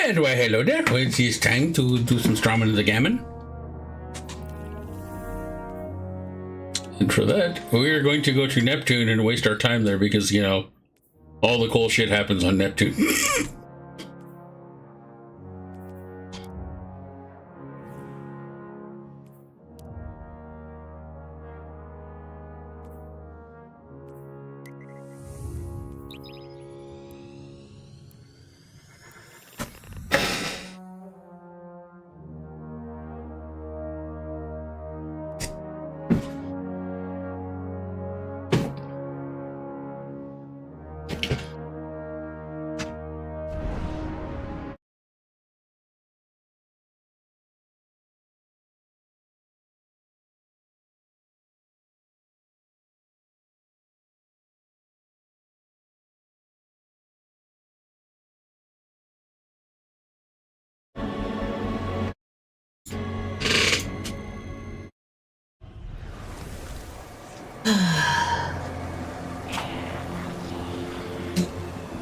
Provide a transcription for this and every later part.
And why, hello there. Well, it's time to do some Strawman of the Gammon. And for that, we're going to go to Neptune and waste our time there because, you know, all the cool shit happens on Neptune.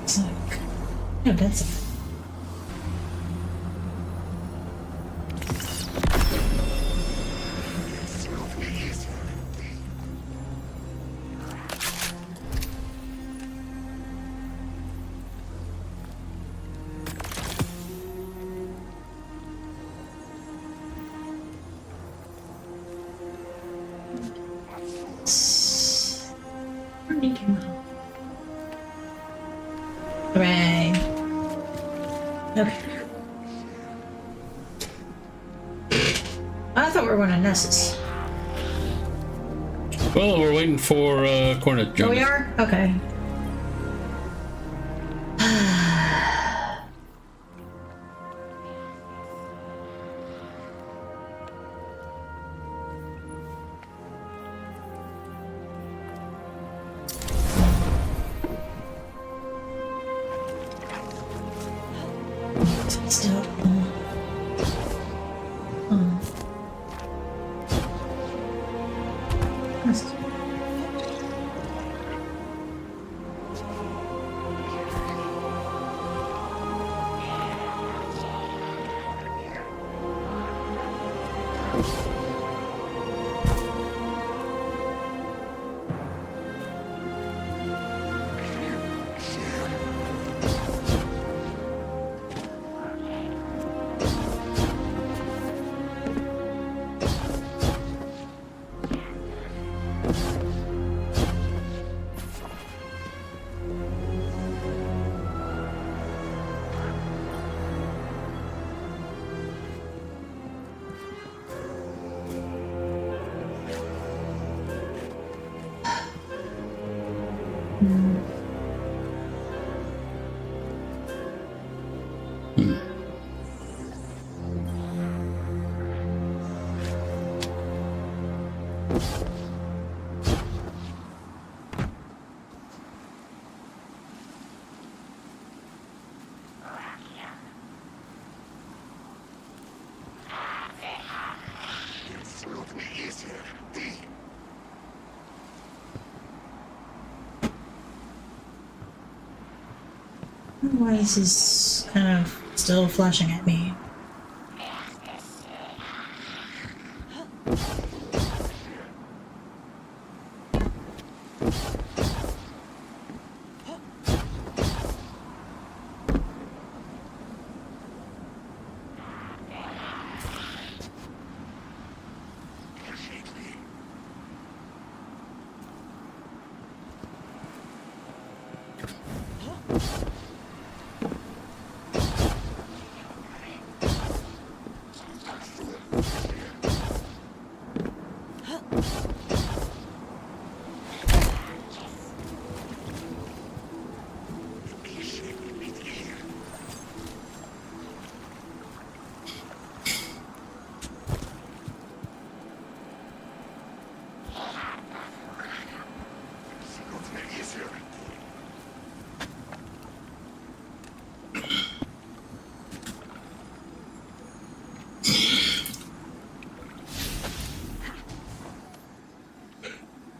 It's like, no, that's it. Hooray. Okay. I thought we were going to Nessus. Well, we're waiting for Cornet. Oh, we are? Okay. Still. Why is this kind of still flashing at me?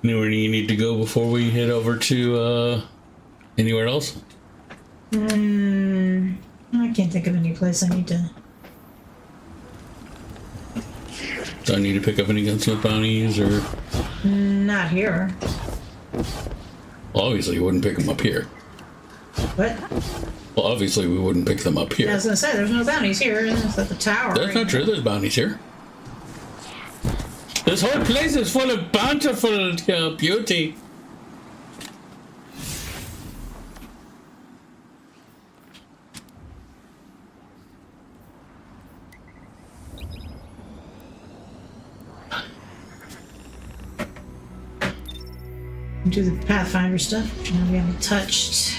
Anywhere you need to go before we head over to anywhere else? I I can't think of any place I need to. Do I need to pick up any gunsmith bounties or? Not here. Well, obviously you wouldn't pick them up here. What? Well, obviously we wouldn't pick them up I here. was gonna say, there's no bounties here. It's at the tower. That's not true. There's bounties here. This whole place is full of bountiful beauty. Do the Pathfinder stuff, which now we haven't touched.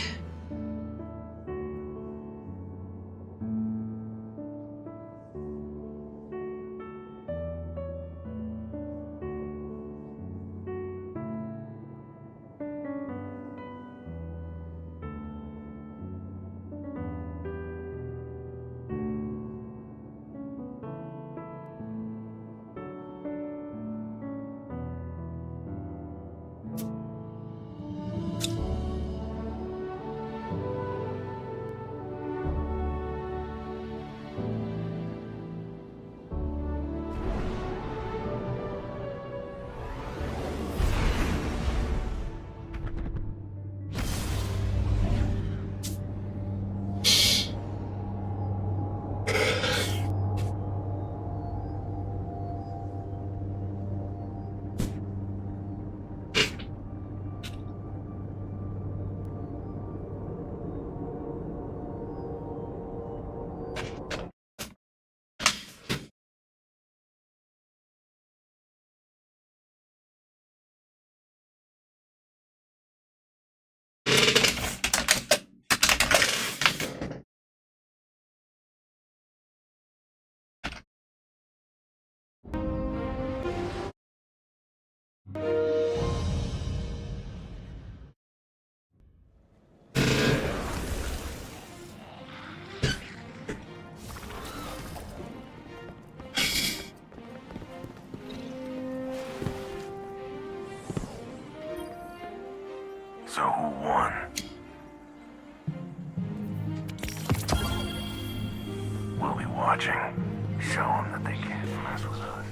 So who won? We'll be watching. Show them that they can't mess with us.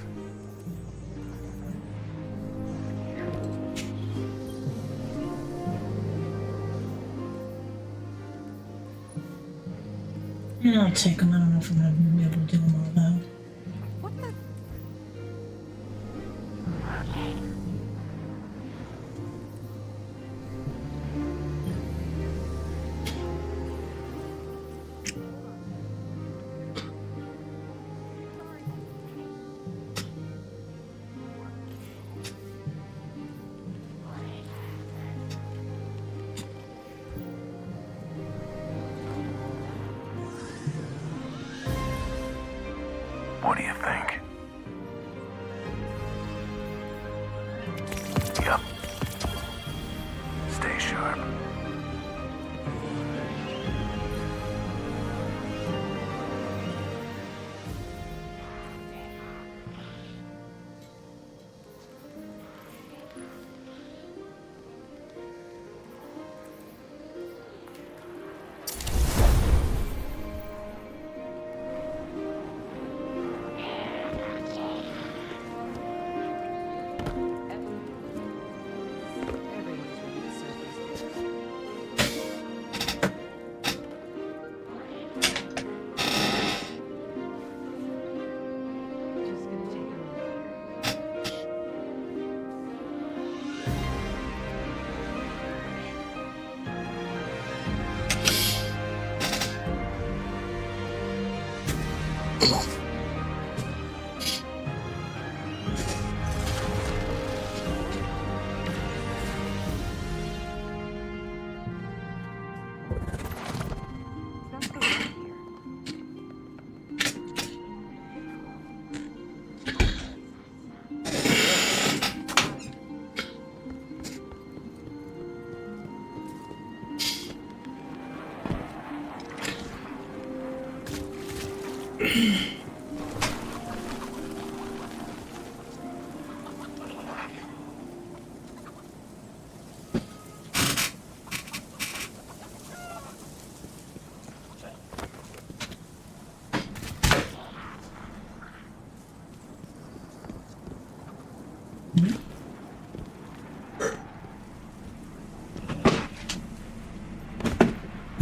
Yeah, I'll take them. I don't know if I'm gonna be able to do them all though. What do you think? Yep. Stay sharp.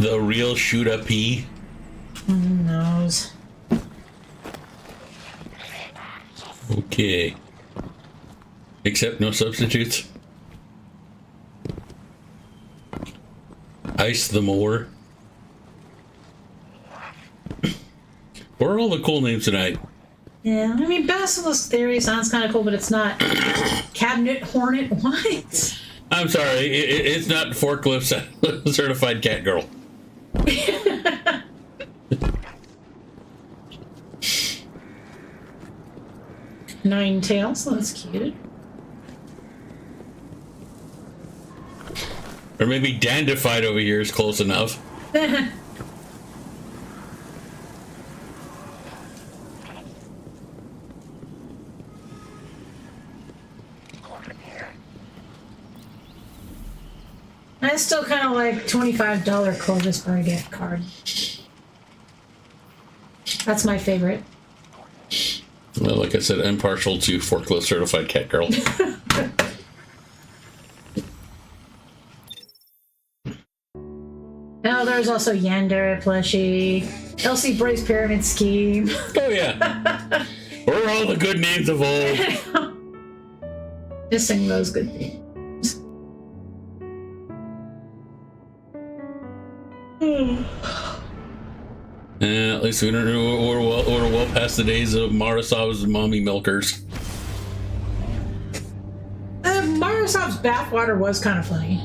The real shoot-up pea. Who knows? Okay. Except no substitutes. Ice the mower. What are all the cool names tonight? Yeah, I mean, Basilisk Theory sounds kind of cool, but it's not. Cabinet Hornet? What? I'm sorry, it's not forklift certified cat girl. Nine Tails, that's cute. Or maybe Dandified over here is close enough. I still kind of like $25 Clovis Bar gift card. That's my favorite. Well, like I said, I'm partial to forklift certified cat girl. Now there's also Yandere plushie, Elsie Brace Pyramid Scheme. Oh yeah. What are all the good names of old? Just sing those good things. At least we're well past the days of Marasav's mommy milkers. Marasov's bathwater was kind of funny.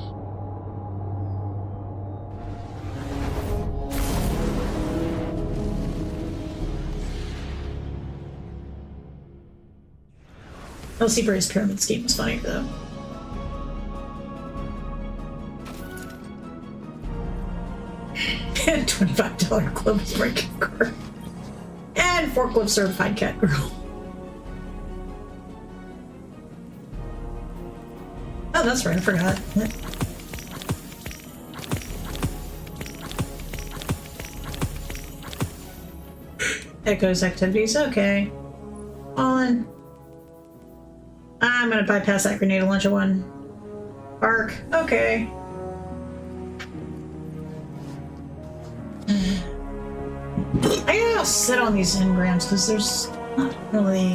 Elsie Brace Pyramid Scheme was funny though. And $25 Clovis Bar gift card. And forklift certified cat girl. Oh, that's right, I forgot. Echoes activities, okay. On. I'm gonna bypass that grenade launcher one. Arc, okay. I gotta sit on these engrams because there's not really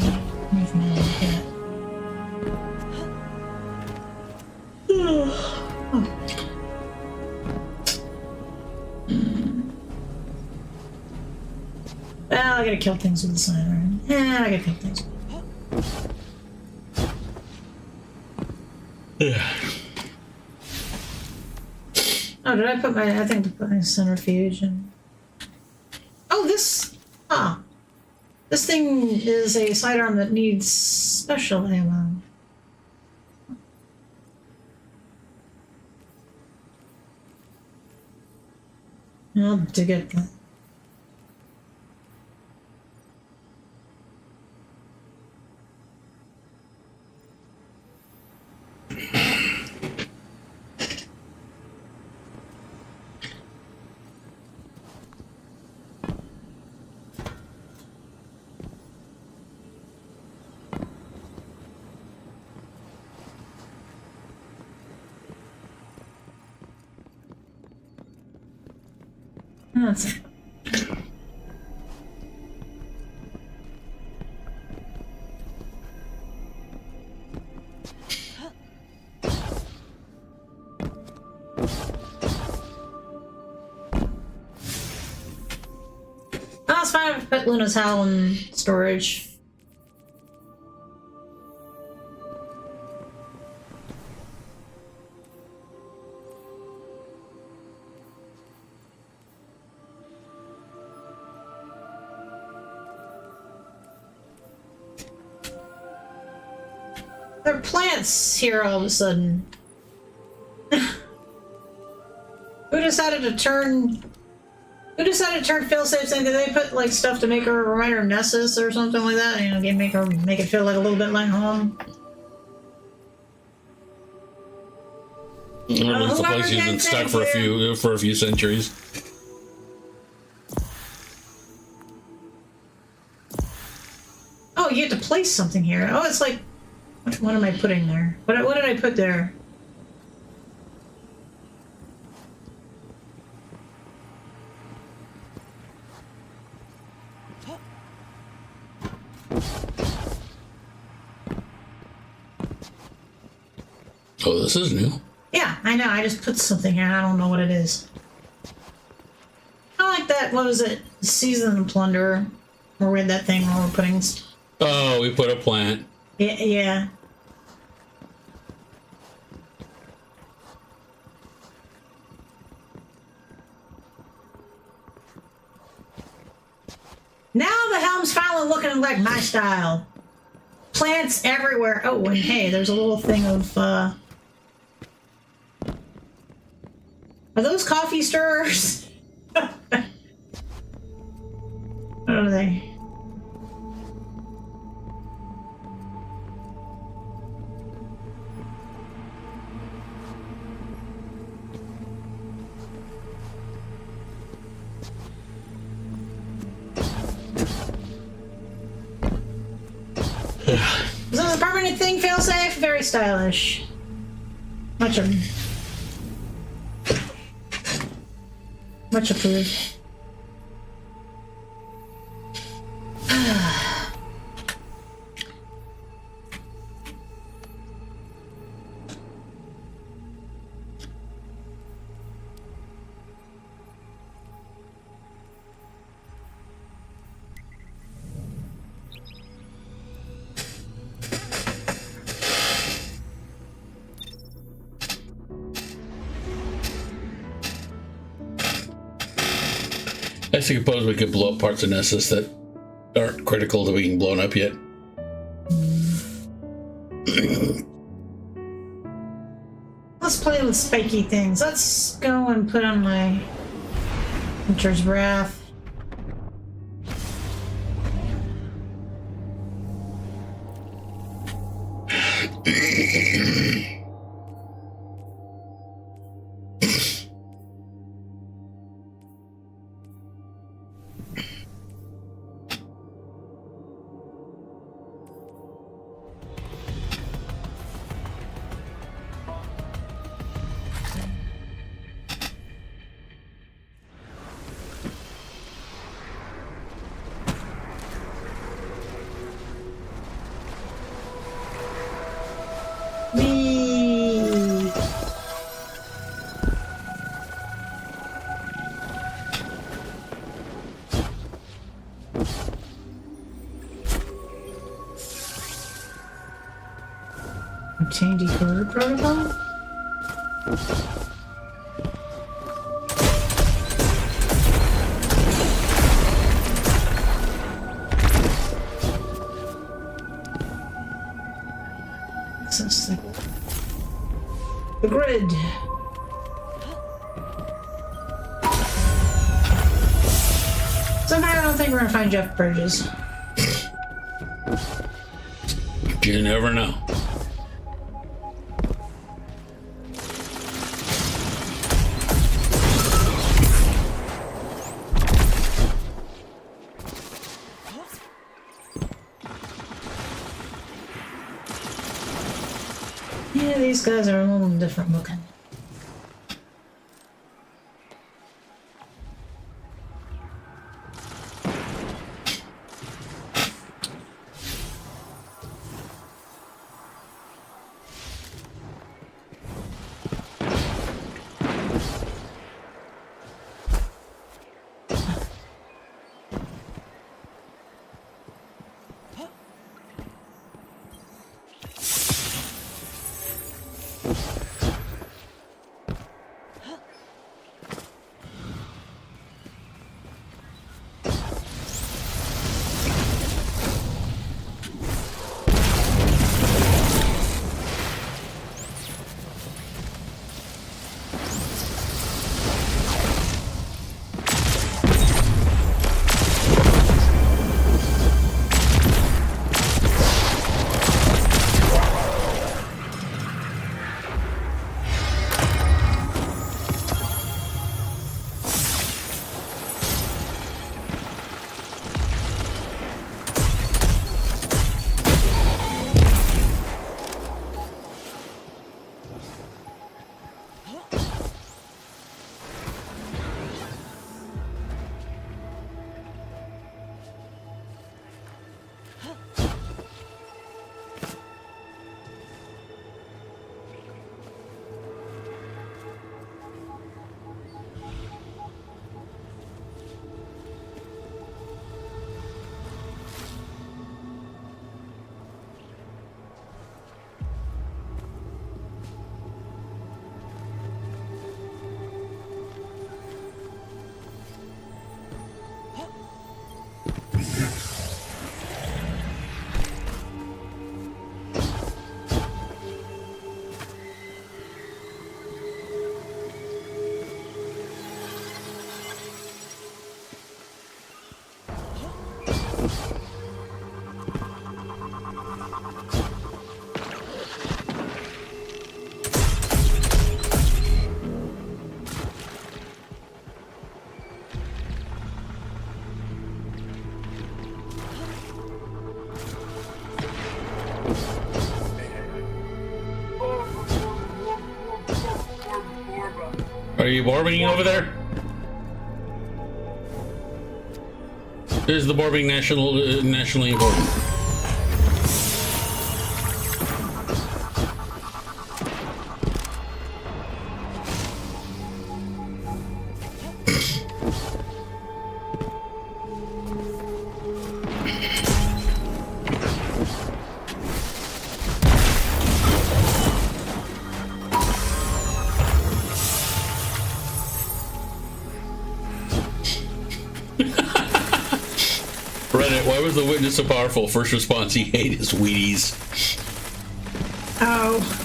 anything I look at. Well, I gotta kill things with the sidearm. Yeah, I gotta kill things. Oh, did I put my? I think I put my centrifuge in. Oh, this. Ah, this thing is a sidearm that needs special ammo. I'll dig it. That's it. That's fine. I've put Luna's Howl in storage. There are plants here all of a sudden. Who decided to turn failsafes in? Did they put like stuff to make her remind her of Nessus or something like that? You know, make it feel like a little bit like home. It's a place she's been stuck for a few centuries. Oh, you have to place something here. Oh, it's like, what am I putting there? What did I put there? Oh, this is new. Yeah, I know. I just put something here. I don't know what it is. I like that. What was it? Season and Plunder. Where we had that thing where we're putting. Oh, we put a plant. Yeah, yeah. Now the helm's finally looking like my style. Plants everywhere. Oh, and hey, there's a little thing of, Are those coffee stirrers? What are they? Is this a permanent thing, failsafe? Very stylish. Much approved. I suppose we could blow up parts of Nessus that aren't critical to being blown up yet. Let's play with spiky things. Let's go and put on my Hunter's Wrath. Me. Obtain decoder protocol? Access the grid. Somehow I don't think we're gonna find Jeff Bridges. You never know. Yeah, these guys are a little different looking. Are you borbing over there? Is the borbing nationally important? Reddit, why was the witness so powerful? First response, he ate his Wheaties. Oh.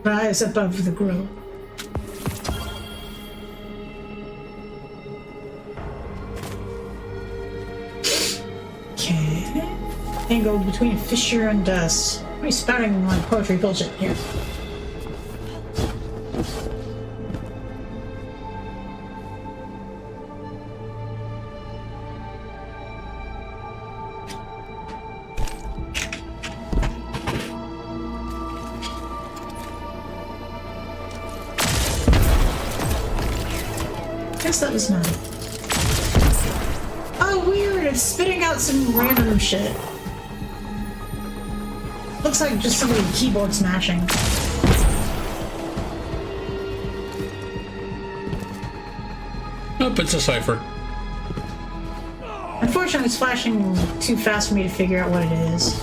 Rise above the grove. Okay. Angle between fissure and dust. What are you spouting like poetry bullshit here? Guess that was mine. Oh, weird! It's spitting out some random shit. Looks like just somebody keyboard smashing. Nope, it's a cipher. Unfortunately, it's flashing too fast for me to figure out what it is.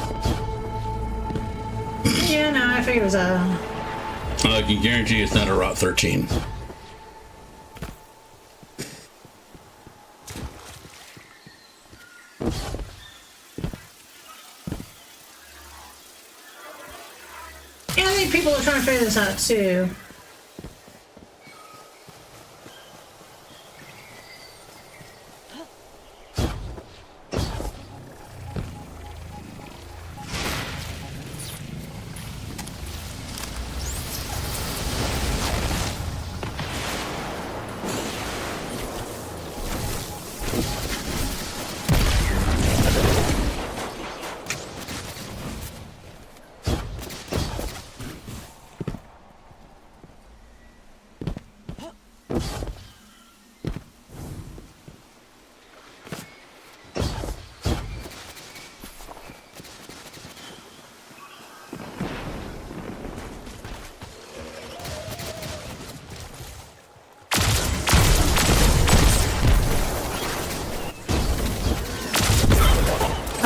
Yeah, no, I figured it was a... I can guarantee it's not a Rot 13. Yeah, I think people are trying to figure this out too.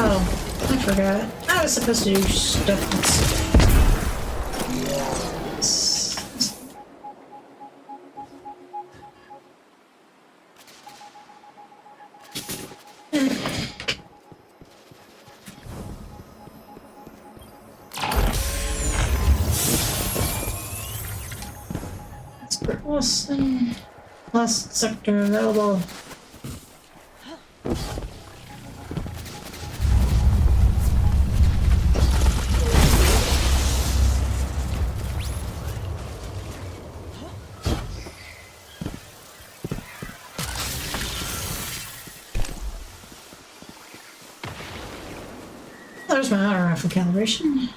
Oh, I forgot. I was supposed to do stuff that's... Wilson. Last sector available. There's my auto rifle calibration.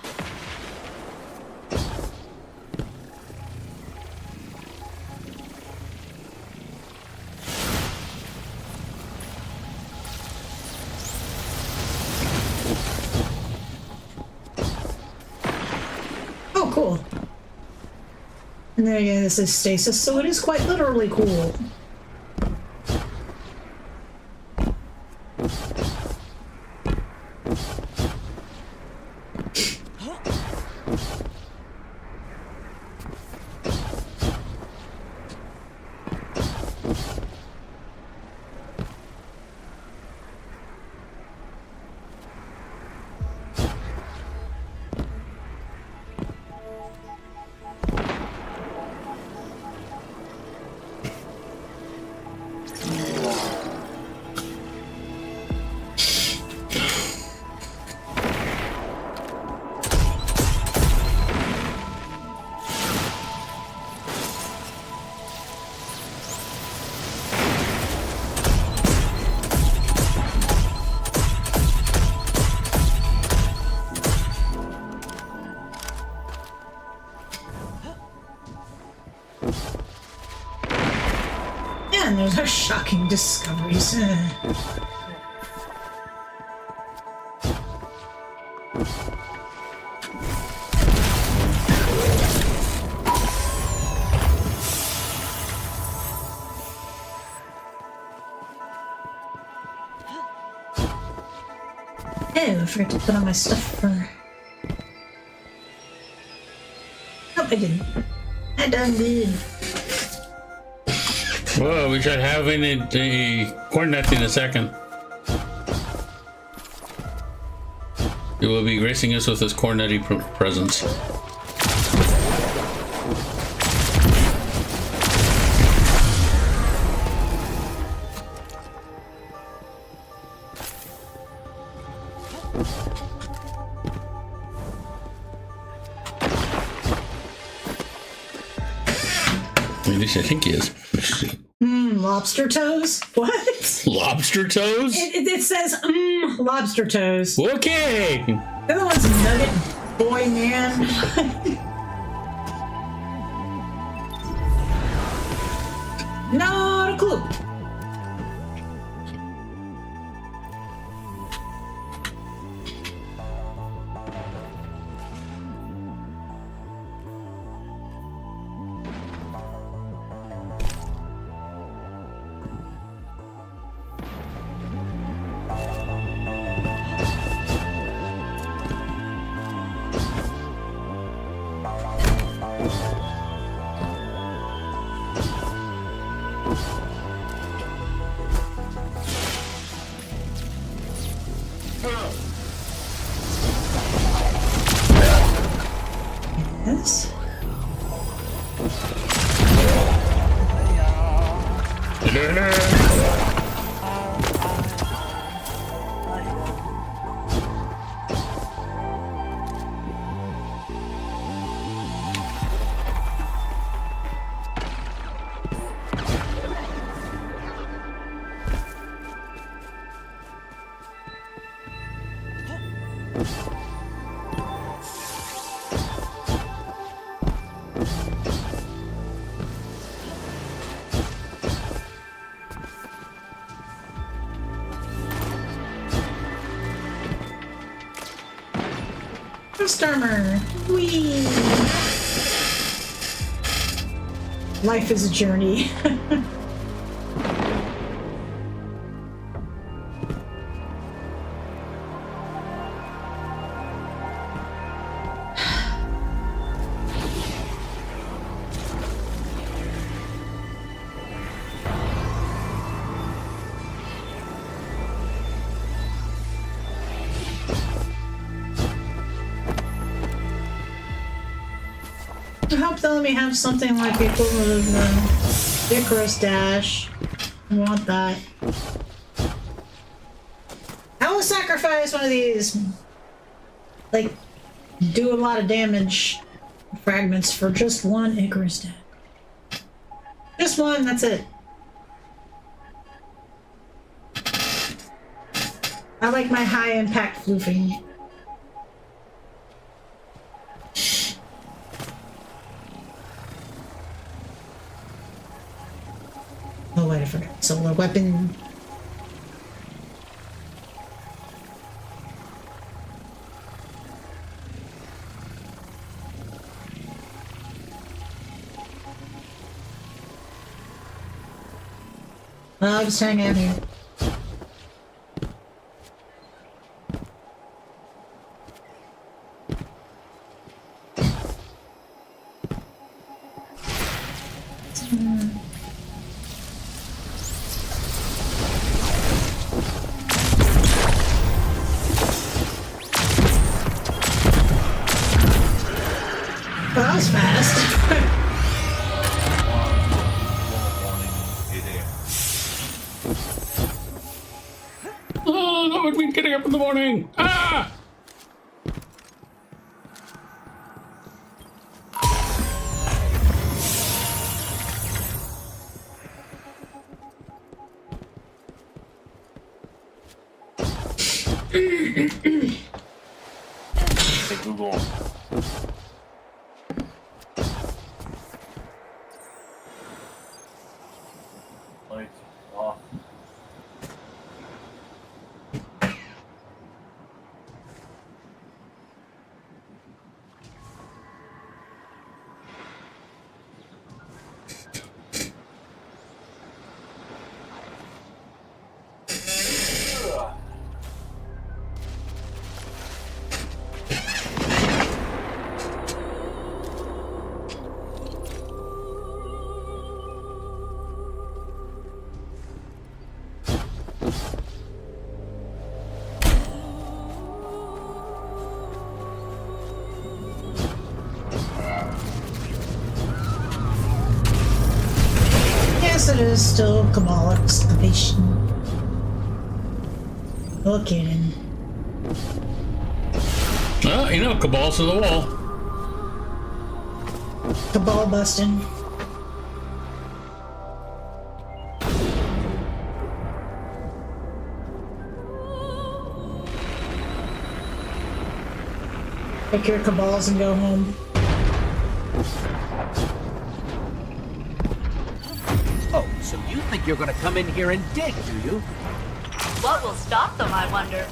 And there again, this is stasis, so it is quite literally cool. And there's our shocking discoveries. Oh, I forgot to put on my stuff for... Nope, I didn't. I done did. Whoa, we should have in it the coordinate in a second. He will be gracing us with his cornetti presence. At least I think he is. Lobster toes? What? Lobster toes? It says, lobster toes. Okay. The other one's nugget boy, man. Not a clue. Yes. Ghost armor. Whee! Life is a journey. I hope they'll let me have something like the equivalent of the Icarus Dash. I want that. I will sacrifice one of these, like, do a lot of damage fragments for just one Icarus Dash. Just one, that's it. I like my high impact floofing. Oh wait, I forgot. Solar weapon. I'll just hang out here. Well, that was fast. Oh, that would mean getting up in the morning. Ah! Hey, Google. Lights off. Yes, it is still Cabal excavation. Okay then. Well, you know, Cabal's to the wall. Cabal busting. Take your Cabals and go home. Oh, so you think you're gonna come in here and dig, do you? What will stop them, I wonder?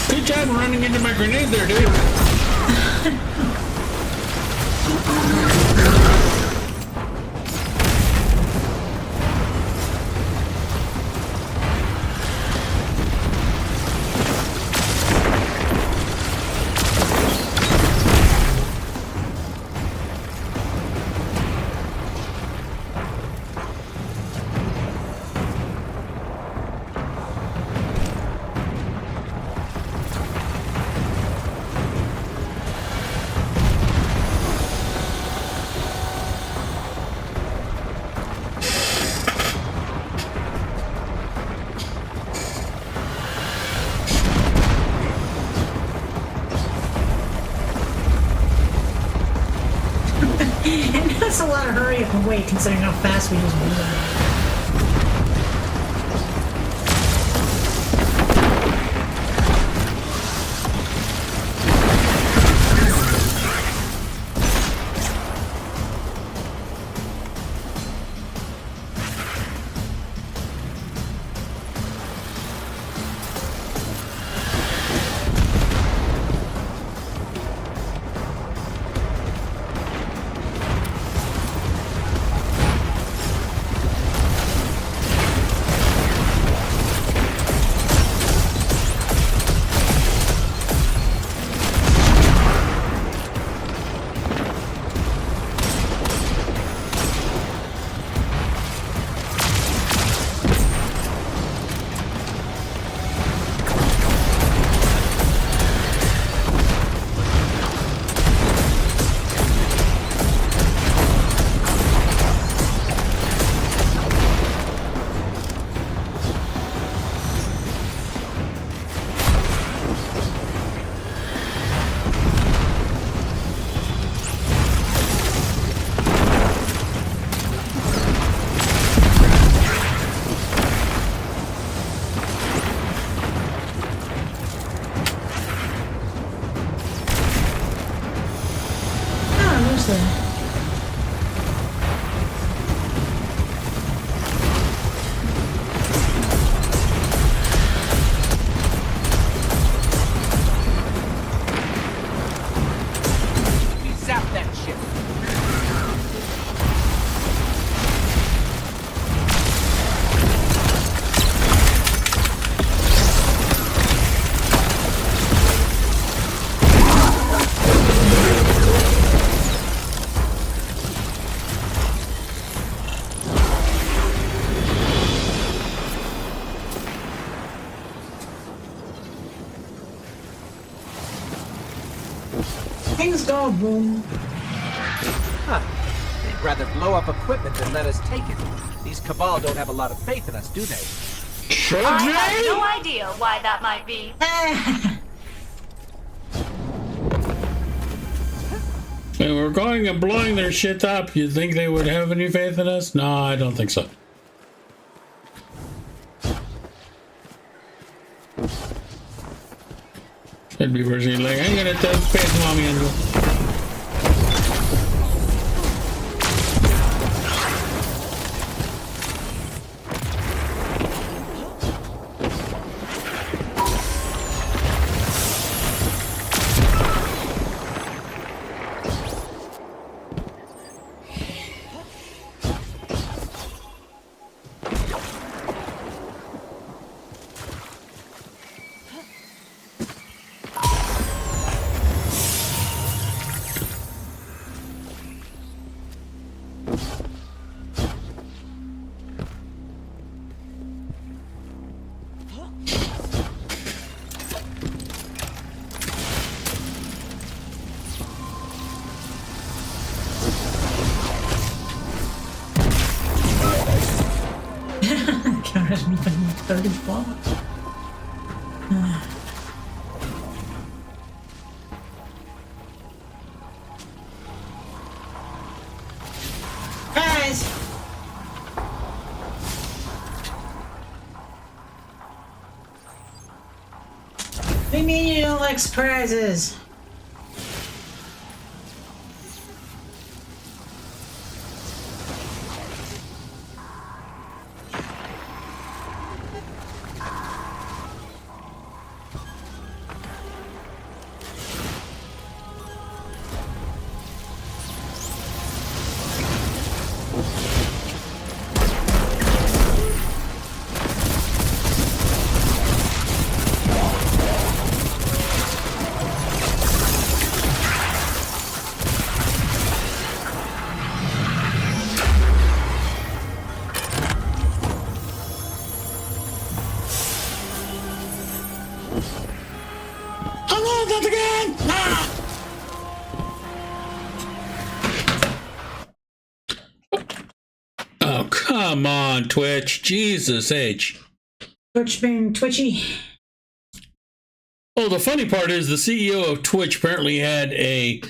Good job running into my grenade there, dude. And that's a lot of hurry up and wait considering how fast we just moved. Things go boom. Huh. They'd rather blow up equipment than let us take it. These Cabal don't have a lot of faith in us, do they? I have no idea why that might be. And we're going and blowing their shit up. You think they would have any faith in us? No, I don't think so. That'd be personally like, I'm gonna take space, mommy, and go. Camera's moving 30 blocks. Guys! What do you mean you don't like surprises? Hello, not again! Ah! Oh, come on, Twitch. Jesus H. Twitch being twitchy. Well, the funny part is the CEO of Twitch apparently had a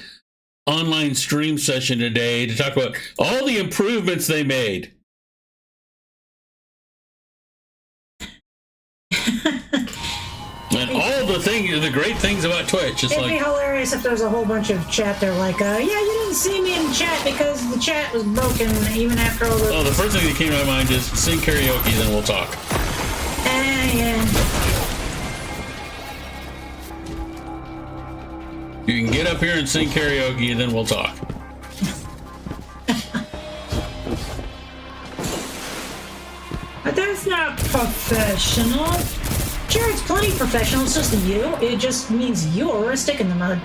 online stream session today to talk about all the improvements they made. And all the great things about Twitch. It's It'd be hilarious if there's a whole bunch of chat there like, yeah, you didn't see me in chat because the chat was broken even after all the... Oh, the first thing that came to my mind is sing karaoke, then we'll talk. Yeah. You can get up here and sing karaoke, and then we'll talk. But that's not professional. Sure, it's plenty professional, it's just you. It just means you're a stick in the mud.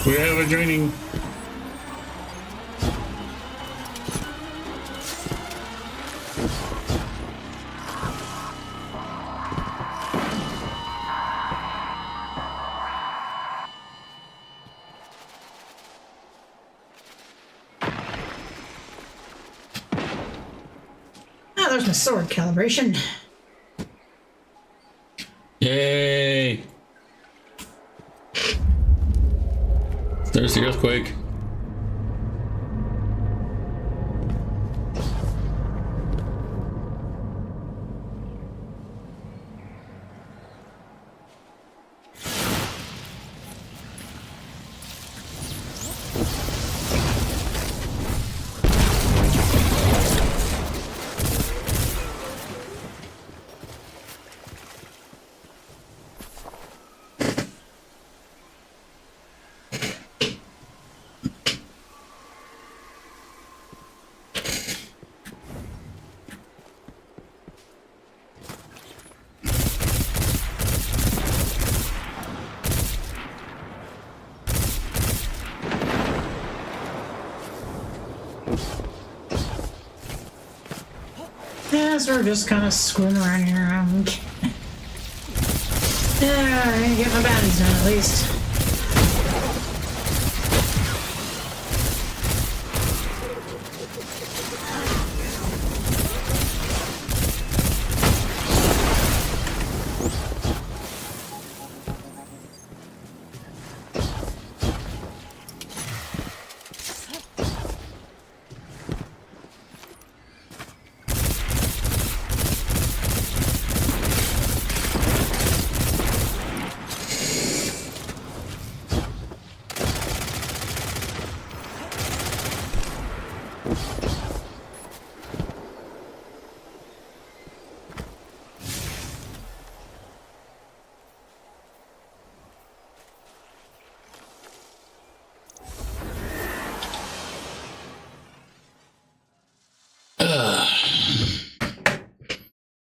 We have a joining. Ah, there's my sword calibration. Yay! There's the earthquake. Yeah, so we're just kind of screwing around here. Yeah, I'm gonna get my bounties done at least.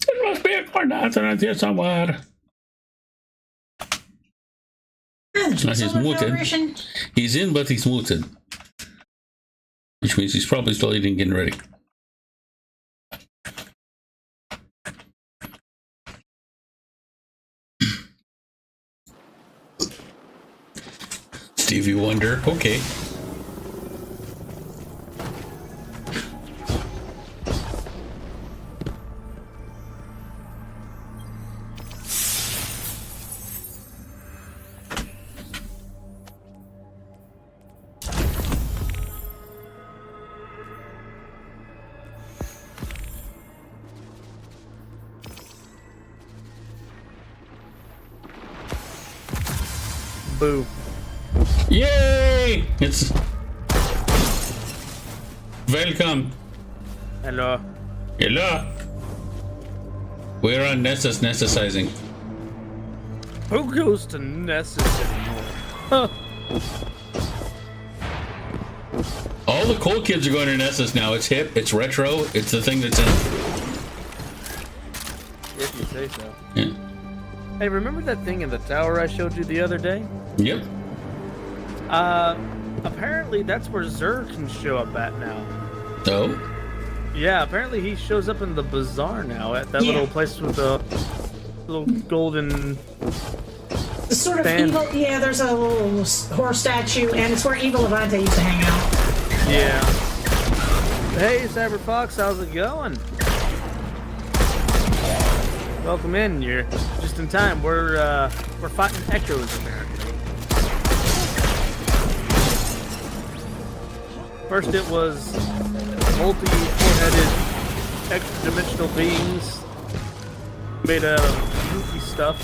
There must be a coordinate around here somewhere. There's He's solar muted. calibration. He's in, but he's muted. Which means he's probably still eating, getting ready. Stevie Wonder, okay. Boo. Yay! It's welcome. Hello. Hello. We're on Nessusizing. Who goes to Nessus anymore? Huh. All the cool kids are going to Nessus now. It's hip, it's retro, it's the thing that's in. If you say so. Yeah. Hey, remember that thing in the tower I showed you the other day? Yep. Apparently that's where Xur can show up at now. So, Yeah, apparently he shows up in the bazaar now at that Yeah. little place with the little golden. The sort of Fan. evil. Yeah, there's a little horse statue, and it's where Evil Levante used to hang out. Yeah. Hey, Cyber Fox, how's it going? Welcome in. You're just in time. We're fighting echoes apparently. First, it was multi-four-headed, extra-dimensional beings made out of goofy stuff,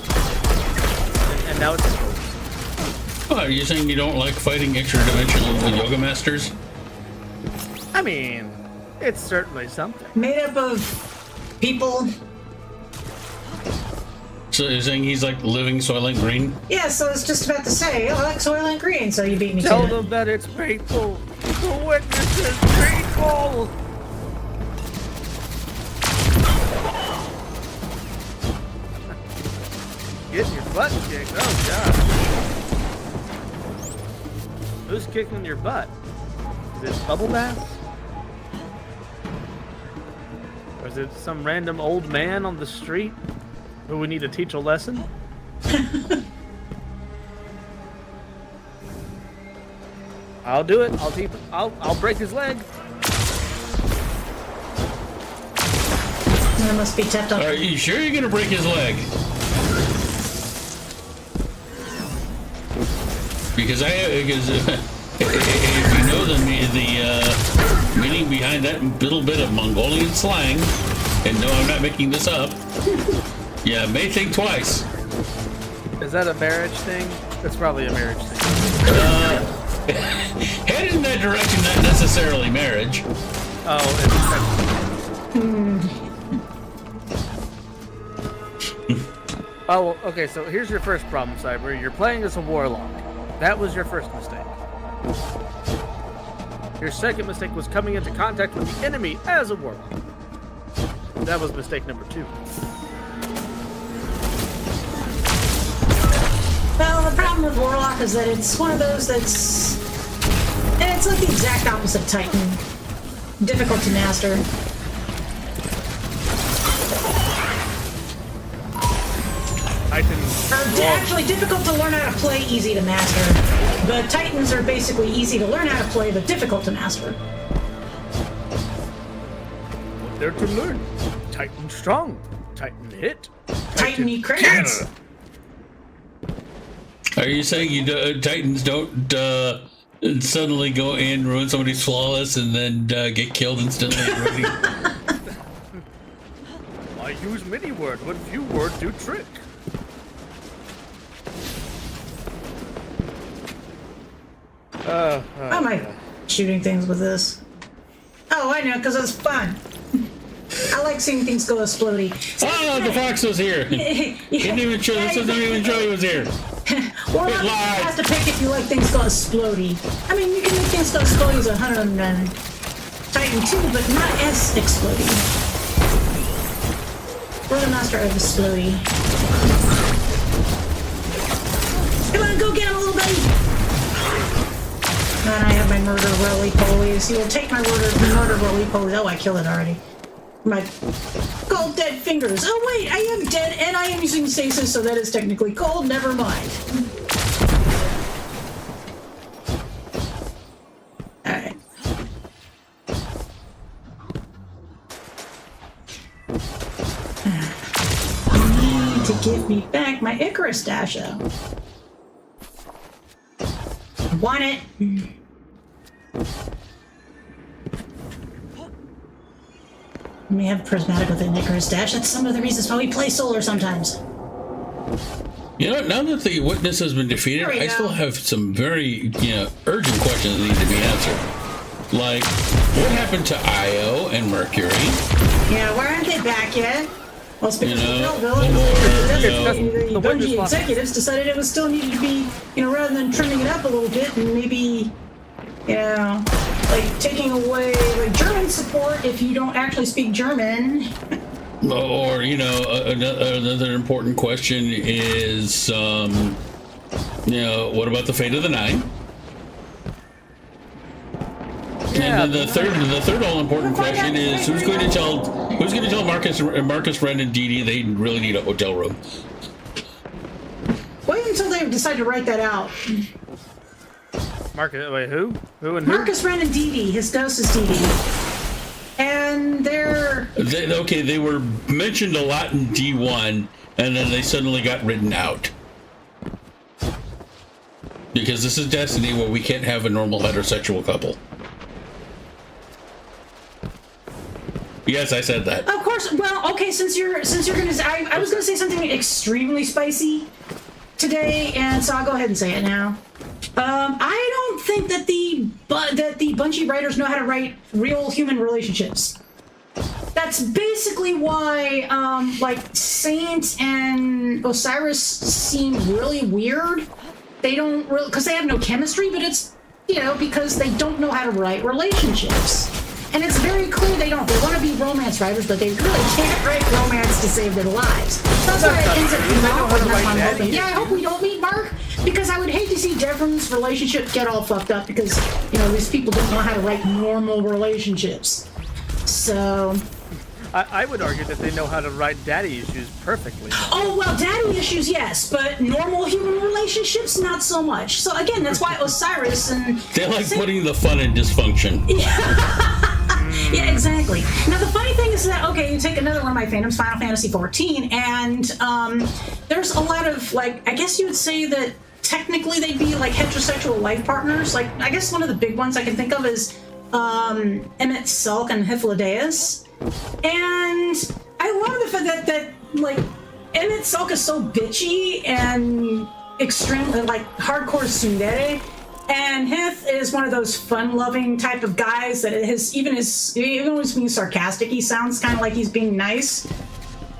and now it's ghosts. oh, are you saying you don't like fighting extra-dimensional yoga masters? I mean, it's certainly something. Made up of people. So you're saying he's like living Soylent Green? Yeah, so I was just about to say, I like Soylent Green, so you beat me Tell to it. them that it's painful. The witness is painful. Getting your butt kicked. Oh god. Who's kicking your butt? Is it Bubble Bath? Or is it some random old man on the street who we need to teach a lesson? I'll do it. I'll break his leg. That must be tapped on. Are you sure you're gonna break his leg? Because if you know the meaning behind that little bit of Mongolian slang, and no, I'm not making this up. Yeah, may think twice. Is that a marriage thing? That's probably a marriage thing. Head in that direction, not necessarily marriage. Oh, okay, so here's your first problem, Cyber. You're playing as a warlock. That was your first mistake. Your second mistake was coming into contact with the enemy as a warlock. That was mistake number 2. Well, the problem with Warlock is that it's one of those that's... And it's like the exact opposite of Titan. difficult to master. Actually, difficult to learn how to play, easy to master. The Titans are basically easy to learn how to play, but difficult to master. What there to learn? Titan strong, Titan hit, Titan eat crits. Are you saying Titans don't suddenly go in, ruin somebody's flawless, and then get killed instantly? I use many words, but few words do trick. How am I shooting things with this? Oh, I know, because it's fun. I like seeing things go explodey. Oh, the fox was here. He didn't even show. This doesn't even show he was here. Well, you have to pick if you like things go explodey. I mean, you can make things go explodey as 100 Titan 2, but not as explodey. We're the master of explodey. Come on, go get him, little buddy. And I have my murder roly-polies. You will take my murder roly-polies. Oh, I killed it already. My cold dead fingers. Oh wait, I am dead and I am using stasis, so that is technically cold. Never mind. Alright. I need to give me back my Icarus Dasho. Want it? We have prismatic with an Icarus Dash. That's some of the reasons why we play solar sometimes. You know, now that the witness has been defeated, I still have some very, urgent questions that need to be answered. Like, what happened to Io and Mercury? Yeah, why aren't they back yet? Well, it's because the Bungie executives decided it was still needed to be, rather than trimming it up a little bit and maybe, like taking away German support if you don't actually speak German. Or, another important question is, what about the fate of the Nine? Yeah, and then the third all important question is who's going to tell Marcus, Ren, and Dee Dee they really need a hotel room? Wait until they decide to write that out. Marcus, wait, who? Who and who? Marcus, Ren, and Dee Dee. His ghost is Dee Dee. And they were mentioned a lot in D1, and then they suddenly got written out. Because this is Destiny, where we can't have a normal heterosexual couple. Yes, I said that. Of course. Well, okay. Since you're gonna, I was gonna say something extremely spicy today, and so I'll go ahead and say it now. I don't think that the Bungie writers know how to write real human relationships. That's basically why, Saint and Osiris seem really weird. They don't really, because they have no chemistry, but it's, because they don't know how to write relationships. And it's very clear they don't. They want to be romance writers, but they really can't write romance to save their lives. That's why it ends up being awkward. Yeah, I hope we don't meet Mark, because I would hate to see Devron's relationship get all fucked up because, these people don't know how to write normal relationships. So... I would argue that they know how to write daddy issues perfectly. Oh, well, daddy issues, yes, but normal human relationships, not so much. So, again, that's why Osiris and... They like putting the fun in dysfunction. Yeah, exactly. Now, the funny thing is that, okay, you take another one of my fandoms, Final Fantasy XIV, and there's a lot of, I guess you would say that technically they'd be, heterosexual life partners. I guess one of the big ones I can think of is Emmett Sulk and Hythlodaeus. And I love the fact that Emmett Sulk is so bitchy and extremely, hardcore tsundere. And Hith is one of those fun-loving type of guys that even when he's being sarcastic, he sounds kind of like he's being nice.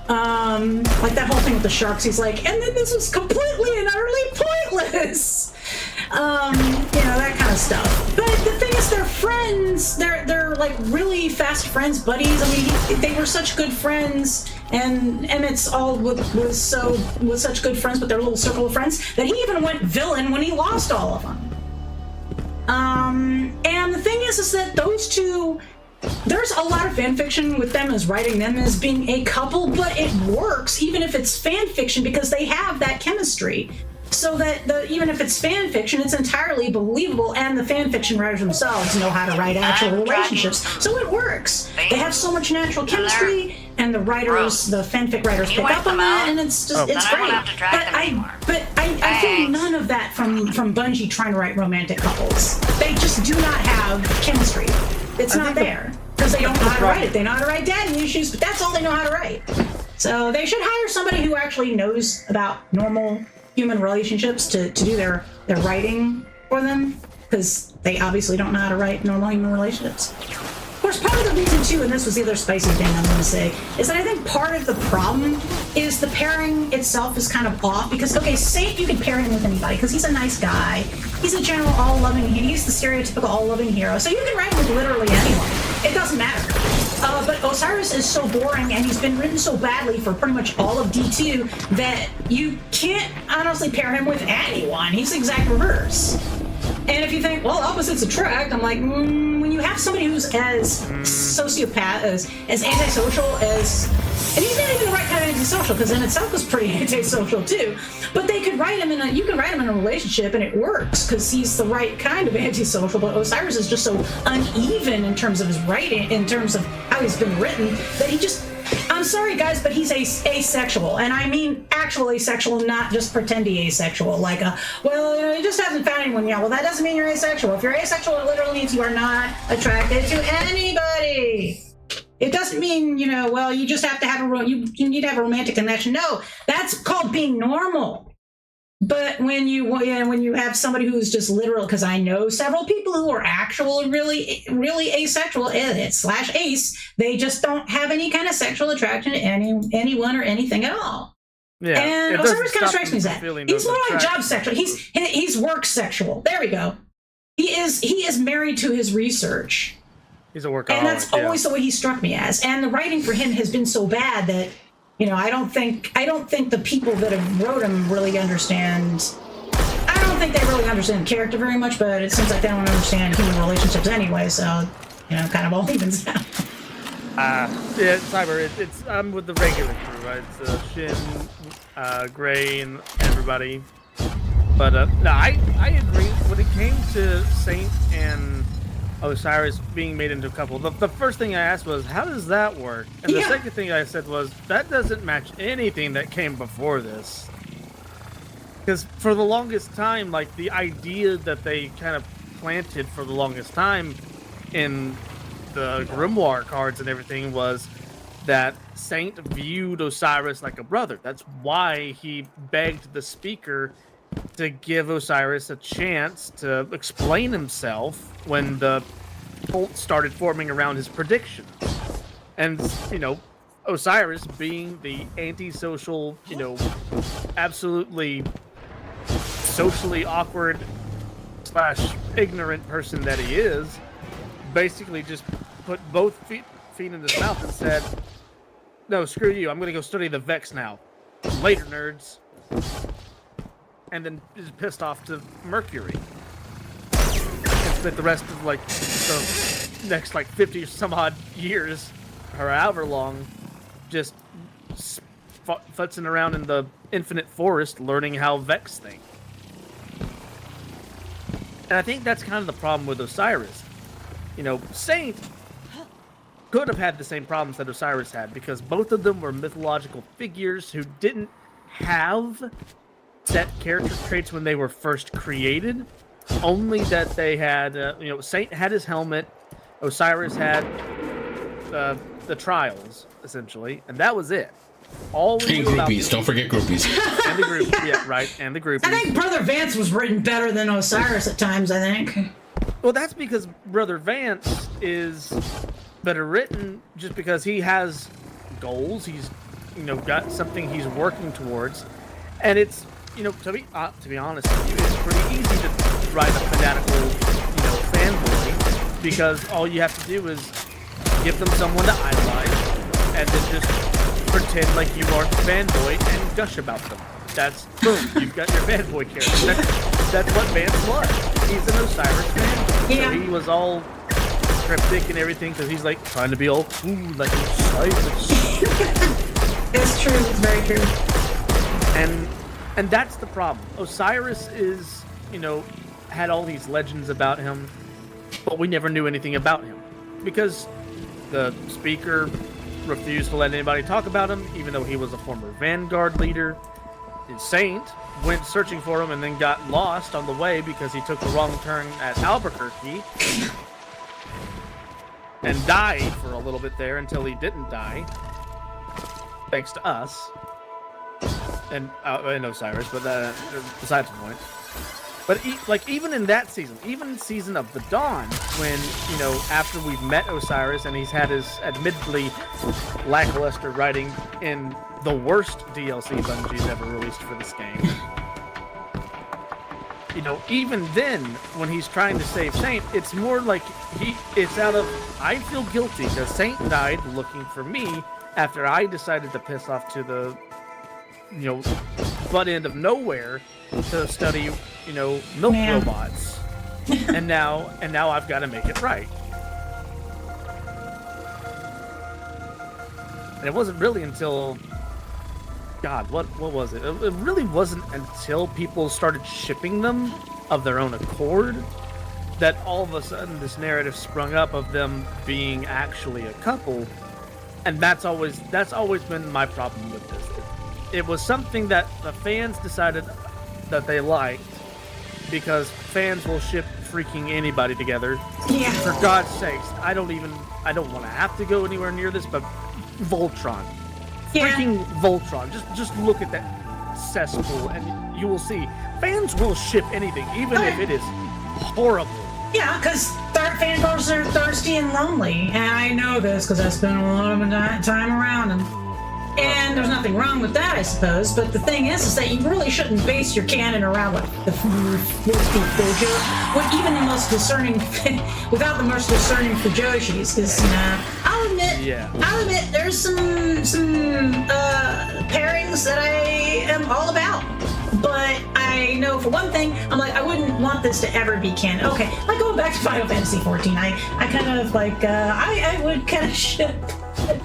Like that whole thing with the sharks, he's like, and then this was completely and utterly pointless. That kind of stuff. But the thing is, they're friends. They're really fast friends, buddies. I mean, they were such good friends, and Emmett's all was such good friends with their little circle of friends that he even went villain when he lost all of them. And the thing is that those two there's a lot of fan fiction with them as writing them as being a couple, but it works even if it's fan fiction because they have that chemistry. So that even if it's fan fiction, it's entirely believable, and the fan fiction writers themselves know how to write actual relationships. So it works. They have so much natural chemistry, and the writers, the fanfic writers, pick up on that, and it's just it's great. But I feel none of that from Bungie trying to write romantic couples. They just do not have chemistry. It's not there because they don't know how to write it. They know how to write daddy issues, but that's all they know how to write. So they should hire somebody who actually knows about normal human relationships to do their writing for them, because they obviously don't know how to write normal human relationships. Of course, part of the reason too, and this was the other spicy thing I'm going to say, is that I think part of the problem is the pairing itself is kind of off, because okay, Saint, you can pair him with anybody because he's a nice guy, he's a general all-loving, he's the stereotypical all-loving hero, so you can write him with literally anyone. It doesn't matter. But Osiris is so boring, and he's been written so badly for pretty much all of D2 that you can't honestly pair him with anyone. He's the exact reverse. And if you think, well, opposites attract, I'm like, when you have somebody who's as sociopath, as antisocial as, and he's not even the right kind of antisocial, because in itself was pretty antisocial too. But they could write him you can write him in a relationship, and it works because he's the right kind of antisocial. But Osiris is just so uneven in terms of his writing, in terms of how he's been written, that he just. I'm sorry, guys, but he's asexual, and I mean actual asexual, not just pretendy asexual. Like, well, you just haven't found anyone yet. Well, that doesn't mean you're asexual. If you're asexual, it literally means you are not attracted to anybody. It doesn't mean, well, you just have to have you need to have a romantic connection. No, that's called being normal. But when you have somebody who's just literal, because I know several people who are actually really, really asexual / ace, they just don't have any kind of sexual attraction to anyone or anything at all. Yeah, and Osiris kind of strikes me as that. He's more like job sexual. He's work sexual. There we go. He is married to his research. He's a workaholic. And that's always the way he struck me as. And the writing for him has been so bad that. I don't think the people that have wrote him really understand. I don't think they really understand character very much, but it seems like they don't understand human relationships anyway. So, kind of all evens out. Yeah, Cyber. It's I'm with the regular crew, right? It's Shin, Gray, and everybody. But no, I agree. When it came to Saint and Osiris being made into a couple, the first thing I asked was, how does that work? And the second thing I said was, that doesn't match anything that came before this. Because for the longest time, like, the idea that they kind of planted for the longest time in the Grimoire cards and everything was that Saint viewed Osiris like a brother. That's why he begged the speaker to give Osiris a chance to explain himself when the cult started forming around his predictions. And, Osiris, being the antisocial, absolutely socially awkward / ignorant person that he is, basically just put both feet in his mouth and said, no, screw you, I'm going to go study the Vex now. Later, nerds. And then is pissed off to Mercury. And spent the rest of the next 50 some odd years, or however long, just futzing around in the infinite forest learning how Vex think. And I think that's kind of the problem with Osiris. Saint could have had the same problems that Osiris had, because both of them were mythological figures who didn't have set character traits when they were first created, only that they had, Saint had his helmet, Osiris had the trials, essentially, and that was it. All we and groupies, don't forget groupies. And the group, yeah, right, and the groupies. I think Brother Vance was written better than Osiris at times, I think. Well, that's because Brother Vance is better written just because he has goals, he's, got something he's working towards, and it's, to be honest with you, it's pretty easy to write a fanatical, fanboy, because all you have to do is give them someone to idolize, and then just pretend like you are the fanboy and gush about them. That's boom, you've got your fanboy character. That's what Vance was. He's an Osiris fanboy. Yeah. So he was all cryptic and everything because he's like trying to be all cool, like Osiris. It's true. It's very true. And that's the problem. Osiris is, had all these legends about him, but we never knew anything about him because the Speaker refused to let anybody talk about him, even though he was a former Vanguard leader. And Saint went searching for him and then got lost on the way because he took the wrong turn at Albuquerque and died for a little bit there until he didn't die, thanks to us and Osiris. But besides the point. But even in that season, even in Season of the Dawn, when, after we've met Osiris and he's had his admittedly lackluster writing in the worst DLC Bungie's ever released for this game, even then, when he's trying to save Saint, it's more like it's out of, I feel guilty because Saint died looking for me after I decided to piss off to the, butt end of nowhere to study, milk Man. robots. and now I've got to make it right. And it wasn't really until, God, what was it? It really wasn't until people started shipping them of their own accord that all of a sudden this narrative sprung up of them being actually a couple. And that's always been my problem with this. It was something that the fans decided that they liked because fans will ship freaking anybody together. Yeah. For God's sakes, I don't want to have to go anywhere near this, but Voltron. Yeah. Freaking Voltron. Just look at that cesspool and you will see fans will ship anything, even if it is horrible. Yeah, because fangirls are thirsty and lonely, and I know this because I spent a lot of my time around them. And there's nothing wrong with that, I suppose. But the thing is that you really shouldn't base your canon around what even the most discerning, without the most discerning Fujoshis, because I'll admit, there's some pairings that I am all about. But I know for one thing, I'm like, I wouldn't want this to ever be canon. Okay, like going back to Final Fantasy XIV, I kind of like, I would kind of ship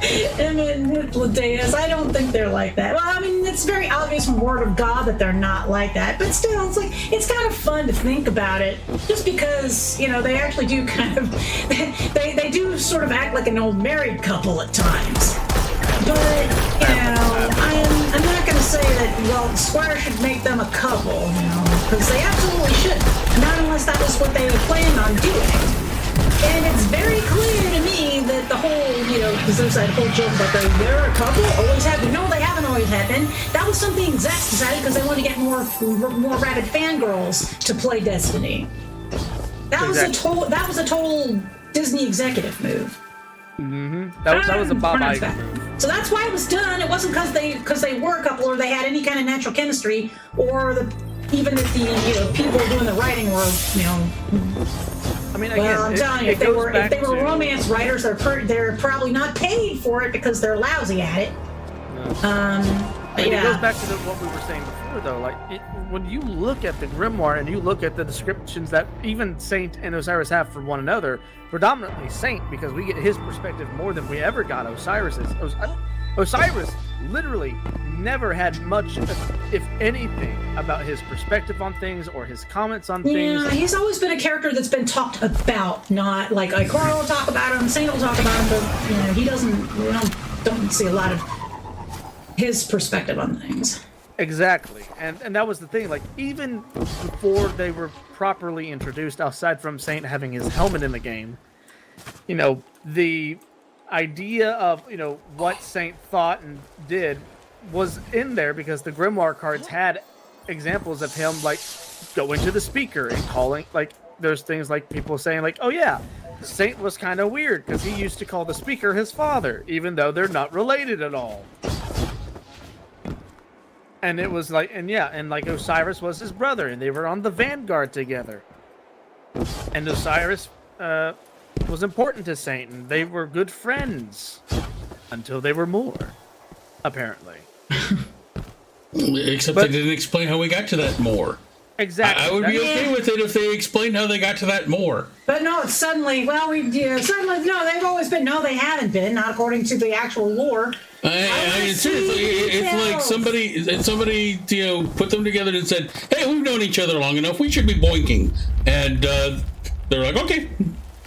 him and Hypnodeus. I don't think they're like that. Well, I mean, it's very obvious from Word of God that they're not like that. But still, it's like, it's kind of fun to think about it, just because, they actually do kind of, they do sort of act like an old married couple at times. But, I'm not going to say that, Square should make them a couple, because they absolutely shouldn't. Not unless that was what they were planning on doing. And it's very clear to me that the whole, because there's that whole joke about they're a couple, always have been. No, they haven't always had been. That was something execs decided because they wanted to get more rabid fangirls to play Destiny. That was a total Disney executive move. Mm-hmm. That was a Bob Iger move. So that's why it was done. It wasn't because they were a couple or they had any kind of natural chemistry, or even if the people doing the writing were I mean, again, I'm telling you, if they were romance writers, they're probably not paid for it because they're lousy at it. No. It goes back to what we were saying before, though. Like, when you look at the Grimoire and you look at the descriptions that even Saint and Osiris have for one another, predominantly Saint, because we get his perspective more than we ever got Osiris's. Osiris literally never had much, if anything, about his perspective on things or his comments on things. Yeah, he's always been a character that's been talked about, not like Ikora will talk about him, Saint will talk about him, but he doesn't. We don't see a lot of his perspective on things. Exactly, and that was the thing. Like, even before they were properly introduced, aside from Saint having his helmet in the game, the idea of what Saint thought and did was in there because the Grimoire cards had examples of him like going to the Speaker and calling, like, there's things like people saying like, oh yeah, Saint was kind of weird because he used to call the Speaker his father, even though they're not related at all. And it was like, and like Osiris was his brother, and they were on the Vanguard together. And Osiris was important to Saint, and they were good friends until they were more, apparently. Except they didn't explain how we got to that more. Exactly. I would be That's- okay with it if they explained how they got to that more. But no, it's suddenly, suddenly, no, they've always been, no, they haven't been, not according to the actual lore. I mean, seriously, it's like somebody, put them together and said, "Hey, we've known each other long enough. We should be boinking." And they're like, "Okay."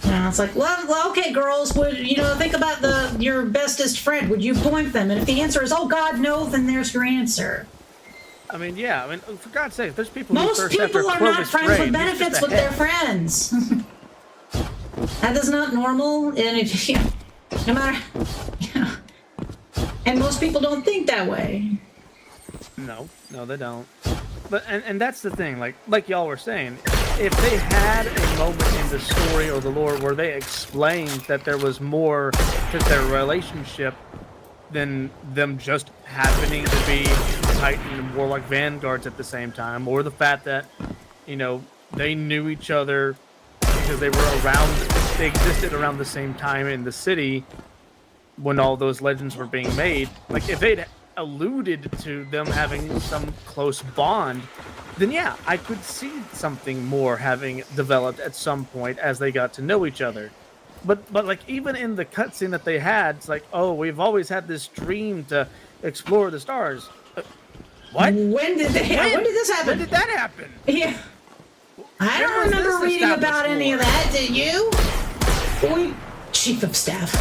It's like, well, okay, girls, would think about your bestest friend? Would you boink them? And if the answer is, oh God, no, then there's your answer. I mean, yeah. I mean, for God's sake, there's people who Most thirst after people are not Clovis friends Bray, with and he's benefits just a with their head. friends. That is not normal, and if no matter, and most people don't think that way. No, they don't. But and that's the thing, like y'all were saying, if they had a moment in the story or the lore where they explained that there was more to their relationship than them just happening to be Titan and Warlock vanguards at the same time, or the fact that, they knew each other because they existed around the same time in the city when all those legends were being made. Like, if they'd alluded to them having some close bond, then yeah, I could see something more having developed at some point as they got to know each other. But like, even in the cutscene that they had, it's like, oh, we've always had this dream to explore the stars. What? When did this happen? When did that happen? Yeah. I When don't was remember this reading about established any of lore? that, did you? Boy, Chief of Staff.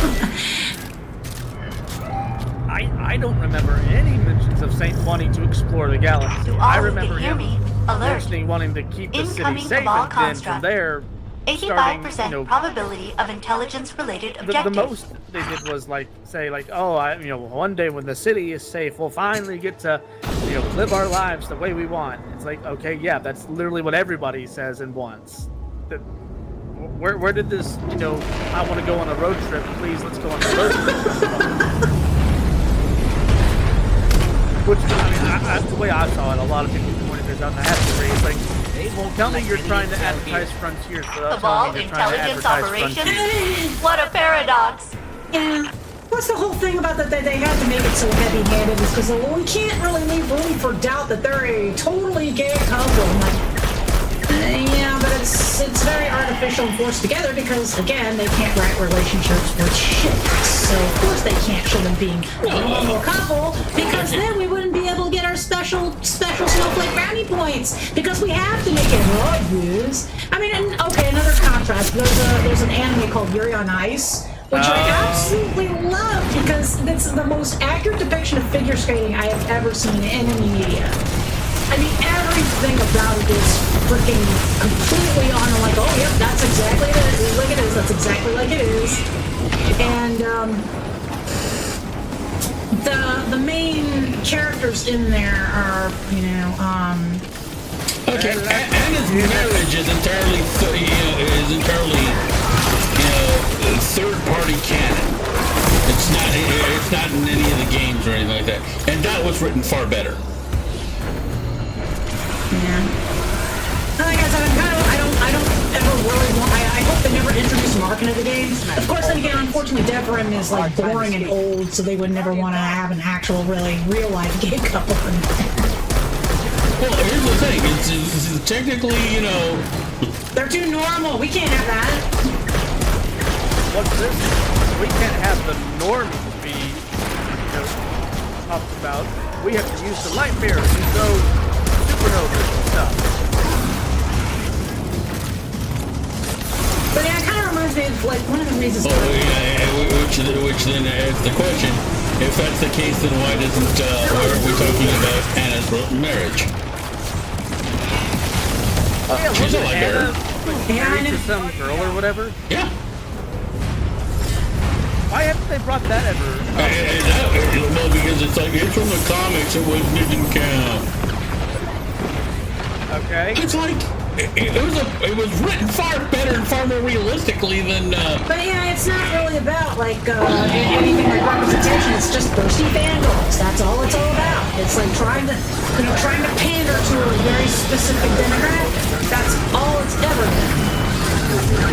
I don't remember any mentions of Saint wanting to explore the galaxy. To all I who remember can hear him me, alert. personally wanting to keep the city Incoming safe, Cabal and then from construct. there, 85% probability of intelligence-related the objectives. most they did was say oh, one day when the city is safe, we'll finally get to live our lives the way we want. It's like, okay, yeah, that's literally what everybody says and wants. Where did this I want to go on a road trip, please let's go on a road trip? Which, I mean, the way I saw it, a lot of people pointed this out, and I have to agree. It's like, They won't tell me let you're any trying to intel advertise here. Frontiers without Cabal telling me you're trying to intelligence advertise operations? Frontiers. What a paradox. Yeah. What's the whole thing about that they had to make it so heavy-handed is because we can't really leave room for doubt that they're a totally gay couple. I'm like, yeah, but it's very artificial and forced together because, again, they can't write relationships with shit. So, of course, they can't show them being a normal couple because then we wouldn't be able to get our special snowflake brownie points because we have to make it obvious. I mean, okay, another contrast. There's an anime called Yuri on Ice, which I absolutely love because it's the most accurate depiction of figure skating I have ever seen in any media. I mean, everything about it is freaking completely on. I'm like, oh, yep, that's exactly like it is. That's exactly like it is. And the main characters in there are, Okay, and his marriage is entirely third-party canon. It's not in any of the games or anything like that. And that was written far better. Like I said, I don't ever really want. I hope they never introduce Mark into the game. Of course, then again, unfortunately, Deborah is like boring and old, so they would never want to have an actual, really real life gay couple. Well, here's the thing. It's technically, They're too normal. We can't have that. What's this? We can't have the normies be talked about. We have to use the light mirrors and go supernovas and stuff. But yeah, it kind of reminds me of like one of the reasons. Which then asks the question: if that's the case, then why aren't we talking about Anna's marriage? Yeah, She's a wasn't light Anna bearer. Yeah, I married know. to some girl or whatever? Yeah. Why haven't they brought that ever? Well, because it's from the comics. It didn't count. Okay. It's like it was written far better and far more realistically than. But yeah, it's not really about like anything like representation. It's just thirsty fangirls. That's all it's all about. It's like trying to pander to a very specific demographic. That's all it's ever been.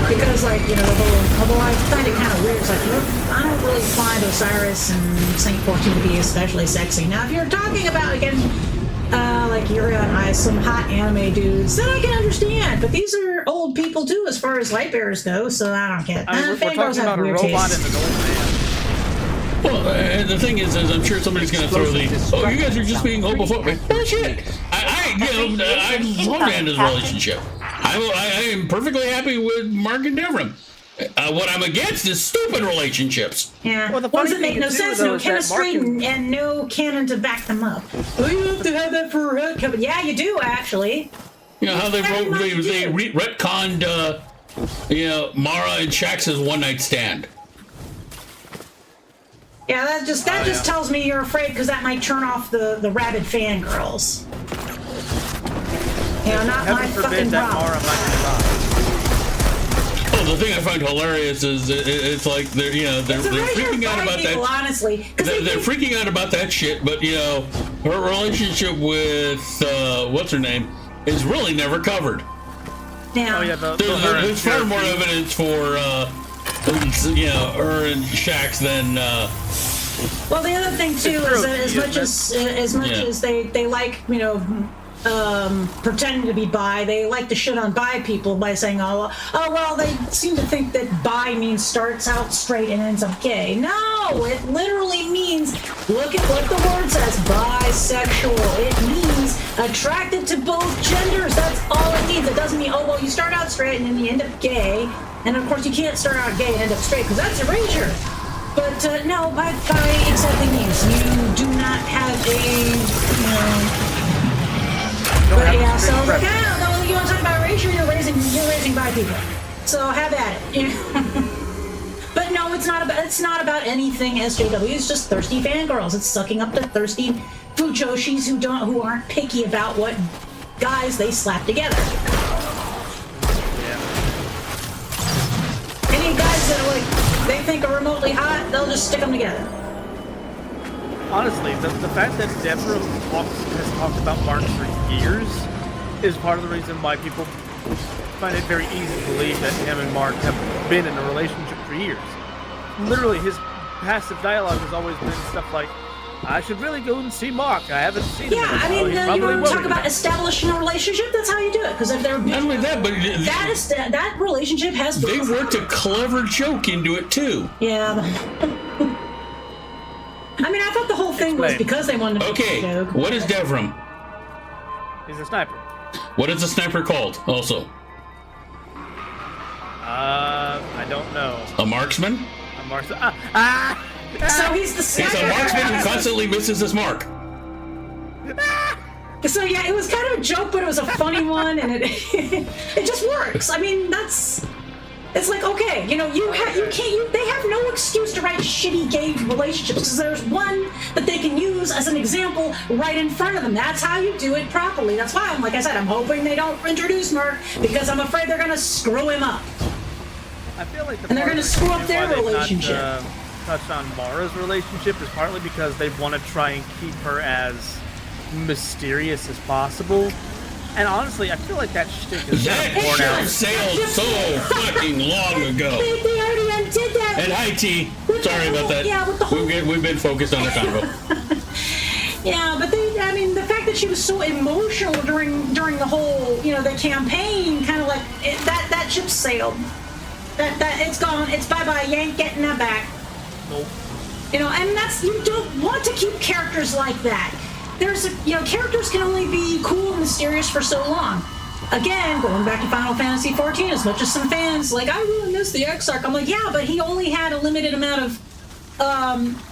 Because although I find it kind of weird, it's like I don't really find Osiris and Saint 14 to be especially sexy. Now, if you're talking about again, like Yuri on Ice, some hot anime dudes that I can understand, but these are old people too, as far as light bearers go. So I don't get. I mean, we're fangirls talking have about a weird robot tastes. and an old man. Well, the thing is I'm sure somebody's going to throw the, oh, you guys are just being homophobic. Bullshit. I love Anna's relationship. I am perfectly happy with Mark and Devram. What I'm against is stupid relationships. Yeah, Well, the ones funny that make thing no too, sense, though, no is that chemistry, Mark and no canon to back them up. Well, you have to have that for a head company. Yeah, you do actually. You know how they Very much do. retconned, Mara and Shax's one night stand. Yeah, that just tells me you're afraid because that might turn off the rabid fangirls. You know, not my Heaven fucking forbid that problem. Mara might be wrong. Oh, the thing I find hilarious is it's like they're It's a very freaking out about people, that. honestly. 'Cause They're freaking out about that shit, but her relationship with what's her name is really never covered. yeah. Oh yeah, the There's far more evidence for her and Shax than Well, the other thing too It's is that as much Yeah. as they like pretending to be bi, they like to shit on bi people by saying, oh well, they seem to think that bi means starts out straight and ends up gay. No, it literally means, look at what the word says, bisexual. It means attracted to both genders. That's all it means. It doesn't mean, oh well, you start out straight and then you end up gay. And of course, you can't start out gay and end up straight because that's erasure. But no, bi exactly means you do not have But yeah, so like, no, you want to talk about erasure? You're raising bi people. So have at it. But no, it's not about anything SJW. It's just thirsty fangirls. It's sucking up the thirsty fujoshis who aren't picky about what guys they slap together. Any guys that are like they think are remotely hot, they'll just stick them together. Honestly, the fact that Deborah has talked about Mark for years is part of the reason why people find it very easy to believe that him and Mark have been in a relationship for years. Literally, his passive dialogue has always been stuff like, I should really go and see Mark. I haven't seen him. Yeah, I mean, He's you probably want to talk worried." about establishing a relationship? That's how you do it. Because if they're not only that, but that relationship has they worked a clever joke into it too. Yeah. I mean, I thought the whole thing was Explain. because they wanted to make a Okay, joke. what is Devram? He's a sniper. What is the sniper called? Also, I don't know. a marksman. I'm Mark. So he's the He's a sniper. marksman who constantly misses his mark. So yeah, it was kind of a joke, but it was a funny one, and it it just works. I mean, it's like, okay, they have no excuse to write shitty gay relationships because there's one that they can use as an example right in front of them. That's how you do it properly. That's why like I said, I'm hoping they don't introduce Mark because I'm afraid they're gonna screw him up. I feel like And they're gonna screw up their relationship. Touched on Mara's relationship is partly because they want to try and keep her as mysterious as possible. And honestly, I feel like that shtick is That kind of worn ship out. sailed so fucking long ago. They already undid that. And hi T, sorry about that. Yeah, with the whole- We've been focused on the convo. Yeah, but the fact that she was so emotional during the whole, the campaign, kind of like that ship sailed. That it's gone. It's bye-bye. You ain't getting that back. Nope. And you don't want to keep characters like that. Characters can only be cool and mysterious for so long. Again, going back to Final Fantasy XIV, as much as some fans like, I really miss the Exarch. I'm like, yeah, but he only had a limited amount of.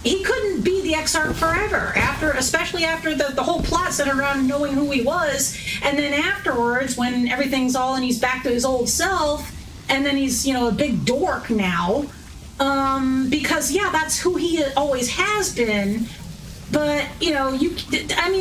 He couldn't be the Exarch forever. Especially after the whole plot centered around knowing who he was, and then afterwards, when everything's all and he's back to his old self, and then he's a big dork now. Because that's who he always has been. But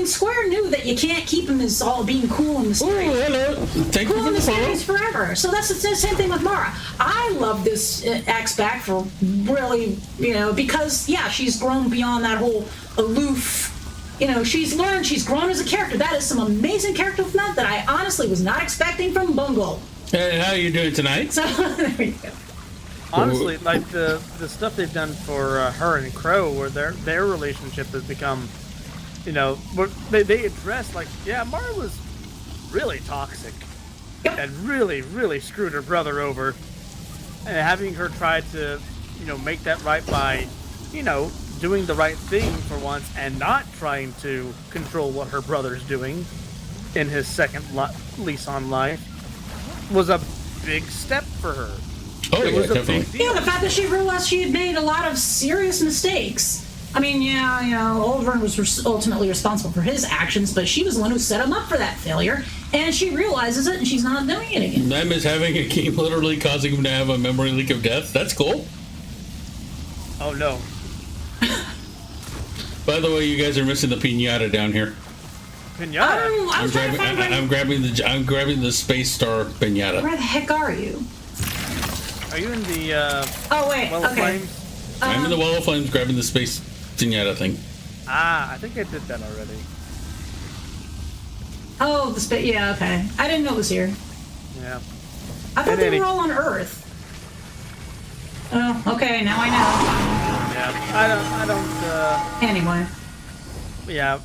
Square knew that you can't keep him as all being cool and mysterious. Oh, hello. Thank you Cool for and the follow. mysterious forever. So that's the same thing with Mara. I love this Axe back for really, because she's grown beyond that whole aloof. She's learned, she's grown as a character. That is some amazing character development that I honestly was not expecting from Bungle. Hey, how are you doing tonight? So there we go. Honestly, like the stuff they've done for her and Crow, where their relationship has become you know, they addressed like, yeah, Mara was really toxic and really screwed her brother over, and having her try to, you know, make that right by, you know, doing the right thing for once and not trying to control what her brother's doing in his second lease on life was a big step for her. Oh, It yeah, was a definitely. big deal. Yeah, the fact that she realized she had made a lot of serious mistakes. I mean, yeah, you know, Aldrin was ultimately responsible for his actions, but she was the one who set him up for that failure, and she realizes it, and she's not doing it again. Them is having a game literally causing him to have a memory leak of death. That's cool. Oh no. By the way, you guys are missing the pinata down here. Pinata. Oh, I was trying to find I'm grabbing the space star pinata. Where the heck are you? Are you in the Oh, wait, Well of okay. Flames? I'm in the wall of flames grabbing the space pinata thing. Ah, I think I did that already. Oh, the space. Yeah, okay. I didn't know it was here. Yeah. I thought And they any- were all on Earth. Oh, okay. Now I know. Yeah. I don't, Anyway. yeah.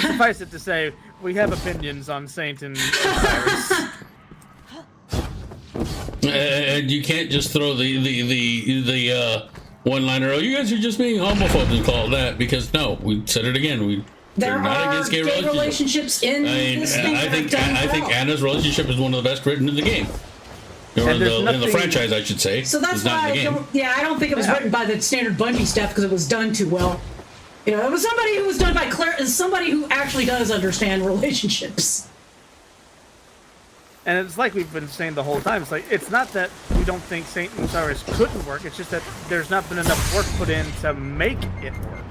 Suffice it to say, we have opinions on Saint and Osiris. And you can't just throw the one-liner. Oh, you guys are just being homophobes and call it that, because no, we said it again. There We're not are against gay relationships in this thing. I that think are done I think well. Anna's relationship is one of the best written in the game, or And there's in the nothing- franchise, I should say. So that's It's not why in the game. I don't think it was written by the standard Bungie staff because it was done too well. You know, it was somebody who was done by somebody who actually does understand relationships. And it's like we've been saying the whole time. It's like, it's not that we don't think Saint and Osiris couldn't work. It's just that there's not been enough work put in to make it work.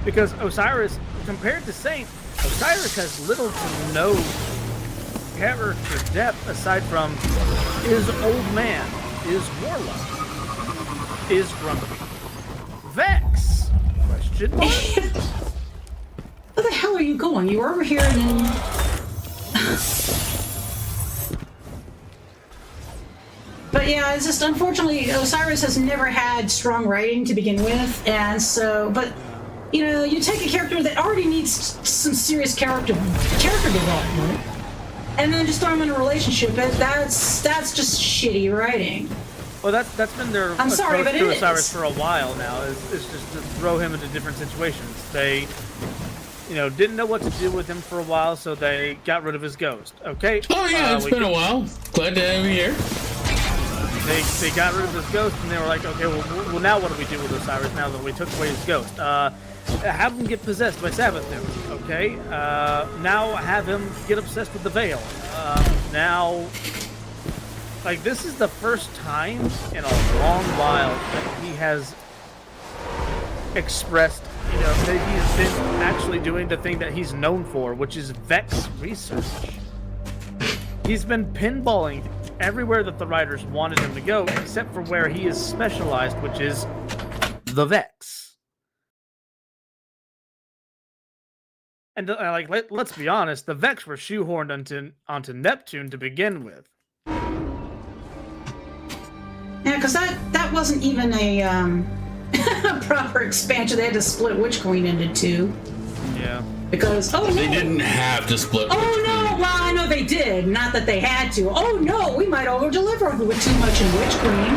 Because Osiris, compared to Saint, Osiris has little to no character depth aside from is old man, is warlock, is grumpy. Vex? Question mark? Where the hell are you going? You were over here and then... But yeah, it's just unfortunately Osiris has never had strong writing to begin with, and so, but you know, you take a character that already needs some serious character development, and then just throw him in a relationship. That's just shitty writing. Well, that's been their I'm sorry, approach but to it Osiris is. for a while now. Is just to throw him into different situations. They, you know, didn't know what to do with him for a while, so they got rid of his ghost. Okay. Oh yeah, it's been a while. Glad to have you here. They got rid of his ghost, and they were like, okay, well, now what do we do with Osiris now that we took away his ghost? Have him get possessed by Sabathun. Okay. Now have him get obsessed with the Veil. Now. Like, this is the first time in a long while that he has expressed, you know, that he's been actually doing the thing that he's known for, which is Vex research. He's been pinballing everywhere that the writers wanted him to go, except for where he is specialized, which is the Vex. And, like, let's be honest, the Vex were shoehorned onto Neptune to begin with. Yeah, because that wasn't even a proper expansion. They had to split Witch Queen into two. Yeah. Because, oh no! They didn't have to split. Oh Witch no! Queen. Well, I know they did. Not that they had to. Oh no! We might over-deliver with too much in Witch Queen.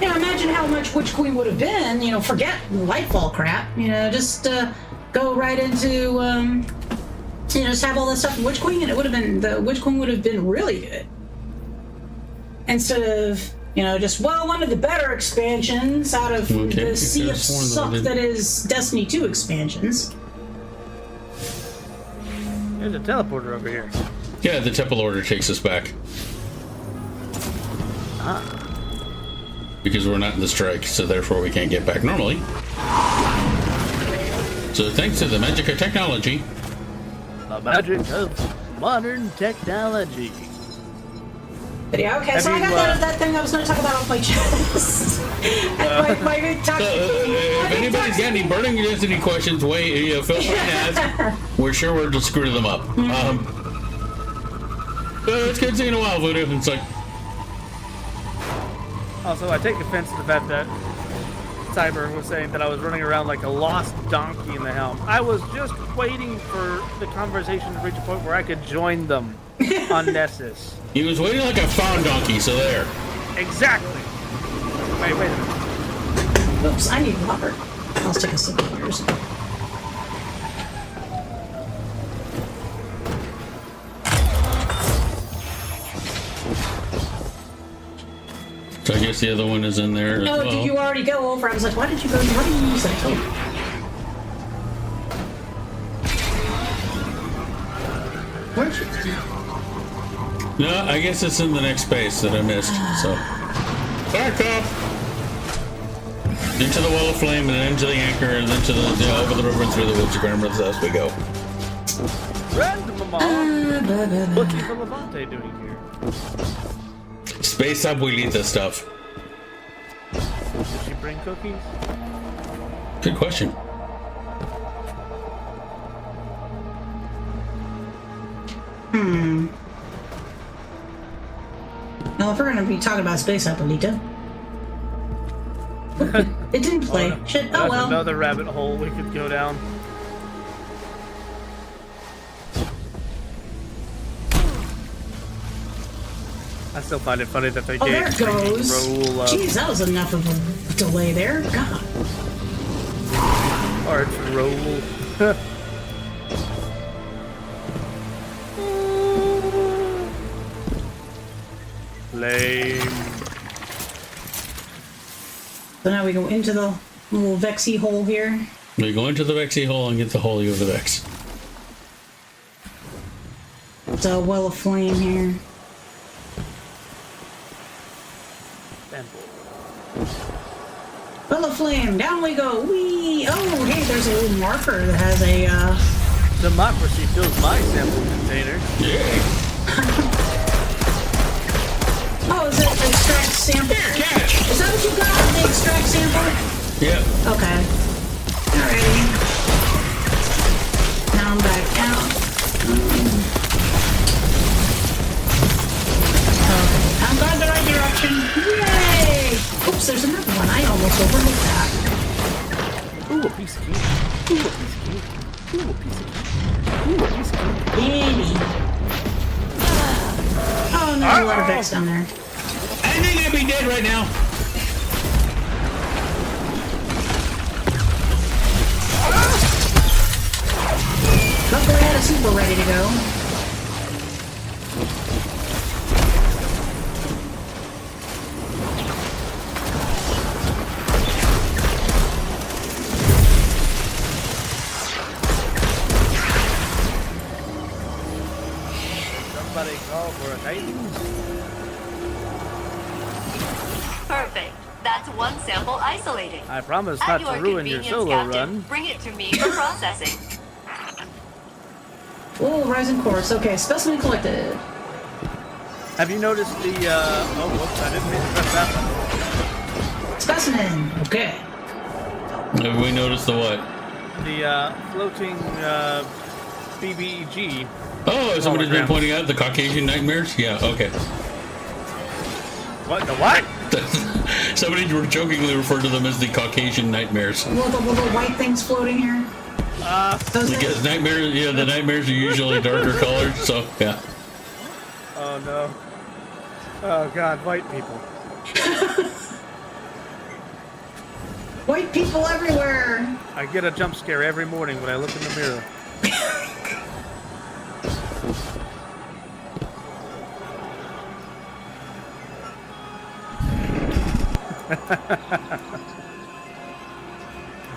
You know, imagine how much Witch Queen would have been. You know, forget Lightfall crap. You know, just go right into you know, just have all this stuff in Witch Queen, and it would have been the Witch Queen would have been really good. Instead of, you know, just, well, one of the better expansions out of Okay, the sea of could've sworn suck that I that is Destiny 2 expansions. There's a teleporter over here. Yeah, the Temple Order takes us back. Because we're not in the strike, so therefore we can't get back normally. So thanks to the magic of technology. The magic of modern technology. But yeah, okay, Have so I you, got that thing I was going to talk about off my chest. If anybody's got any burning Destiny questions, feel free to ask. We're sure we're just screwing them up. It's good seeing a while, Voodoo. It's like, Also, I take offense to the fact that Cyber was saying that I was running around like a lost donkey in the helm. I was just waiting for the conversation to reach a point where I could join them on Nessus. He was waiting like a found donkey, so there. Exactly. Wait a minute. Oops, I need water. I'll stick a sip of yours. So I guess the other one is in there as No, well. did you already go over? I was like, why did you go? Why did you use that? Oh. Where'd you? No, I guess it's in the next space that I missed. So back up into the wall of flame, and then into the anchor, and then to the over the river and through the woods of Grandmother's as we go. Random Mama. What's Eva Levante doing here? Space Abuelita stuff. Did she bring cookies? Good question. Well, if we're gonna be talking about Space Abuelita. It didn't play. Shit, oh That's well. another rabbit hole we could go down. I still find it funny that they Oh, gave there it goes. Raoul Jeez, that was enough of a delay there. God. or it's Raoul. Lame. So now we go into the little Vexy hole here. We go into the Vexy hole and get the Holy of the Vex. It's a well of flame here. Well of flame, down we go. Whee! Oh, hey, there's a little marker that has a, Democracy fills my sample container. Yay! Oh, is it extract sample? Catch! Is that what you got? The extract sample? Yep. Okay. Alrighty. Now I'm back out. Okay. I'm going the right direction. Yay! Oops, there's another one. I almost overlooked that. Ooh, a piece of cake. Ooh, a piece of cake. Ooh, a piece of cake. Ooh, a piece of cake. Baby. Oh, and there's a lot of Vex down there. I think I'd be dead right now. Luckily, I had a super ready to go. Somebody call for a Titans. Perfect. That's one sample isolated. I promise At not your to ruin your convenience, solo Captain. run. Bring it to me for processing. Oh, rising course. Okay, specimen collected. Have you noticed the, oh, whoops, I didn't mean to press that one. Specimen. Okay. Have we noticed the what? The, floating, BBEG. Oh, somebody's been Hologram. pointing out the Caucasian nightmares? Yeah, okay. What, the what? Somebody jokingly referred to them as the Caucasian nightmares. Well, the little white things floating here. Those Because nightmares, yeah, the nightmares are usually darker colored, so yeah. Oh, no. Oh, God, white people. white people everywhere. I get a jump scare every morning when I look in the mirror.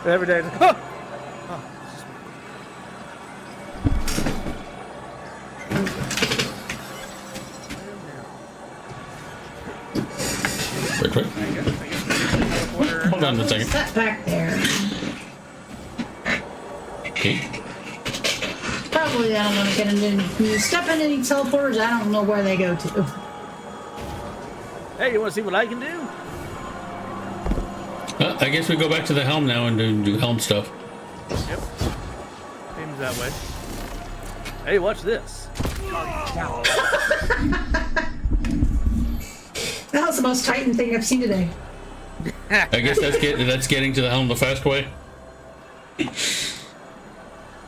Every day. Oh! Wait, wait. Hold on a second. Set back there. Okay. Probably I don't want to get into. When you step in any teleporters, I don't know where they go to. Hey, you want to see what I can do? I guess we go back to the helm now and do helm stuff. Yep. Seems that way. Hey, watch this. That was the most Titan thing I've seen today. I guess that's getting to the helm the fast way.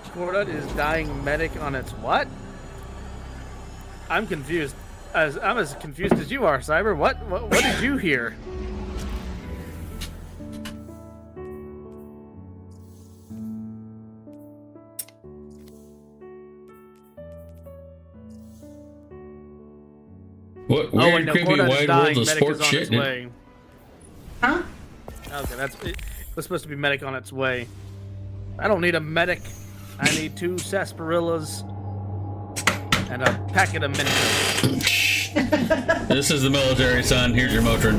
Squirtle is dying medic on its what? I'm confused. I'm as confused as you are, Cyber. What did you hear? What Oh, wait, weird, no, creepy, Cordat is wide dying. world of Medic sport is on shit? its way. Huh? Okay, it was supposed to be medic on its way. I don't need a medic. I need 2 sarsaparillas and a packet of Mentos. This is the military, son. Here's your Motrin.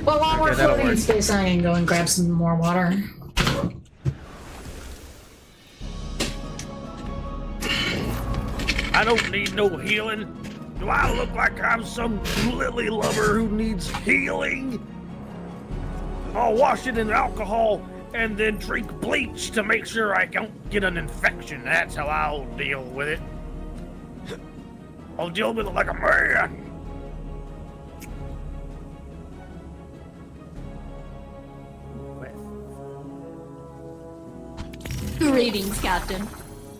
Well, while we're that'll floating in work. space, I can go and grab some more water. I don't need no healing. Do I look like I'm some lily lover who needs healing? I'll wash it in alcohol and then drink bleach to make sure I don't get an infection. That's how I'll deal with it. I'll deal with it like a man. Greetings, Captain.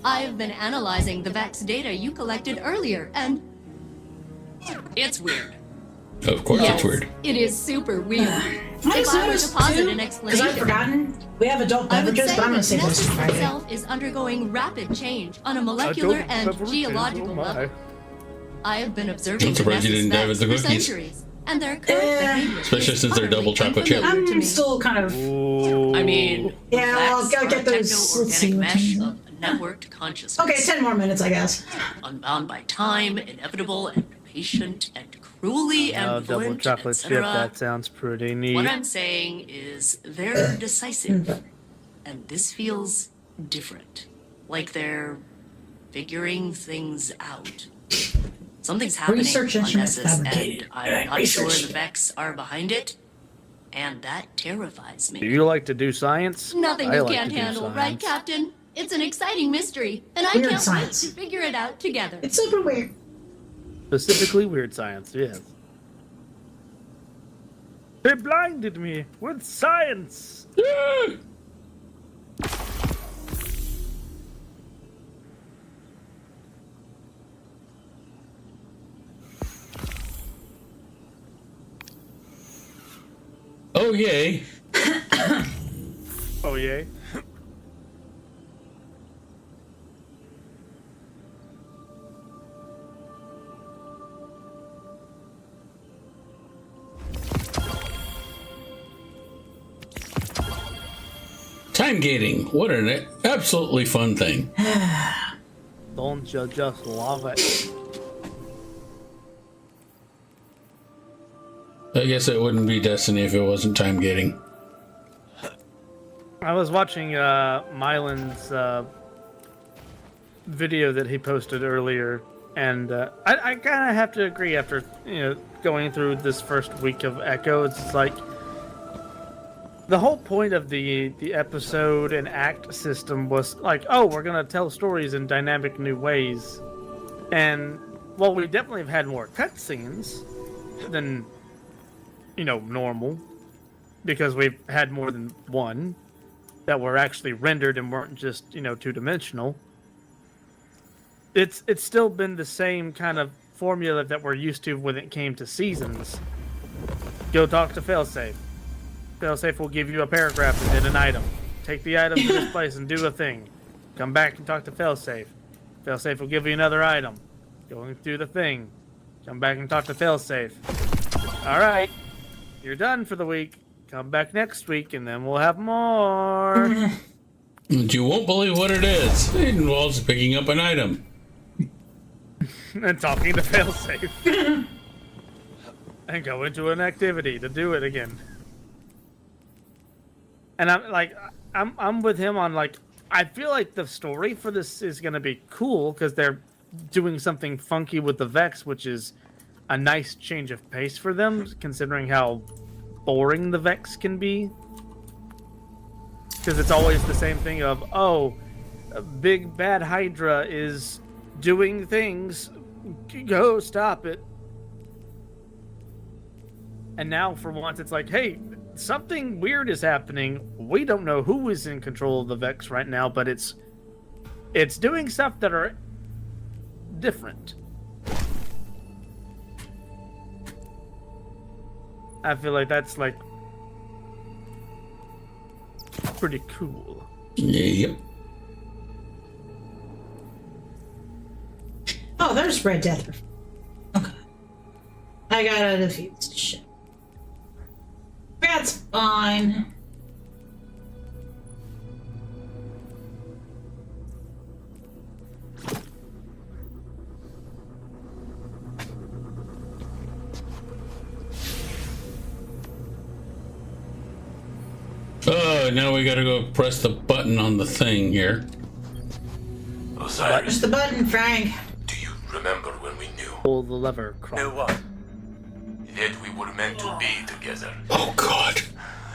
I've been analyzing the Vex data you collected earlier, and it's weird. Of course, it's weird. It is super weird. Might If I were notice to posit too, an because explanation, I've forgotten. We have adult I would beverages, say but I'm gonna that say this Nessus Friday. itself is undergoing rapid change on a molecular and geological level. I have been observing I'm surprised the you didn't dive Nessus at the Vex for cookies. centuries, and their current behavior Especially is since they're double utterly chocolate chip. unfamiliar to I'm me. still kind of. I mean, Yeah, I'll Vex go are get a those. Let's see techno-organic what mesh time. of a networked consciousness. Okay, 10 more minutes, I guess. Unbound by time, inevitable and patient and cruelly Oh, double ambivalent, chocolate chip. etc. That sounds pretty neat. What I'm saying is they're decisive, and this feels different. Like they're figuring things out. Something's happening Research on instruments Nessus, and fabricated. I'm not sure Research. the Vex are behind it, and that terrifies Do me. you like to do science? Nothing I you like can't to do handle, right, science. Captain? It's an exciting mystery, and I Weird can't science. wait to figure it out together. It's super weird. Specifically weird science, yes. They blinded me with science. Oh, yay. Oh, yay. Time gating. What an absolutely fun thing. Don't you just love it? I guess it wouldn't be Destiny if it wasn't time gating. I was watching Mylan's video that he posted earlier, and I kind of have to agree after going through this first week of Echo. It's like the whole point of the episode and act system was like, oh, we're gonna tell stories in dynamic new ways, and well, we definitely have had more cutscenes than normal, because we've had more than one that were actually rendered and weren't just two-dimensional. It's still been the same kind of formula that we're used to when it came to seasons. Go talk to Failsafe. Failsafe will give you a paragraph and then an item. Take the item to this place and do a thing. Come back and talk to Failsafe. Failsafe will give you another item. Going through the thing. Come back and talk to Failsafe. Alright, you're done for the week. Come back next week and then we'll have more. But you won't believe what it is. It involves picking up an item. And talking to Failsafe. And go into an activity to do it again. And I'm with him on I feel like the story for this is gonna be cool because they're doing something funky with the Vex, which is a nice change of pace for them, considering how boring the Vex can be. Because it's always the same thing of, oh, a big bad Hydra is doing things, go stop it. And now, for once, it's like, hey, something weird is happening. We don't know who is in control of the Vex right now, but it's doing stuff that are different. I feel like that's like pretty cool. Yep. Oh, there's Red Death. Okay. I gotta defeat this shit. That's fine. Oh, now we gotta go press the button on the thing here. Osiris, Push the button, Frank. do you remember when we knew? Pull the lever. Knew what? That we were meant to be together. Oh God!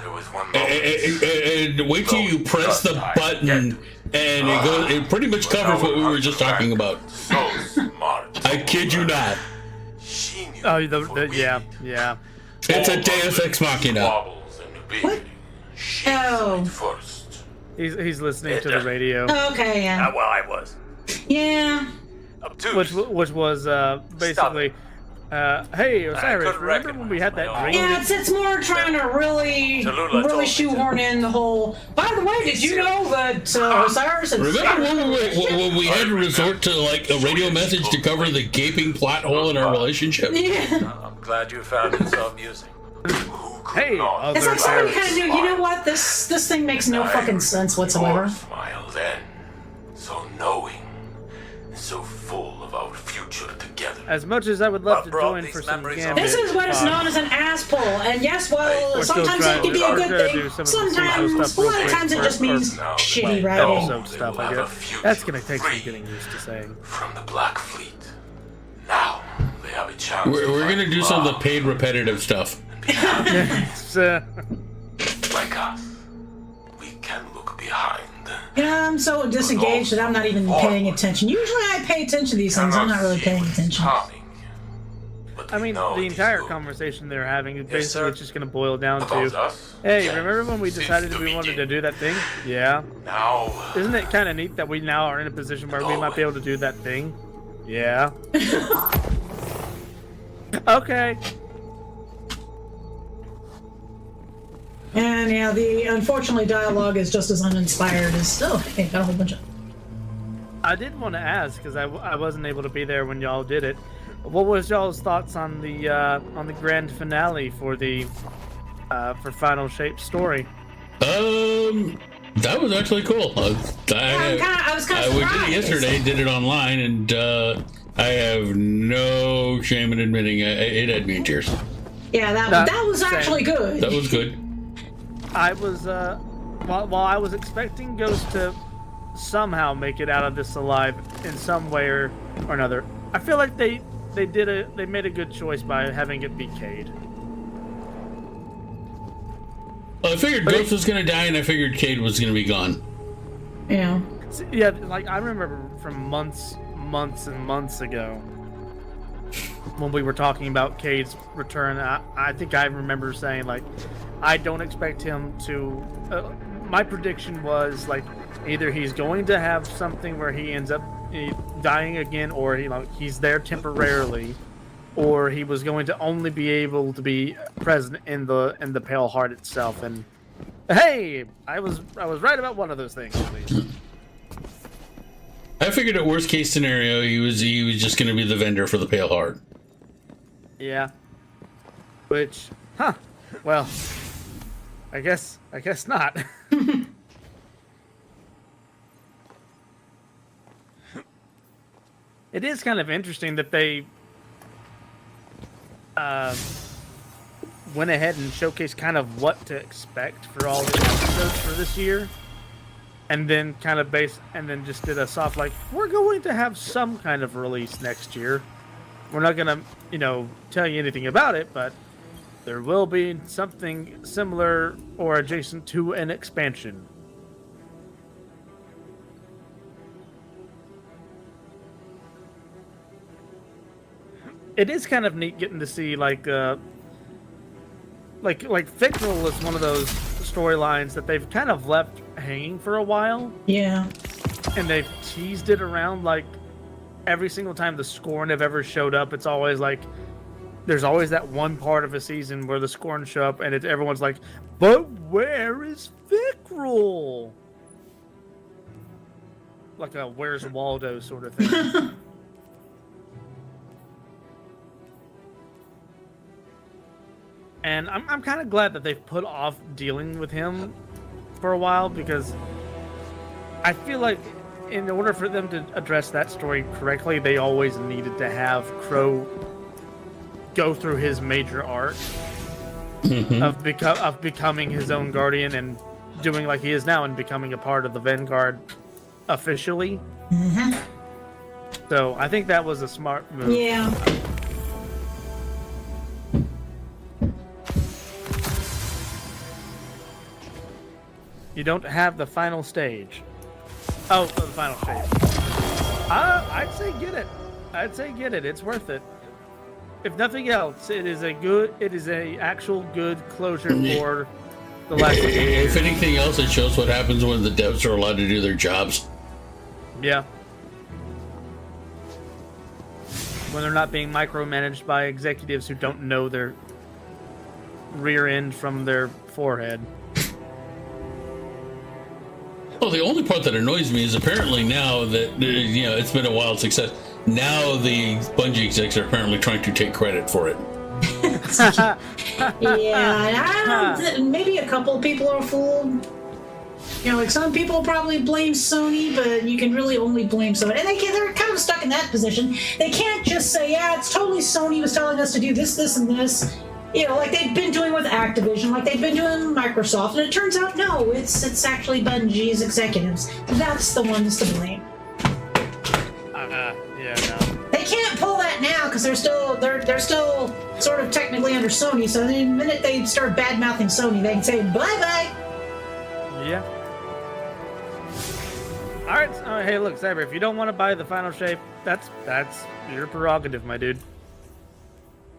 There was one moment. And wait till you press the button, and it goes. It pretty much covers what we were just talking about. So smart. I kid you not. She knew. Oh, yeah. It's a Deus Ex Machina. Wobbles and the What? big. She Oh. said first. He's listening to the radio, Okay, yeah. Well, I was. Yeah. Obtuse. which was basically, hey Osiris, couldn't remember when we had that recognize dream? Yeah, it's more trying to really Tallulah told me shoehorn in the whole. By the way, did you know that Osiris and Remember when we had to resort to like a radio message to cover the gaping plot hole in our relationship? Yeah. I'm glad you found it so amusing. Hey, other It's like somebody Osiris. kind of knew. You know what? This thing makes no fucking sense whatsoever. Your smile then, so knowing, so full of our future together. As much as I would love What to brought join these for some memories gambit, This is what is talk, known as an ass pull. And yes, well, We're still sometimes trying it can to- be a we're good gonna thing. do some of the Sometimes, stuff a real lot of quick times it for- just means for- shitty for- writing. episode stuff, I guess. That's gonna take some getting used to saying. From the Black Fleet. Now they have a chance. We're to gonna do some of the paid repetitive stuff. It's, Like us, we can look behind. Yeah, I'm so disengaged that I'm not even paying attention. Usually I pay attention to these things. I'm not really paying attention. I mean, the entire conversation they're having is basically just going to boil down About to, us? hey, Yeah. remember when we decided Since we the wanted to beginning. do that thing? Yeah. Now, Isn't it kind of neat that we now are in a position where we might be able to do that thing? Yeah. Okay. And yeah, the unfortunately dialogue is just as uninspired as hey, got a whole bunch of. I did want to ask because I wasn't able to be there when y'all did it. What was y'all's thoughts on the grand finale for the for Final Shape story? That was actually cool. I was kind of we surprised. did it yesterday. Did it online, and I have no shame in admitting it had me in tears. Yeah, that was Same. actually good. That was good. I was while I was expecting Ghost to somehow make it out of this alive in some way or another, I feel like they made a good choice by having it be Cade. Well, I figured Ghost was gonna die, and I figured Cade was gonna be gone. Yeah. Yeah, like I remember from months and months ago when we were talking about Cade's return. I think I remember saying like, I don't expect him to. My prediction was like, either he's going to have something where he ends up dying again, or he's there temporarily, or he was going to only be able to be present in the Pale Heart itself. And hey, I was right about one of those things at least. I figured at worst case scenario, he was just gonna be the vendor for the Pale Heart. Yeah. Which, well, I guess not. It is kind of interesting that they went ahead and showcased kind of what to expect for all the episodes for this year, and then just did a soft like, we're going to have some kind of release next year. We're not gonna, tell you anything about it, but there will be something similar or adjacent to an expansion. It is kind of neat getting to see like like Fictional is one of those storylines that they've kind of left hanging for a while, Yeah. and they've teased it around like every single time the Scorn have ever showed up. It's always like there's always that one part of a season where the Scorn show up, and everyone's like, "But where is Fickrul?" Like a "Where's Waldo" sort of thing. And I'm kind of glad that they've put off dealing with him for a while, because I feel like in order for them to address that story correctly, they always needed to have Crow go through his major arc of becoming his own guardian and doing like he is now and becoming a part of the Vanguard officially. So I think that was a smart move. Yeah. You don't have the final stage. Oh, the final stage. I'd say get it. I'd say get it. It's worth it. If nothing else, it is a actual good closure for the last. If anything else, it shows what happens when the devs are allowed to do their jobs. Yeah. When they're not being micromanaged by executives who don't know their rear end from their forehead. Well, the only part that annoys me is apparently now that, it's been a wild success. Now the Bungie execs are apparently trying to take credit for it. Yeah, and maybe a couple people are fooled. Like some people probably blame Sony, but you can really only blame Sony. And they're kind of stuck in that position. They can't just say, yeah, it's totally Sony was telling us to do this, this, and this. Like they've been doing with Activision, like they've been doing with Microsoft, and it turns out, no, it's actually Bungie's executives. That's the ones to blame. Yeah, no. They can't pull that now because they're still sort of technically under Sony. So the minute they start bad mouthing Sony, they can say bye bye. Yeah. All right. Hey, look, Cyber. If you don't want to buy the final shape, that's your prerogative, my dude.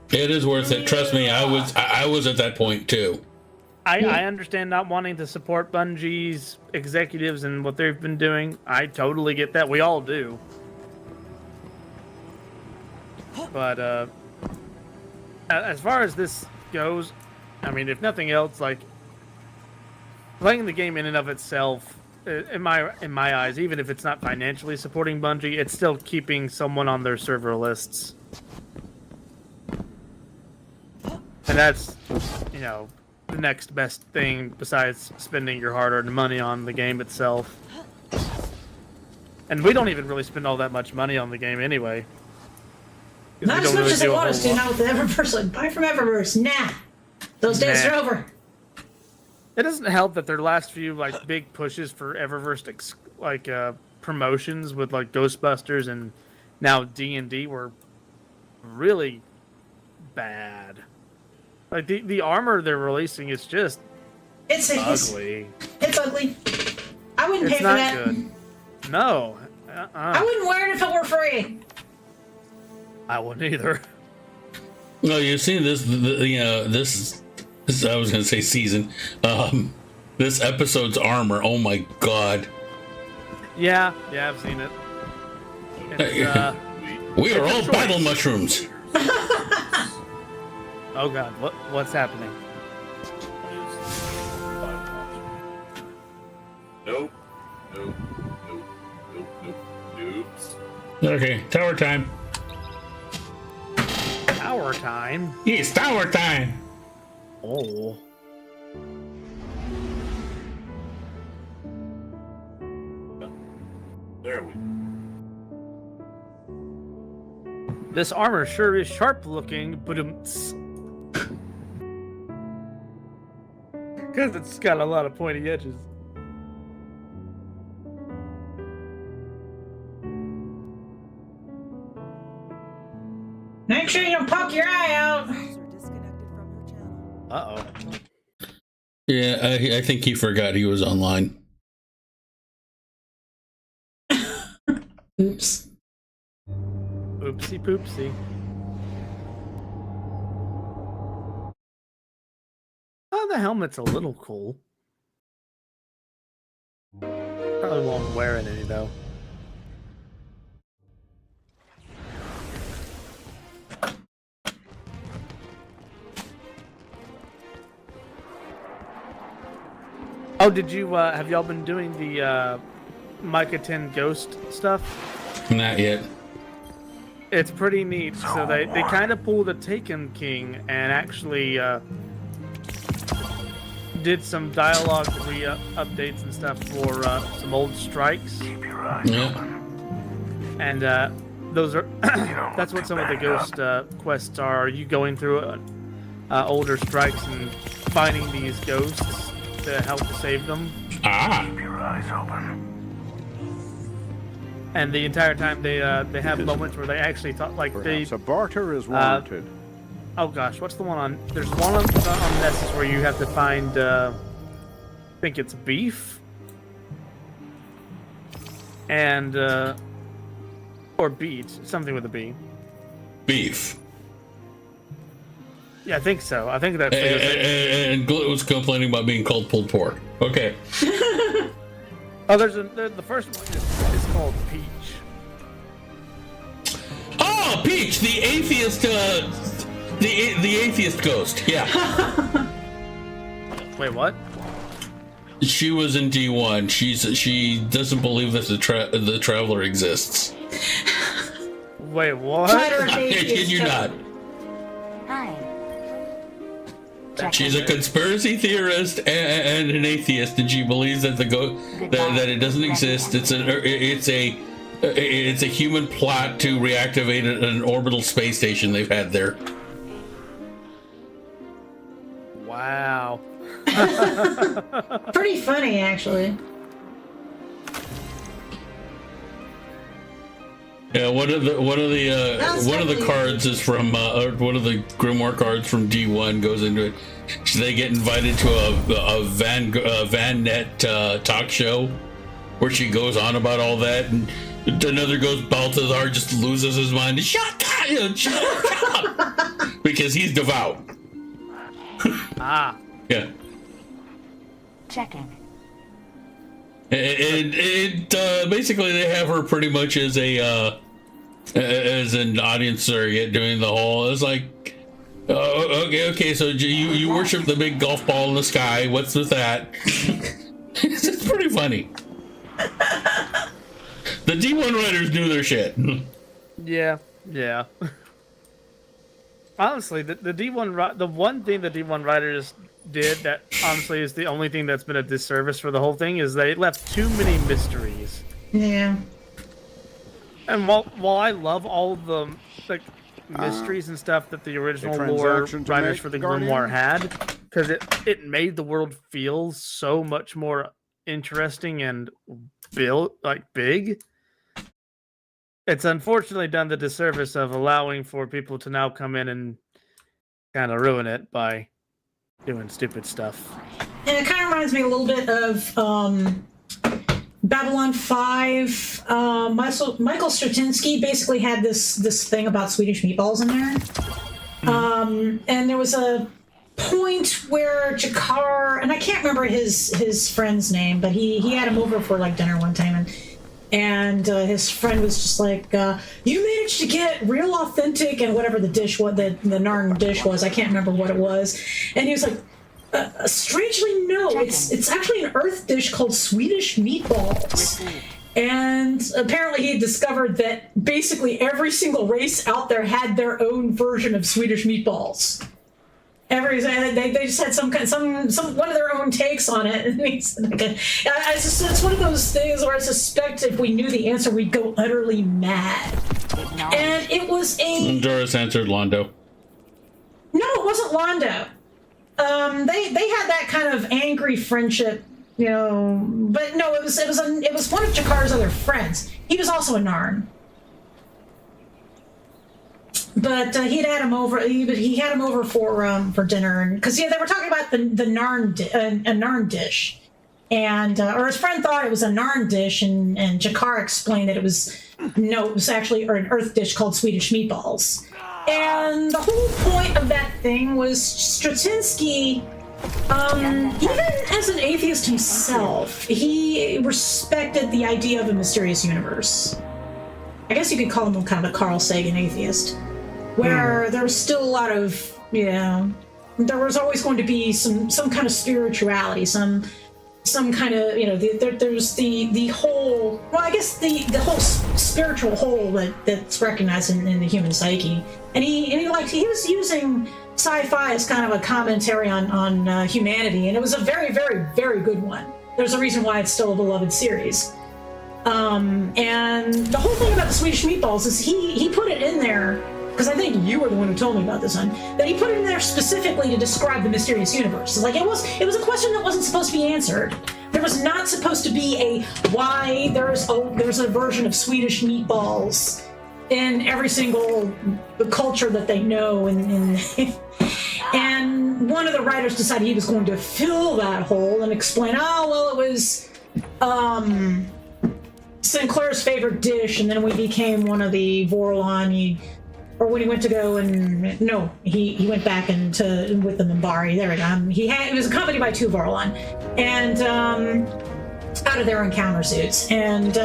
It is worth it. Trust me, I was at that point too. I understand not wanting to support Bungie's executives and what they've been doing. I totally get that. We all do. But as far as this goes, I mean, if nothing else, like playing the game in and of itself, in my eyes, even if it's not financially supporting Bungie, it's still keeping someone on their server lists. And that's, the next best thing besides spending your hard-earned money on the game itself. And we don't even really spend all that much money on the game anyway. Not as much as I want us to, not with the Eververse. Like, buy from Eververse. Nah. Those days are over. It doesn't help that their last few, big pushes for Eververse, promotions with, Ghostbusters and now D&D were really bad. Like, the armor they're releasing is just ugly. It's ugly. I wouldn't pay for that. It's not good. No. I wouldn't wear it if it were free. I wouldn't either. No, you've seen this, this I was going to say season. This episode's armor, oh my god. Yeah, I've seen it. We are all battle mushrooms. Oh god, what's happening? Nope. Okay, tower time. Tower time? Yes, tower time. Oh. There we go. This armor sure is sharp looking, but because it's got a lot of pointy edges. Make sure you don't poke your eye out. Uh-oh. Yeah, I think he forgot he was online. Oops. Oopsie poopsie. the helmet's a little cool. Probably won't wear it any though. Oh, did you have y'all been doing the Micah 10 Ghost stuff? Not yet. It's pretty neat. So they kind of pulled a Taken King and actually did some dialogue updates and stuff for some old strikes. Yeah. And those are that's what some of the Ghost quests are. Are you going through older strikes and finding these ghosts to help save them? Keep your eyes open. And the entire time they have moments where they actually talk like Perhaps a barter is warranted. Oh gosh, what's the one on? There's one on Nessus where you have to find. I think it's beef. And or beet, something with a B. Beef. Yeah, I think so. I think that's. And Glit was complaining about being called pulled pork. Okay. Oh, the first one is called Peach. Oh, Peach, the atheist, the atheist ghost. Yeah. Wait, what? She was in D1. She doesn't believe that the Traveler exists. Wait, what? I kid you not. Hi. She's a conspiracy theorist and an atheist, and she believes that that it doesn't exist. It's a human plot to reactivate an orbital space station they've had there. Wow. Pretty funny, actually. Yeah, one of the cards is from one of the Grimoire cards from D1 goes into it. They get invited to a Van Net talk show where she goes on about all that, and another goes Balthazar just loses his mind. Shut up, because he's devout. Yeah. Checking. And basically they have her pretty much as an audience surrogate doing the whole. It's like, okay, so you worship the big golf ball in the sky. What's with that? It's pretty funny. The D1 writers knew their shit. Yeah. Honestly, the D1 the one thing the D1 writers did that honestly is the only thing that's been a disservice for the whole thing is they left too many mysteries. Yeah. And while I love all the mysteries and stuff that the original lore writers for the Grimoire had, because it made the world feel so much more interesting and big. It's unfortunately done the disservice of allowing for people to now come in and kind of ruin it by doing stupid stuff. And it kind of reminds me a little bit of Babylon 5. Michael Straczynski basically had this thing about Swedish meatballs in there. And there was a point where Jakar, and I can't remember his friend's name, but he had him over for like dinner one time, and his friend was just like, you managed to get real authentic and whatever the dish was, the Narn dish was, I can't remember what it was. And he was like, strangely, no, it's actually an Earth dish called Swedish meatballs. And apparently he had discovered that basically every single race out there had their own version of Swedish meatballs. They just had some one of their own takes on it. And it's one of those things where I suspect if we knew the answer, we'd go utterly mad. And it was Doris answered Londo. No, it wasn't Londo. They had that kind of angry friendship, but no, it was one of Jakar's other friends. He was also a Narn. But he had him over. He had him over for dinner, and because they were talking about the Narn a Narn dish, and or his friend thought it was a Narn dish, and Jakar explained that it was actually an Earth dish called Swedish meatballs. And the whole point of that thing was Straczynski Even as an atheist himself, he respected the idea of a mysterious universe. I guess you could call him kind of a Carl Sagan atheist, where there was still a lot of, there was always going to be some kind of spirituality, some kind of, there's the whole, well, I guess the whole spiritual whole that's recognized in the human psyche. And he was using sci-fi as kind of a commentary on humanity, and it was a very, very, very good one. There's a reason why it's still a beloved series. And the whole thing about the Swedish meatballs is he put it in there, because I think you were the one who told me about this one, that he put it in there specifically to describe the mysterious universe. It's like it was a question that wasn't supposed to be answered. There was not supposed to be a why there's a version of Swedish meatballs in every single culture that they know, and one of the writers decided he was going to fill that hole and explain, it was Sinclair's favorite dish, and then we became one of the Vorlon. Or when he went to go he went back with the Minbari. There we go. He was accompanied by 2 Vorlon, and out of their encounter suits. And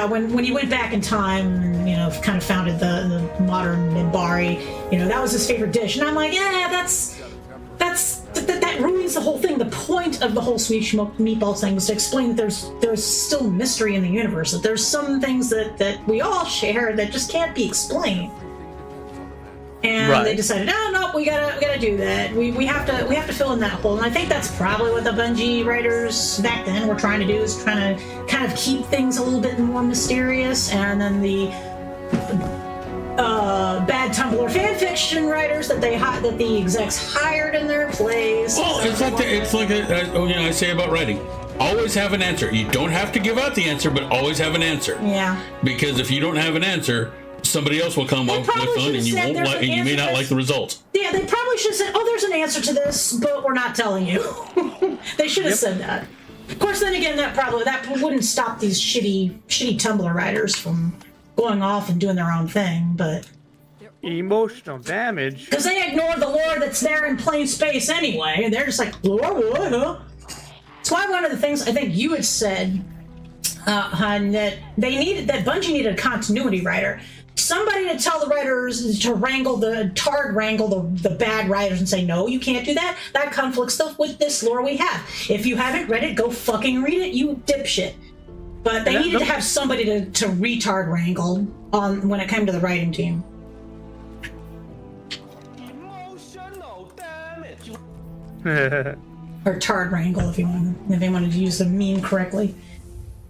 when he went back in time, kind of founded the modern Minbari, that was his favorite dish. And I'm like, that ruins the whole thing. The point of the whole Swedish meatballs thing was to explain that there's still mystery in the universe, that there's some things that we all share that just can't be explained. And they decided, we gotta do that. We have to fill in that hole. And I think that's probably what the Bungie writers back then were trying to do, is trying to kind of keep things a little bit more mysterious. And then the bad Tumblr fanfiction writers that the execs hired in their place. Well, I say about writing. Always have an answer. You don't have to give out the answer, but always have an answer. Yeah. Because if you don't have an answer, somebody else will come up with one, and you may not like the results. Yeah, they probably should have said, there's an answer to this, but we're not telling you. They should have said that. Of course, then again, that wouldn't stop these shitty Tumblr writers from going off and doing their own thing, but emotional damage, because they ignore the lore that's there in plain space anyway, and they're just like, lore what, huh? That's why one of the things I think you had said, Han, that Bungie needed a continuity writer, somebody to tell the writers to wrangle the bad writers and say, no, you can't do that. That conflicts with this lore we have. If you haven't read it, go fucking read it, you dipshit. But they needed to have somebody to retard wrangle when it came to the writing team. Emotional damage. Or tard wrangle, if you wanted to use the meme correctly.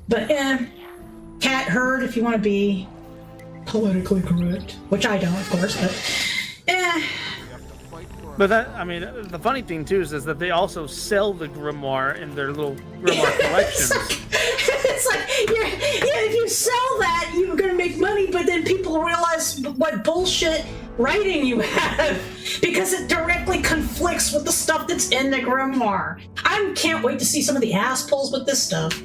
But cat herd, if you want to be politically correct, which I don't, of course. But But the funny thing too is that they also sell the grimoire in their little grimoire collections. It's like, if you sell that, you're gonna make money, but then people realize what bullshit writing you have because it directly conflicts with the stuff that's in the grimoire. I can't wait to see some of the ass pulls with this stuff.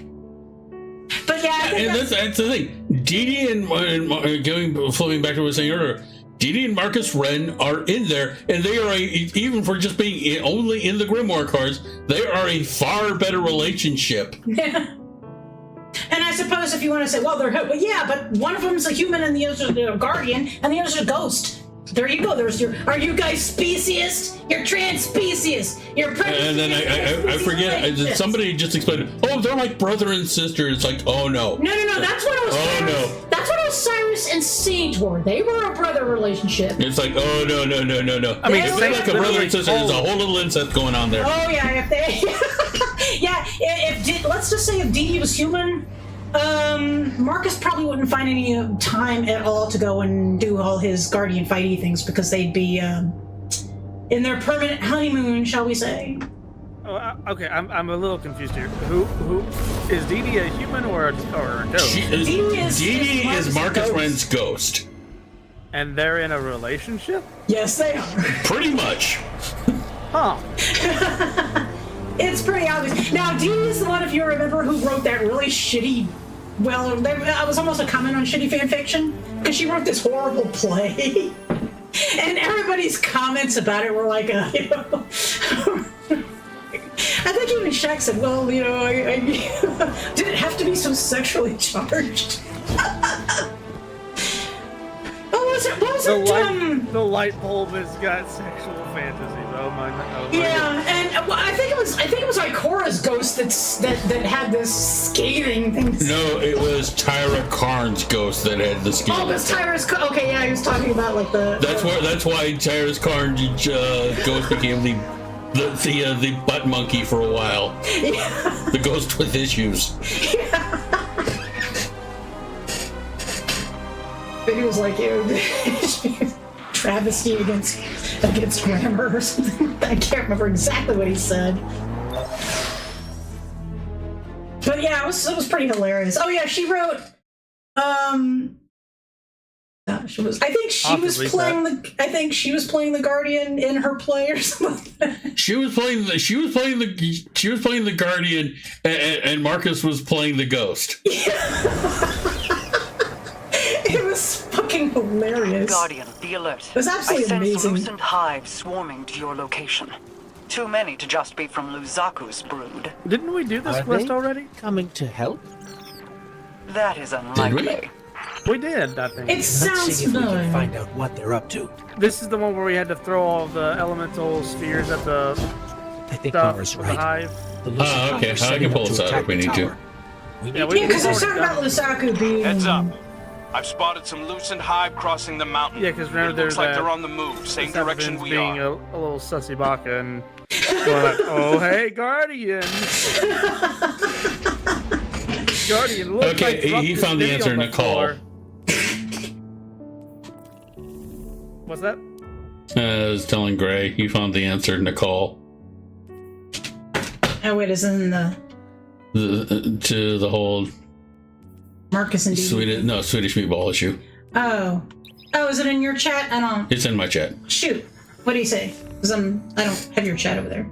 But that's the thing. Didi and flipping back to what I was saying earlier, Didi and Marcus Wren are in there, and they are even for just being only in the grimoire cards, they are a far better relationship. Yeah. And I suppose if you want to say, but one of them's a human and the other's a guardian, and the other's a ghost. There you go. Are you guys speciest? You're trans-speciest. You're prejudice. And then I forget. Somebody just explained, they're like brother and sister. It's like, oh no. No. That's what I was. That's what Osiris and Sage were. They were a brother relationship. It's like, no. I mean, if they're like a brother and sister, there's a whole little incest going on there. Oh yeah, let's just say if Didi was human, Marcus probably wouldn't find any time at all to go and do all his guardian fighty things because they'd be in their permanent honeymoon, shall we say? Okay, I'm a little confused here. Who is Didi a human or a ghost? Didi is Marcus Wren's ghost. And they're in a relationship? Yes, they are. Pretty much. Huh. It's pretty obvious. Now, Dee is the one, if you remember, who wrote that really shitty, I was almost a comment on shitty fan fiction, because she wrote this horrible play. And everybody's comments about it were like, you know, I think even Shaq said, well, you know, I did it have to be so sexually charged? What was it? The light bulb has got sexual fantasies. Oh my! Yeah, and well, I think it was Ikora's ghost that had this scathing thing. No, it was Tyra Karn's ghost that had the skin. Oh, it was Tyra's. Okay, yeah, he was talking about like the. That's why Tyra's Karn's ghost became the butt monkey for a while. Yeah. The ghost with issues. Yeah. But he was like, travesty against grammar or something. I can't remember exactly what he said. But yeah, it was pretty hilarious. Oh yeah, she wrote. Gosh, I think she was playing the Guardian in her play or something. She was playing the Guardian, and Marcus was playing the Ghost. Yeah. It was fucking hilarious. Guardian, be alert. It was absolutely amazing. I sense lucent hives swarming to your location. Too many to just be from Luzaku's brood. Didn't we do this quest already? Coming to help? That is unlikely. We did, I think. It sounds Let's see if we can find out what they're up to. This is the one where we had to throw all the elemental spheres at the I think Mara's right. hive. Oh, okay. I can pull this out if we need to. Yeah, because I was talking about Lusaku being. Heads up. I've spotted some lucent hive crossing the mountain. Yeah, because remember it looks there's like they're on the move, same direction we being are. a little sussy baka and going like, oh hey, Guardian. Guardian, look. Okay, he found the answer in the call. What's that? I was telling Gray, he found the answer in the call. Oh wait, is it in the to the whole Marcus and Swedish meatball issue. Oh, is it in your chat? I don't. It's in my chat. Shoot, what do you say? Because I don't have your chat over there.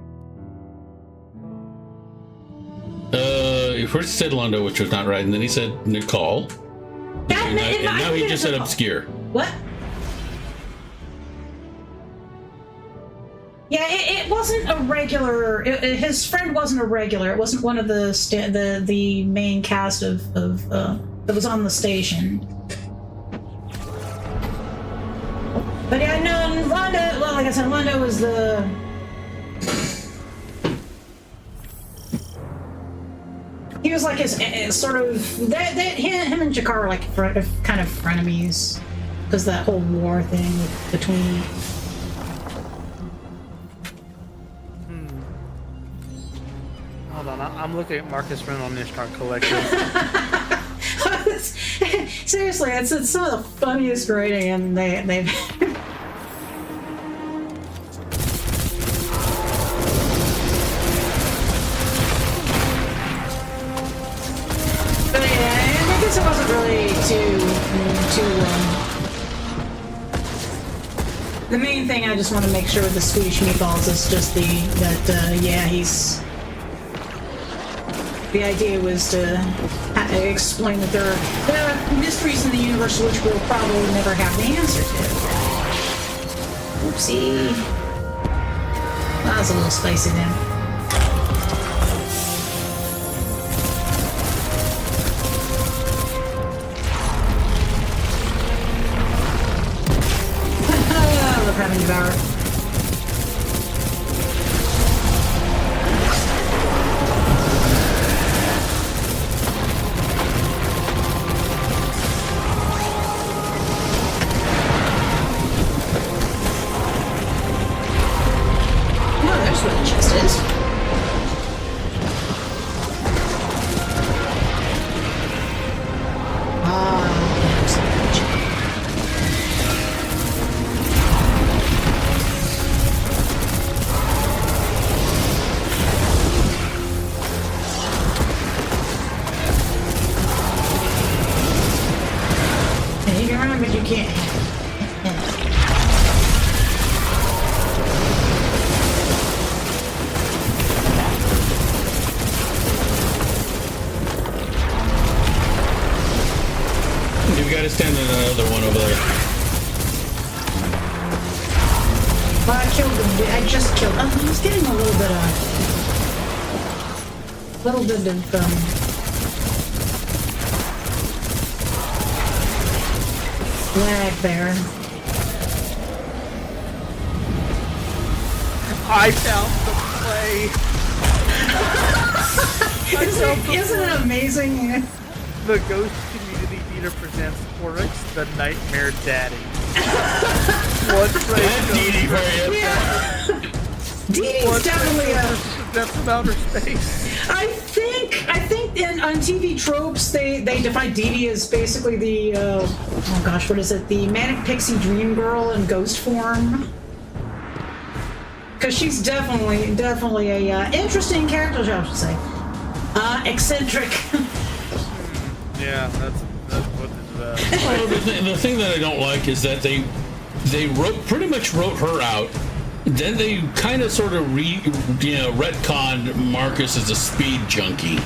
First he said Londo, which was not right, and then he said Nicole. And now he just said obscure. What? Yeah, it wasn't a regular. His friend wasn't a regular. It wasn't one of the main cast of that was on the station. But yeah, no, Londo. Well, like I said, Londo was the. He was like his sort of him and Jakar were like kind of frenemies because that whole war thing between. Hold on, I'm looking at Marcus Ren on Ishtar Collective. Seriously, it's some of the funniest writing, and they've. But yeah, I guess it wasn't really too. The main thing I just want to make sure with the Swedish meatballs is just he's. The idea was to explain that there are mysteries in the universe which we'll probably never have the answer to. Oopsie. That was a little spicy then. I love having devoured. little bit of lag there. I found the play. Isn't it amazing? The Ghost Community Theater presents Oryx the Nightmare Daddy. What phrase? Dee Dee for you. Yeah. Dee Dee's definitely That's from outer space. I think on TV tropes they define Dee Dee as basically the oh gosh, what is it? The manic pixie dream girl in ghost form. Because she's definitely a interesting character, I should say. Eccentric. Yeah, that's what it is. Well, the thing that I don't like is that they pretty much wrote her out. Then they kind of sort of retconned Marcus as a speed junkie,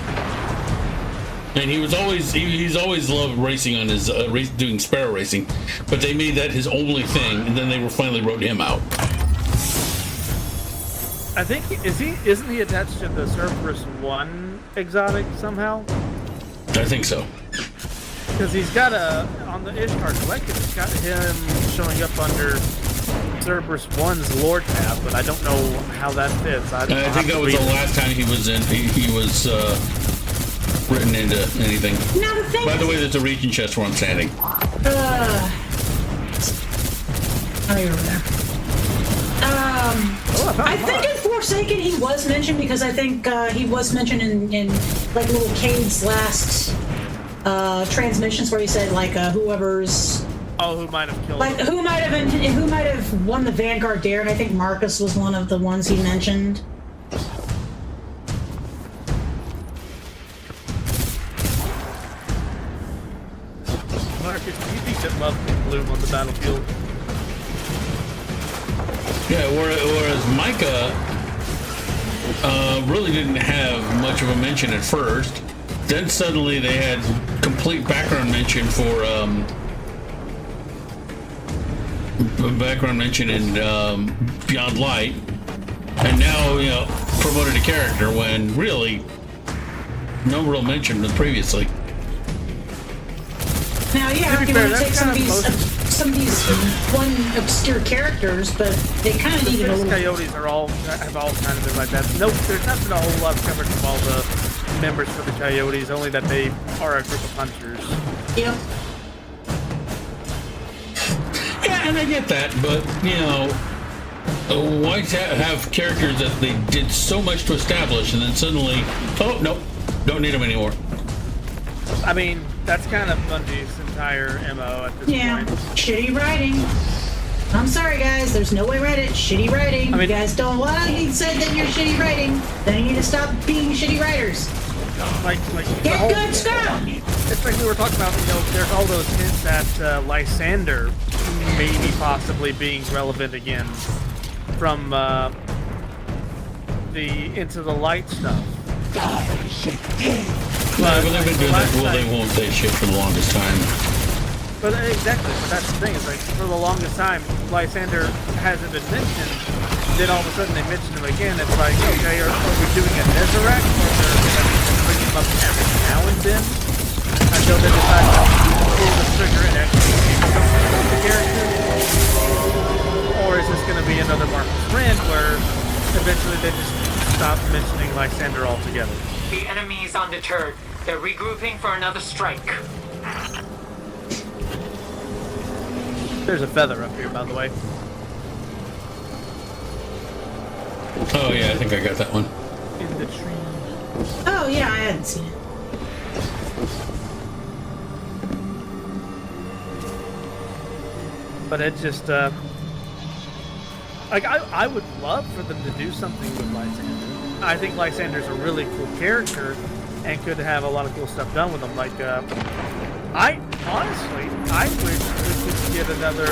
and he's always loved racing on his doing sparrow racing, but they made that his only thing, and then they finally wrote him out. I think isn't he attached to the Cerberus 1 exotic somehow? I think so. Because he's got on the Ishtar Collective, it's got him showing up under Cerberus 1's lore tab, but I don't know how that fits. I think that was the last time he was written into anything. Now the thing By the way, there's a region chest where I'm standing. Oh, you're over there. I think in Forsaken he was mentioned because I think he was mentioned in like little Cade's last transmissions where he said like whoever's who might have killed like him. who might have won the Vanguard Dare, and I think Marcus was one of the ones he mentioned. Marcus, do you think that love can bloom on the battlefield? Yeah, whereas Micah really didn't have much of a mention at first. Then suddenly they had complete background mention for in Beyond Light, and now promoted a character when really no real mention previously. Now, yeah, if you want to take some of these one obscure characters, but they kind of needed a little. Coyotes have all kind of been like that. Nope, there's not been a whole lot covered from all the members for the Coyotes, only that they are a group of hunters. Yep. Yeah, and I get that, but why have characters that they did so much to establish, and then suddenly, oh nope, don't need them anymore. I mean, that's kind of Bungie's entire MO at this point. Shitty writing. I'm sorry, guys. There's no way around it. Shitty writing. You guys don't want to be said that you're shitty writing. Then you need to stop being shitty writers. Like get good stuff. It's like we were talking about. There's all those hints at Lysander maybe possibly being relevant again from the Into the Light stuff. But they've been doing that. Well, they won't say shit for the longest time. But exactly, but that's the thing. It's like for the longest time, Lysander hasn't been mentioned. Then all of a sudden they mention him again. It's like, okay, are we doing a Nezarec, or they're going to bring him up every now and then until they decide to pull the trigger and actually do something with the character? Or is this going to be another Marcus Rand where eventually they just stop mentioning Lysander altogether? The enemy is undeterred. They're regrouping for another strike. There's a feather up here, by the way. Oh yeah, I think I got that one. In the tree. Oh yeah, I hadn't seen it. But it just, like, I would love for them to do something with Lysander. I think Lysander's a really cool character and could have a lot of cool stuff done with him. Like, I wish we could get another,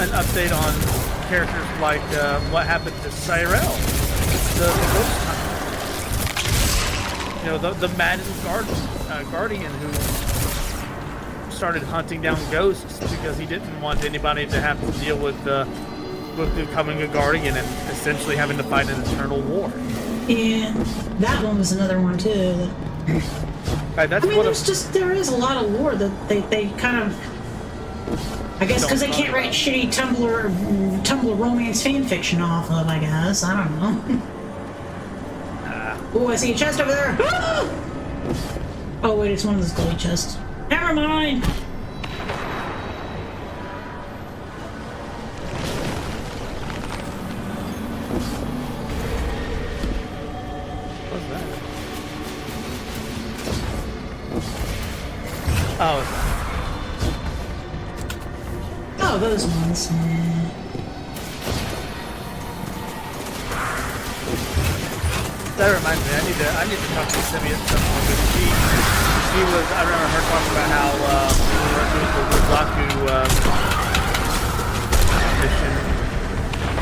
an update on characters like, what happened to Cyrell, the ghost hunter. The maddened guardian who started hunting down ghosts because he didn't want anybody to have to deal with becoming a guardian and essentially having to fight an eternal war. Yeah, that one was another one too. Right, that's I mean, one there's of, just there is a lot of lore that they kind of. I guess because they can't write shitty Tumblr romance fan fiction off of. I guess I don't know. Oh, I see a chest over there. Ah! Oh wait, it's one of those gold chests. Never mind. what's that? Oh, Oh, those ones. Yeah. that reminds me. I need to talk to Simi at some point. But she was. I remember her talking about how the Zaku mission.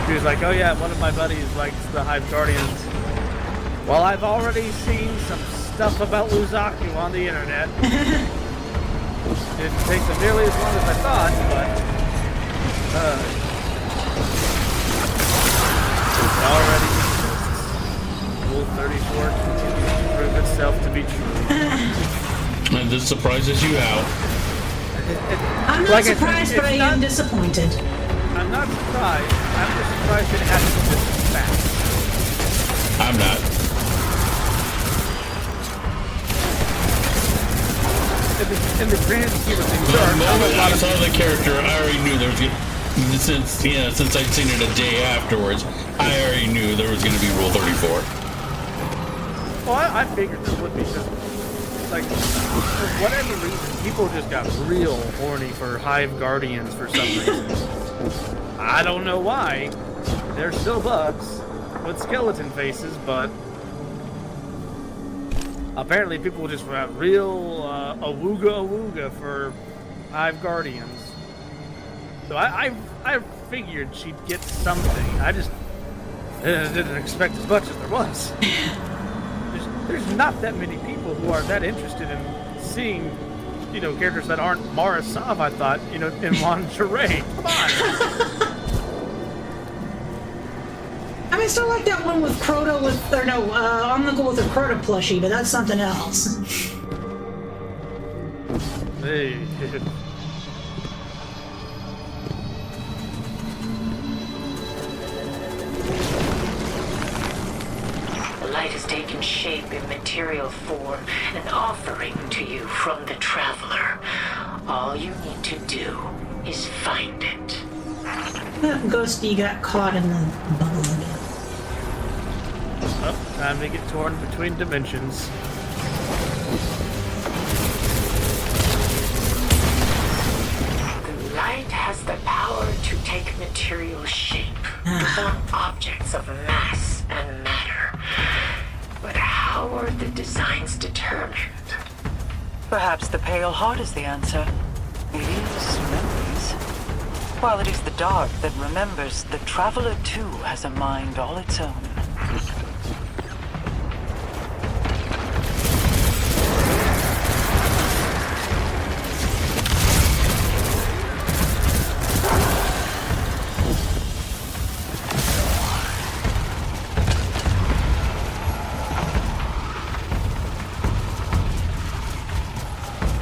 She was like, "Oh yeah, one of my buddies likes the Hive Guardians." Well, I've already seen some stuff about Luzaku on the internet. Didn't take them nearly as long as I thought, but it already exists. Rule 34 continues to prove itself to be true. And this surprises you out. I'm not surprised, but I am disappointed. I'm not surprised. I'm just surprised it happened this fast. I'm not. In the grand scheme of things, The there are moment a lot I of saw the character, I already knew there was going to, since I'd seen it a day afterwards, I already knew there was going to be Rule 34. Well, I figured there would be, because, like, for whatever reason, people just got real horny for Hive Guardians for some reason. I don't know why. They're still bugs with skeleton faces, but apparently people just got real awooga for Hive Guardians. So I figured she'd get something. I just didn't expect as much as there was. There's not that many people who are that interested in seeing, characters that aren't Mara Sov, I thought, in lingerie. Come on. I mean, I still like that one with Crota I'm gonna go with a Crota plushie, but that's something else. Hey. The light has taken shape in material form, an offering to you from the Traveler. All you need to do is find it. That Ghosty got caught in the bubble again. Oh, time to get torn between dimensions. The light has the power to take material shape, to form objects of mass and matter. But how are the designs determined? Perhaps the Pale Heart is the answer. It is memories. While it is the dark that remembers, the Traveler too has a mind all its own.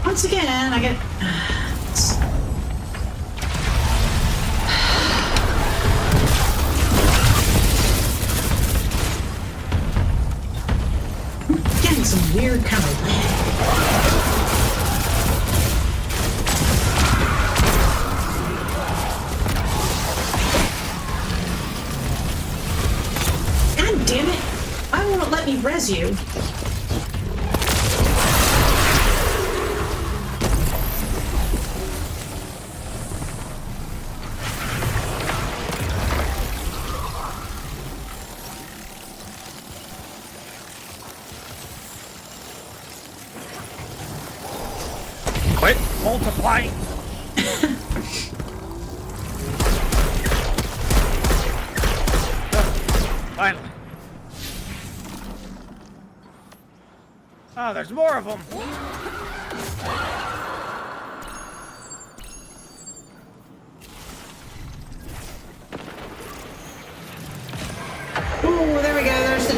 Once again, I get. Getting some weird kind of God damn it! Why won't it let me res you? Quit multiplying! Finally. Oh, there's more of them. Ooh, there we go. There's the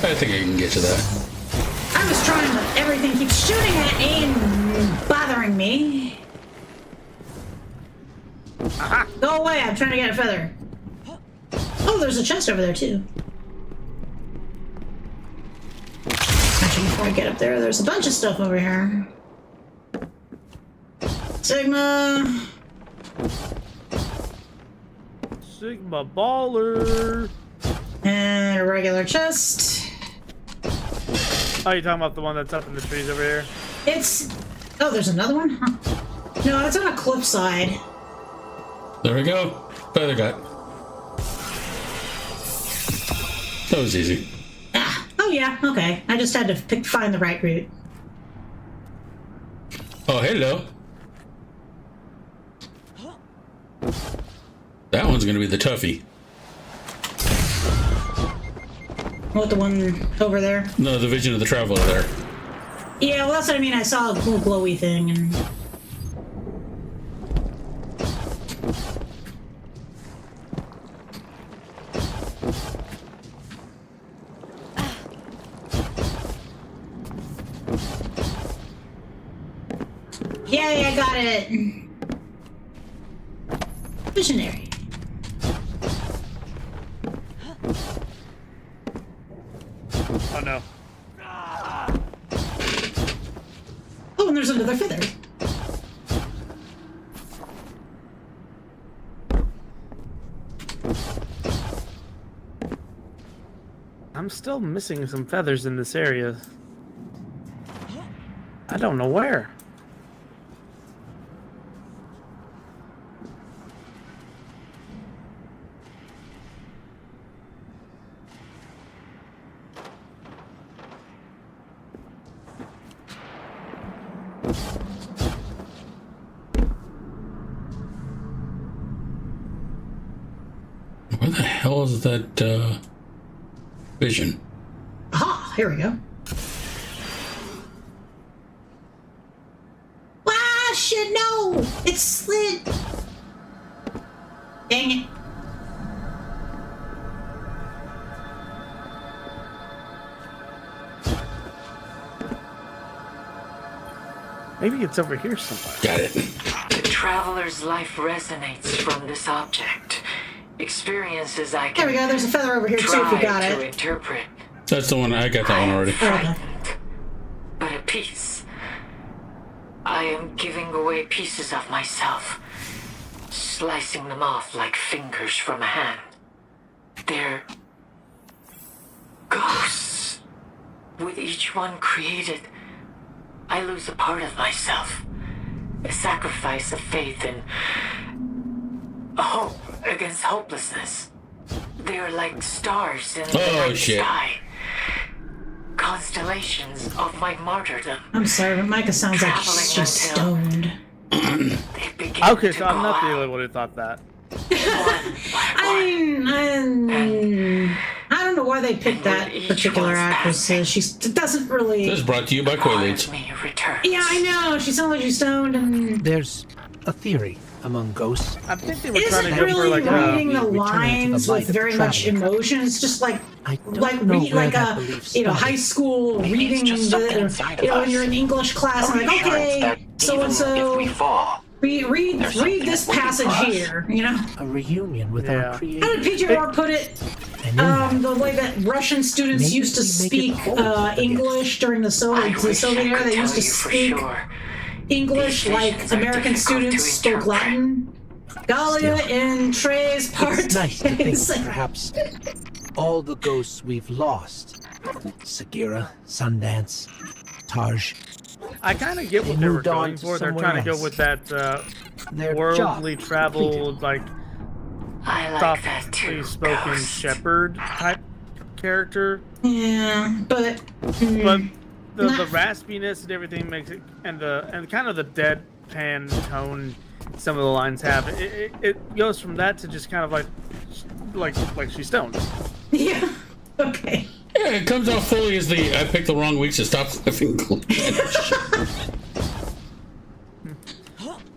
I think I can get to that. I was trying, but everything keeps shooting at me and bothering me. Aha. Go away, I'm trying to get a feather. Oh, there's a chest over there, too. Actually, before I get up there, there's a bunch of stuff over here. Sigma. Sigma baller. And a regular chest. Oh, you talking about the one that's up in the trees over here? It's... Oh, there's another one? Huh. No, it's on a cliffside. There we go. Feather gut. That was easy. Ah, oh yeah, okay. I just had to find the right route. Oh, hello. That one's gonna be the toughie. What, the one over there? No, the Vision of the Traveler there. Yeah, well, that's what I mean. I saw a little glowy thing and... Yay, I got it! Visionary. Oh no. Oh, and there's another feather. I'm still missing some feathers in this area. I don't know where. Where the hell is that, Vision? Aha, here we go. Ah, shit, no! It slid! Dang it. Maybe it's over here somewhere. Got it. The traveler's life resonates from this object. Experiences I There can we go, there's a feather over here too if you got try to it. interpret, That's the one. I got that one already. Okay. but at peace. I am giving away pieces of myself, slicing them off like fingers from a hand. They're ghosts. With each one created, I lose a part of myself. A sacrifice of faith and a hope against hopelessness. They are like stars in the night sky. Constellations of my martyrdom. I'm sorry, but Micah sounds like she's stoned. Okay, so I'm not the only one who thought that. I don't know why they picked that particular actress. She doesn't really... This is brought to you by Quaaludes. Yeah, I know. She sounds like she's stoned and... There's a theory among ghosts. I think they were Isn't trying to go really for like reading a... the lines with very much emotion. It's just like a high school reading the, when you're in English class and like, okay, so and so read this passage here, you know. A reunion with our creator. How did PJR put it? The way that Russian students used to speak English during the Soviet era, they used to speak English like American students spoke Latin. Gallia in tres partes. It's nice to think that perhaps all the ghosts we've lost, Sagira, Sundance, Taj, I kind of get what they were going for. They're trying to go with that worldly traveled, like softly spoken shepherd type character. Yeah, but the raspiness and everything makes it, and kind of the deadpan tone some of the lines have. It goes from that to just kind of like she's stoned. Yeah. Okay. Yeah, it comes out fully as the I picked the wrong weeks to stop sniffing.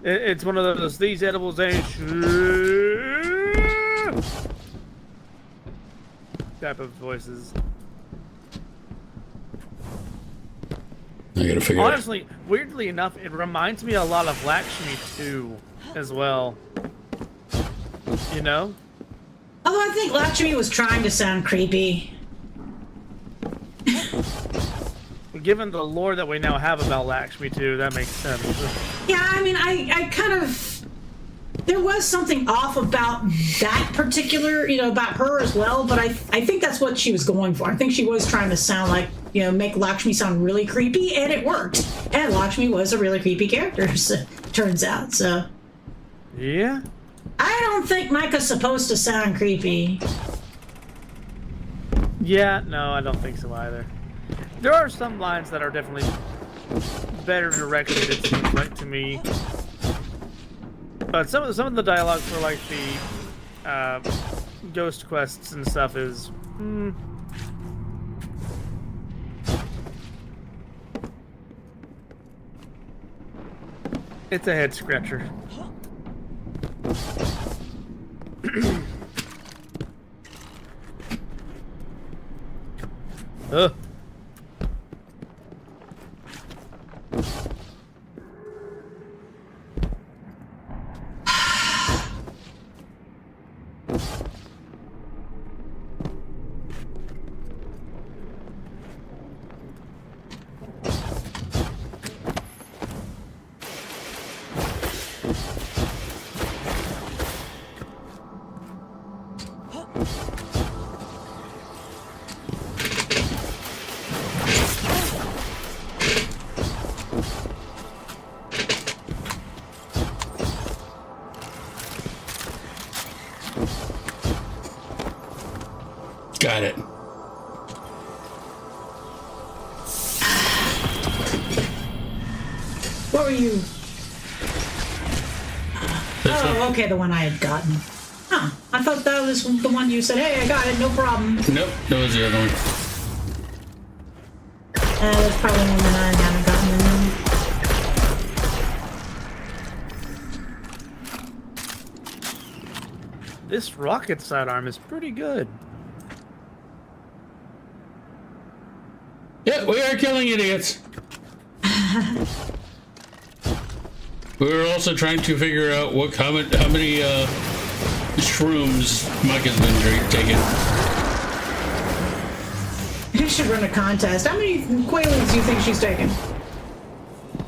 It's one of those, these edibles ain't shit type of voices. I gotta figure Honestly, weirdly enough, it reminds me a lot of Lakshmi too, as well. You know? Although I think Lakshmi was trying to sound creepy. Given the lore that we now have about Lakshmi too, that makes sense. Yeah, I mean, I kind of... There was something off about that particular, about her as well, but I think that's what she was going for. I think she was trying to sound like, make Lakshmi sound really creepy, and it worked. And Lakshmi was a really creepy character, so, turns out, so... Yeah? I don't think Micah's supposed to sound creepy. Yeah, no, I don't think so either. There are some lines that are definitely better directed, it seems like to me. But some of the dialogue for like the ghost quests and stuff is it's a head scratcher. Ugh. Got it. What were you... Oh, okay, the one I had gotten. Huh, I thought that was the one you said, hey, I got it, no problem. Nope, that was the other one. That's probably one that I haven't gotten. This rocket sidearm is pretty good. Yeah, we are killing idiots. We were also trying to figure out how many shrooms Mike has been taking. You should run a contest. How many Quaaludes do you think she's taking?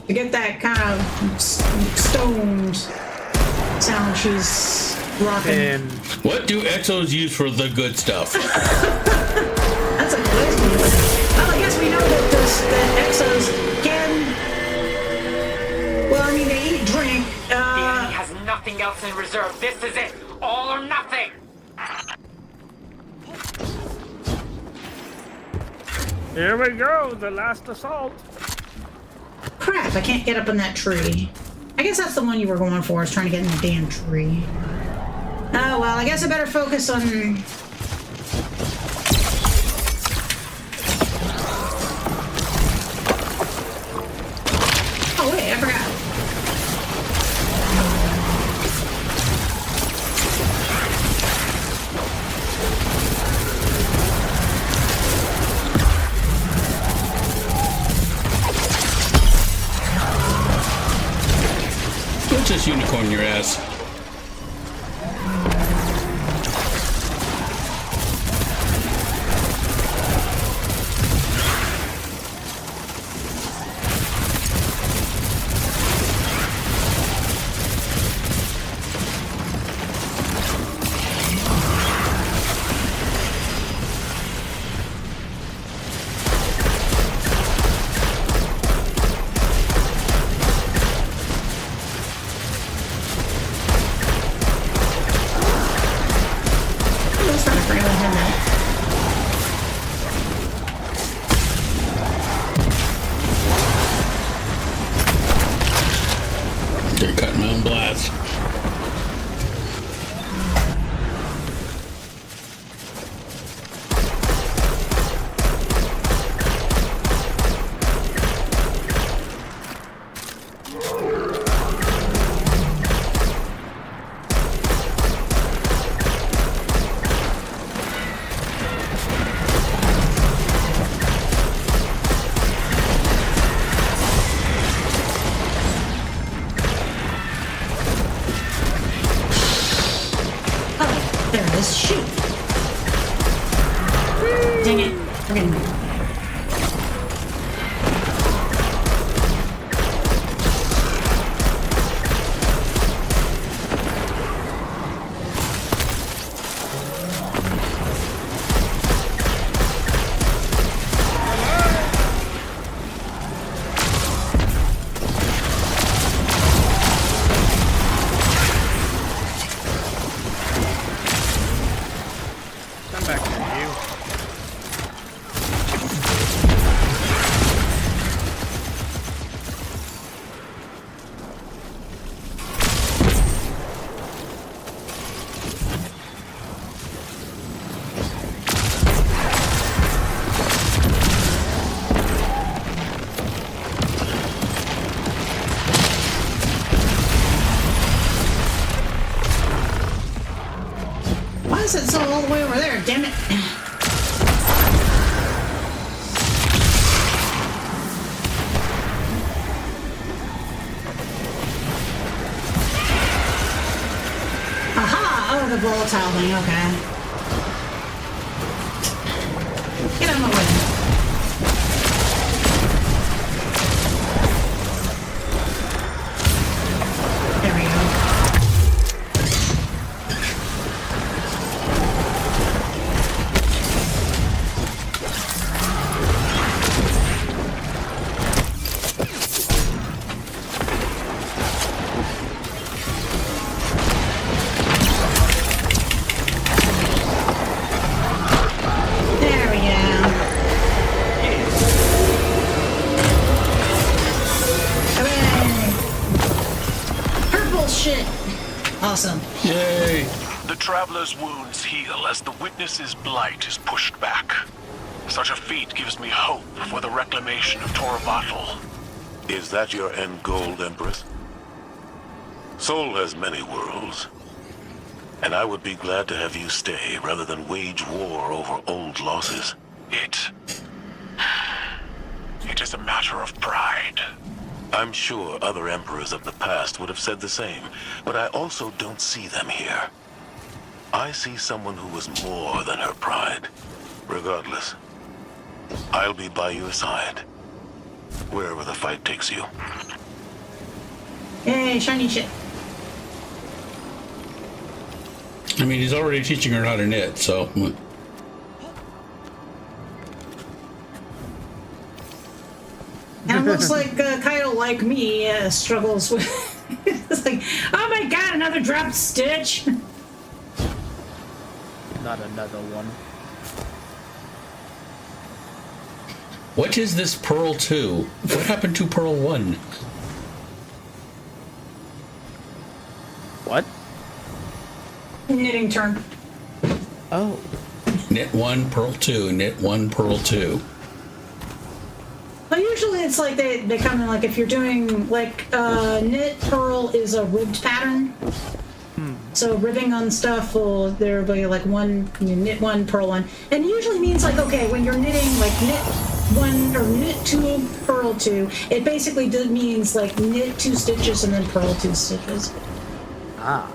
To get that kind of stoned sound she's rocking. And what do exos use for the good stuff? That's a question. Well, I guess we know that exos can... Well, I mean, they eat, drink. The enemy has nothing else in reserve. This is it. All or nothing. here we go, the last assault. Crap, I can't get up in that tree. I guess that's the one you were going for, is trying to get in the damn tree. Oh, well, I guess I better focus on... Oh, wait, I forgot. Let's just unicorn your ass. Aha! Oh, the volatile thing, okay. Get out of my way. There we go. There we go. Hooray! Purple shit. Awesome. Yay! The traveler's wounds heal as the witness's blight is pushed back. Such a feat gives me hope for the reclamation of Torobatl. Is that your end goal, Empress? Sol has many worlds, and I would be glad to have you stay rather than wage war over old losses. It is a matter of pride. I'm sure other emperors of the past would have said the same, but I also don't see them here. I see someone who was more than her pride. Regardless, I'll be by your side, wherever the fight takes you. Yay, shiny shit. I mean, he's already teaching her how to knit, so. And it looks like Kyle, like me, struggles with. It's like, oh my god, another dropped stitch. Not another one. What is this Pearl 2? What happened to Pearl 1? What? Knitting turn. Oh. Knit 1, Pearl 2, knit 1, Pearl 2. Well, usually it's like they come in like if you're doing like knit pearl is a ribbed pattern. So ribbing on stuff will there will be like one knit 1 pearl 1, and it usually means like okay when you're knitting like knit 1 or knit 2 pearl 2, it basically means like knit 2 stitches and then pearl 2 stitches. Ah.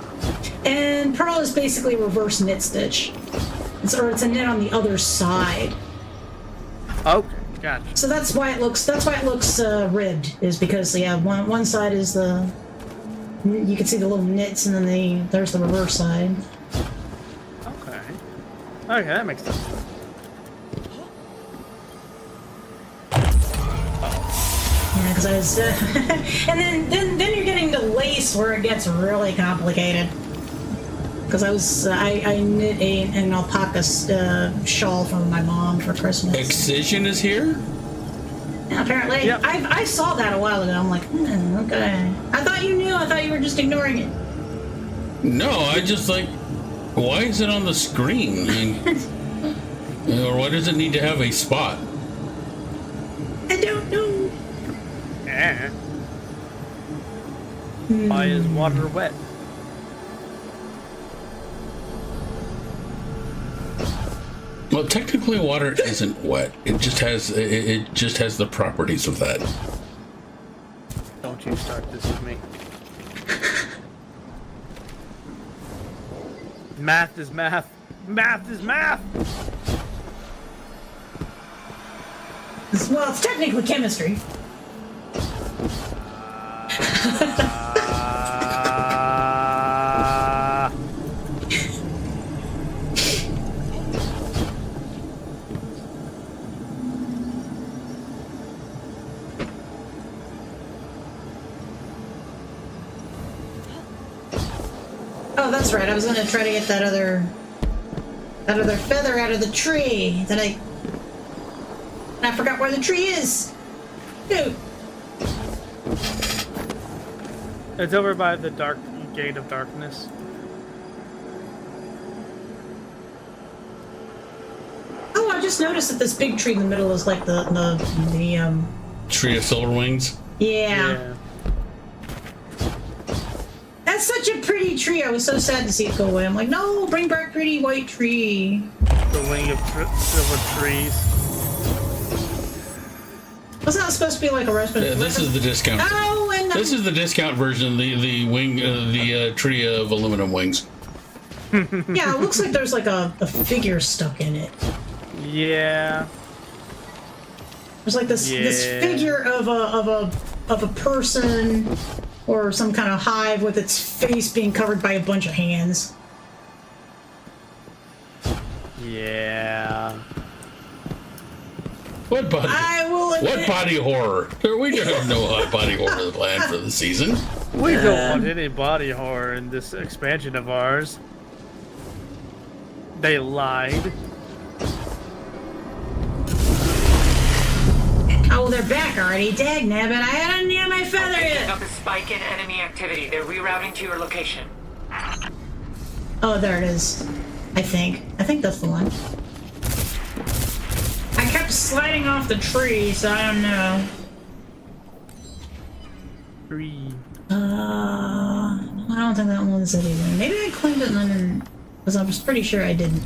And pearl is basically reverse knit stitch, or it's a knit on the other side. Okay. Gotcha. So that's why it looks ribbed, is because yeah one side is the you can see the little knits and then there's the reverse side. Okay. Okay, that makes sense. Yeah, because I was and then you're getting to lace where it gets really complicated. Because I knit an alpaca shawl for my mom for Christmas. Excision is here? Yeah, apparently. Yep. I saw that a while ago. I'm like, okay. I thought you knew. I thought you were just ignoring it. No, I just like, why is it on the screen? I mean, or why does it need to have a spot? I don't know. Why is water wet? Well, technically, water isn't wet. It just has the properties of that. Don't you start this with me. Math is math. Math is math. Well, it's technically chemistry. Oh, that's right. I was gonna try to get that other feather out of the tree that I forgot where the tree is. Dude. It's over by the dark gate of darkness. Oh, I just noticed that this big tree in the middle is like the Tree of Silver Wings? Yeah. That's such a pretty tree. I was so sad to see it go away. I'm like, no, bring back pretty white tree. The wing of silver trees. Wasn't that supposed to be like a roast? This is the discount. Oh, and this is the discount version. The wing, the tree of aluminum wings. Yeah, it looks like there's like a figure stuck in it. Yeah. There's like this figure of a person or some kind of hive with its face being covered by a bunch of hands. Yeah. What body? What body horror? We don't have no body horror planned for the season. We don't want any body horror in this expansion of ours. They lied. Oh, they're back already. Dagnabbit, I hadn't near my feather Picking yet. up a spike in enemy activity. They're rerouting to your location. Oh, there it is. I think that's the one. I kept sliding off the tree, so I don't know. Tree. I don't think that one's it either. Maybe I claimed it and then, because I was pretty sure I didn't.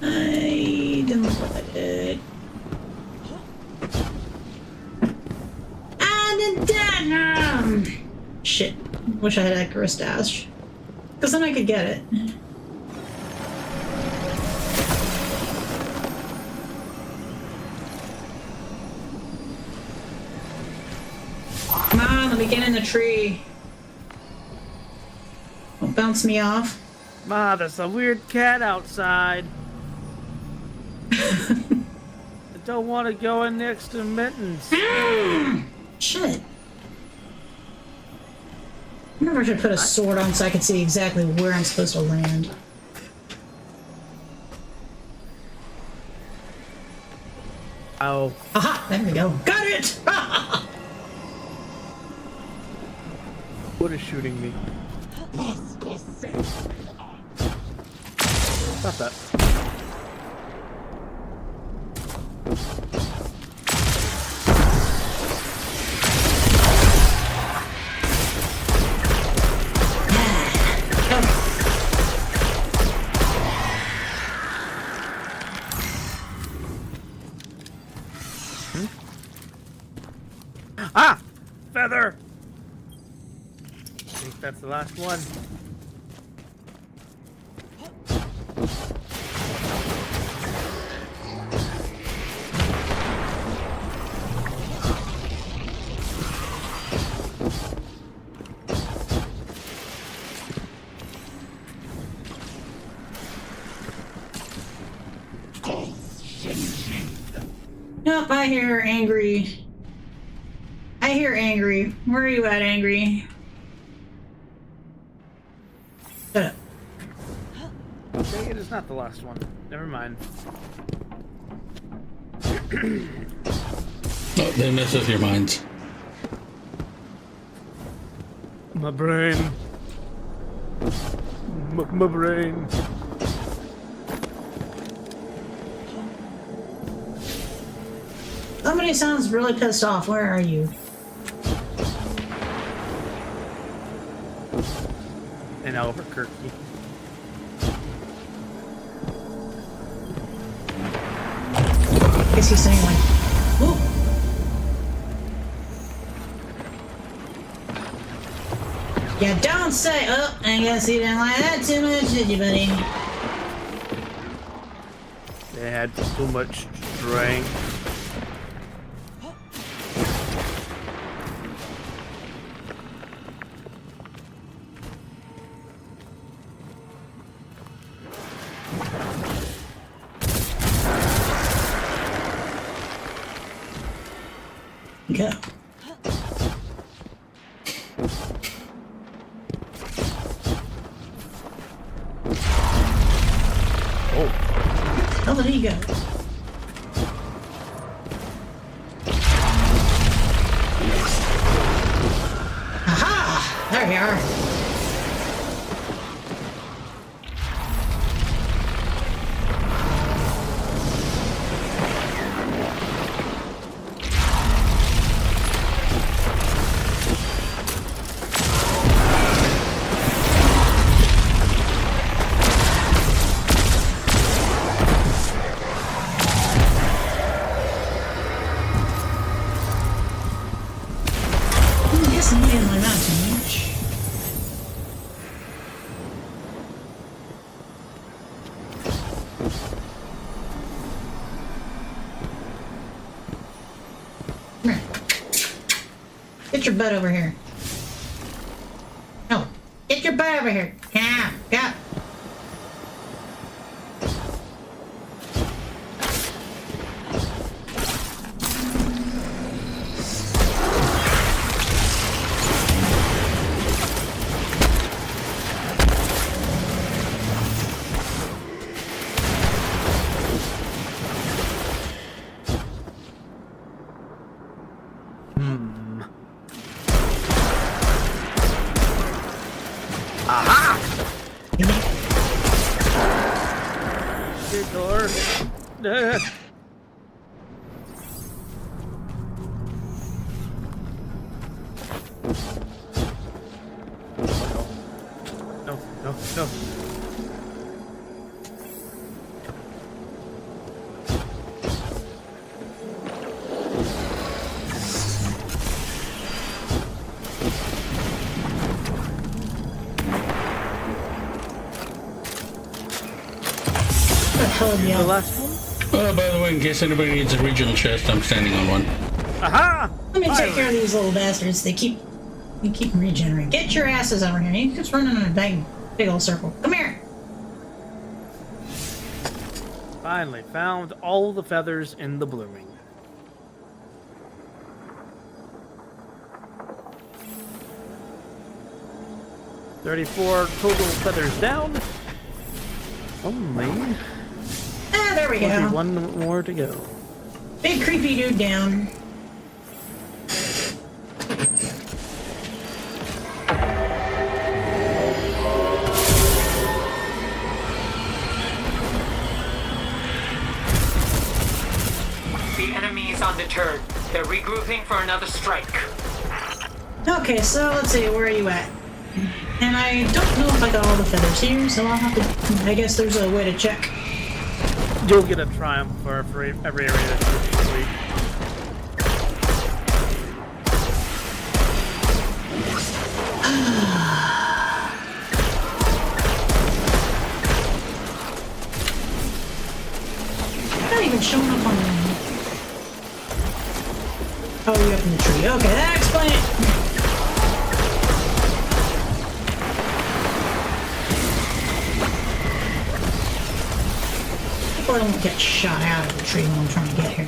I didn't let it. And then shit. Wish I had Icarus Dash. Because then I could get it. Come on, let me get in the tree. Don't bounce me off. Ma, there's a weird cat outside. I don't want to go in next to Mittens. Shit. I wonder if I should put a sword on so I can see exactly where I'm supposed to land. Oh. Aha! There we go. Got it! What is shooting me? Stop that. Ah! Feather! I think that's the last one. Nope, I hear angry. I hear angry. Where are you at, angry? Shut up. Dang it, it's not the last one. Never mind. Oh, they mess with your minds. My brain. My brain. Somebody sounds really pissed off. Where are you? In Albuquerque. I guess he's saying like, whoa. Yeah, don't say, oh, I guess you didn't like that too much, did you, buddy? They had too much strength. Go. Oh. How did he go? Aha! There we are. Get your butt over here. No, get your butt over here. Yeah, yeah. Good door. No, no, no. The last one? Oh, by the way, in case anybody needs a regional chest, I'm standing on one. Aha! Let me take care of these little bastards. They keep regenerating. Get your asses over here. You just running in a big old circle. Come here. Finally found all the feathers in the blooming. $34 total feathers down. Only. Ah, there we go. One more to go. Big creepy dude down. The enemy is undeterred. They're regrouping for another strike. Okay, so let's see, where are you at? And I don't know if I got all the feathers here, so I'll have to, I guess there's a way to check. You'll get a triumph for every area that you complete. Not even showing up on the... Oh, you're up in the tree. Okay, that explains it. I don't get shot out of the tree when I'm trying to get here.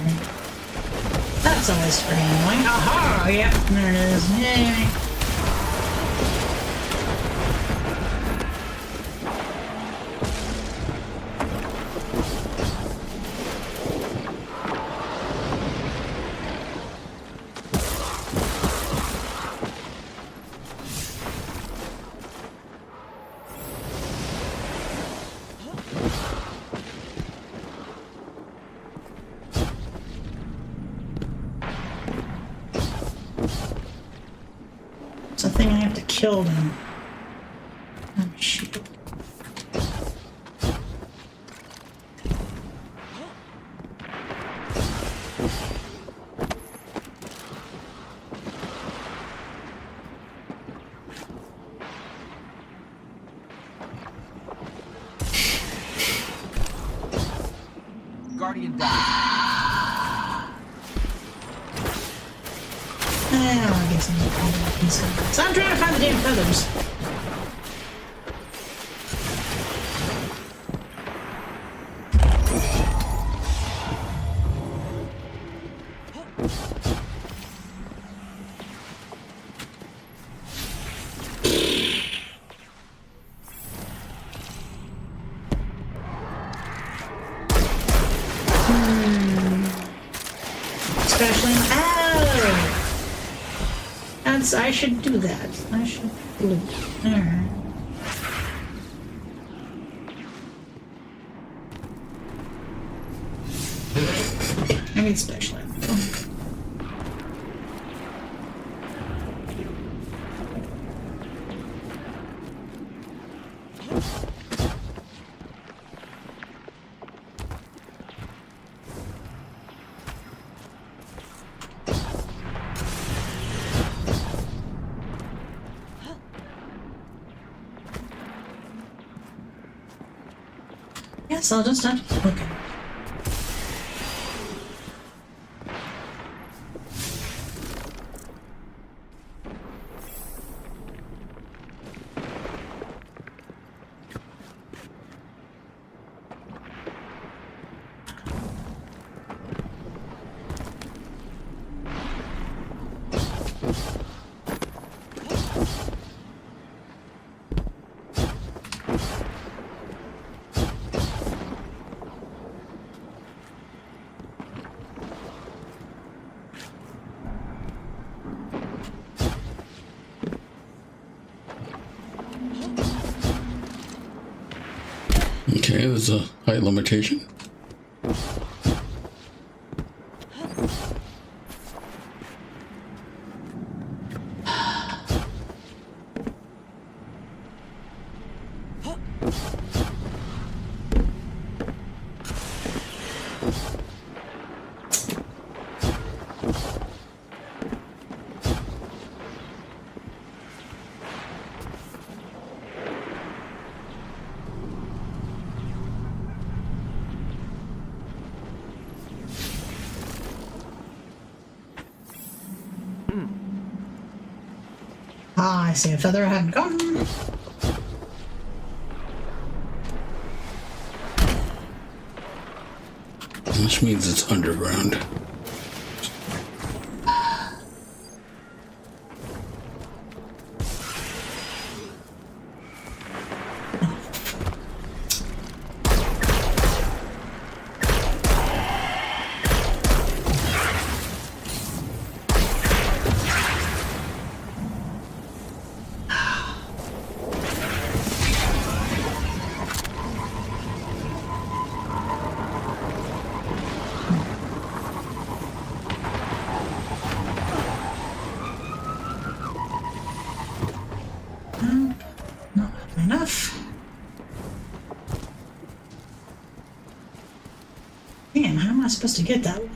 That's always pretty annoying. Aha! Yep, there it is. Yay! It's a thing I have to kill them. Oh, shit. Guardian down. I guess I'm not going to piece of it. So I'm trying to find the damn feathers. Especially I should do that. I should loot. Alright. I need special ammo. Yes, I'll just have to. Okay. Okay, there's a height limitation. Ah, I see a feather hadn't come. Which means it's underground. Enough. Man, how am I supposed to get that one?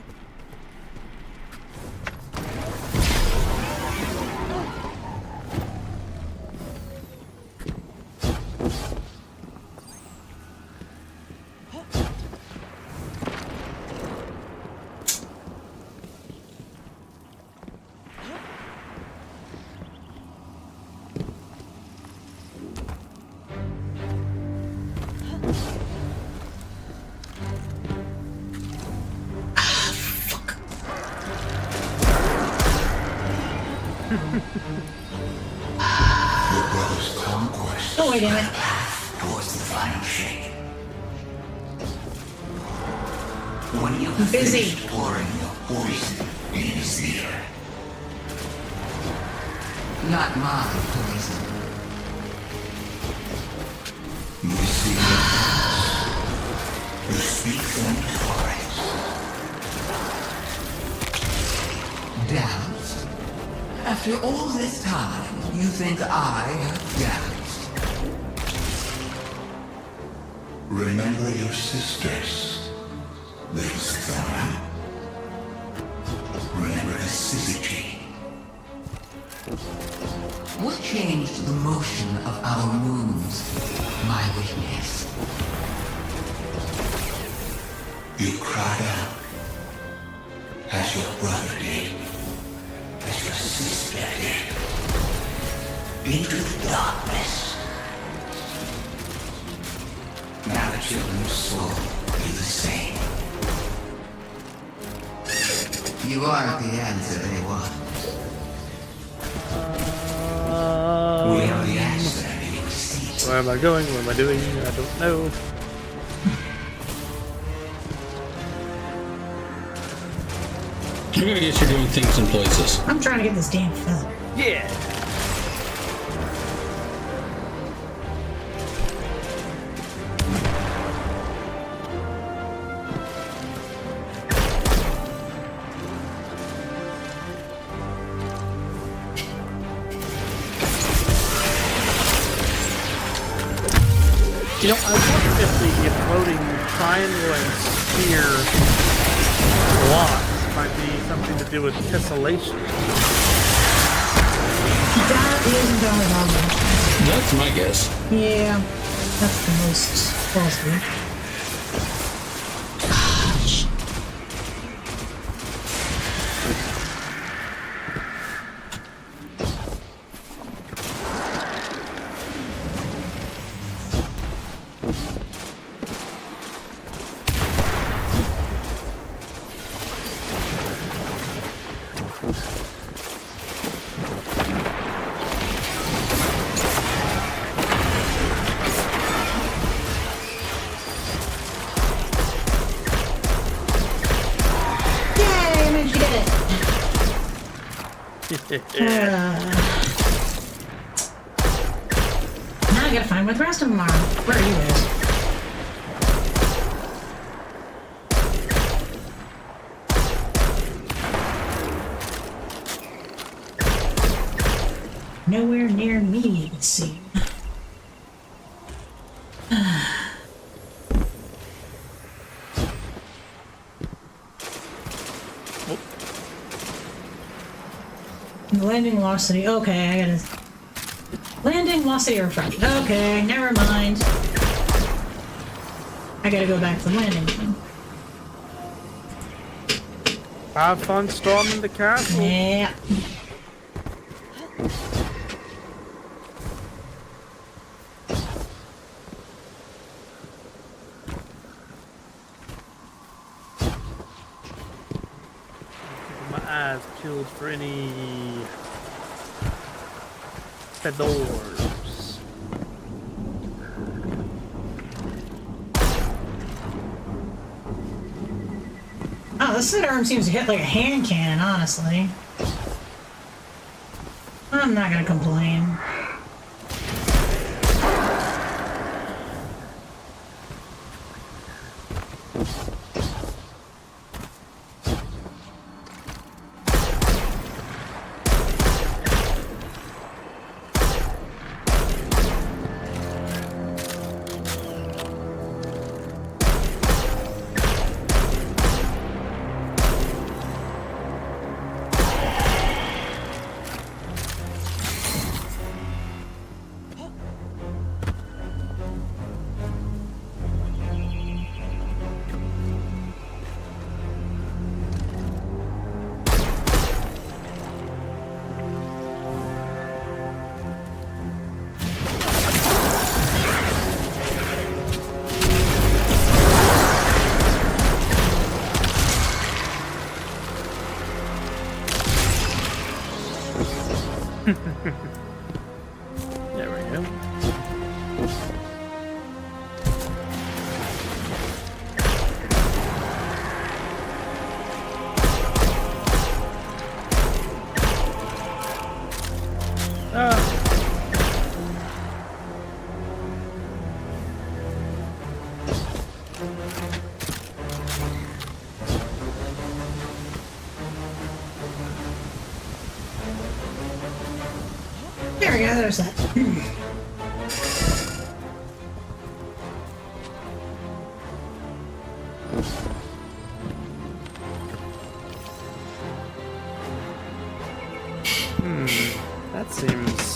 Oh, wait a minute. Towards the final shake. When you I'm busy. finish pouring your poison in his ear. Not my poison. You see your thoughts. You speak them for it. Doubts? After all this time, you think I have doubts? Remember your sisters, little Sarah. Remember the syzygy. What changed the motion of our moons, my witness? You cried out, as your brother did, as your sister did, into the darkness. Now the children's soul do the same. You are the answer they want. We are the answer they seek. Where am I going? What am I doing? I don't know. I'm gonna get you doing things in places. I'm trying to get this damn feather. Yeah. You know, I wonder if the floating triangle and sphere blocks might be something to do with tessellation. That isn't our knowledge. That's my guess. Yeah, that's the most plausible. Now I gotta find where the rest of them are. Where are you guys? Nowhere near me, it would seem. Landing velocity. Okay, I gotta. Landing velocity refresh. Okay, never mind. I gotta go back to the landing thing. Have fun storming the castle. Yeah. My eyes peeled for any feathers. Oh, this sidearm seems to hit like a hand cannon, honestly. I'm not gonna complain. There we go. There we go, there's that. That seems...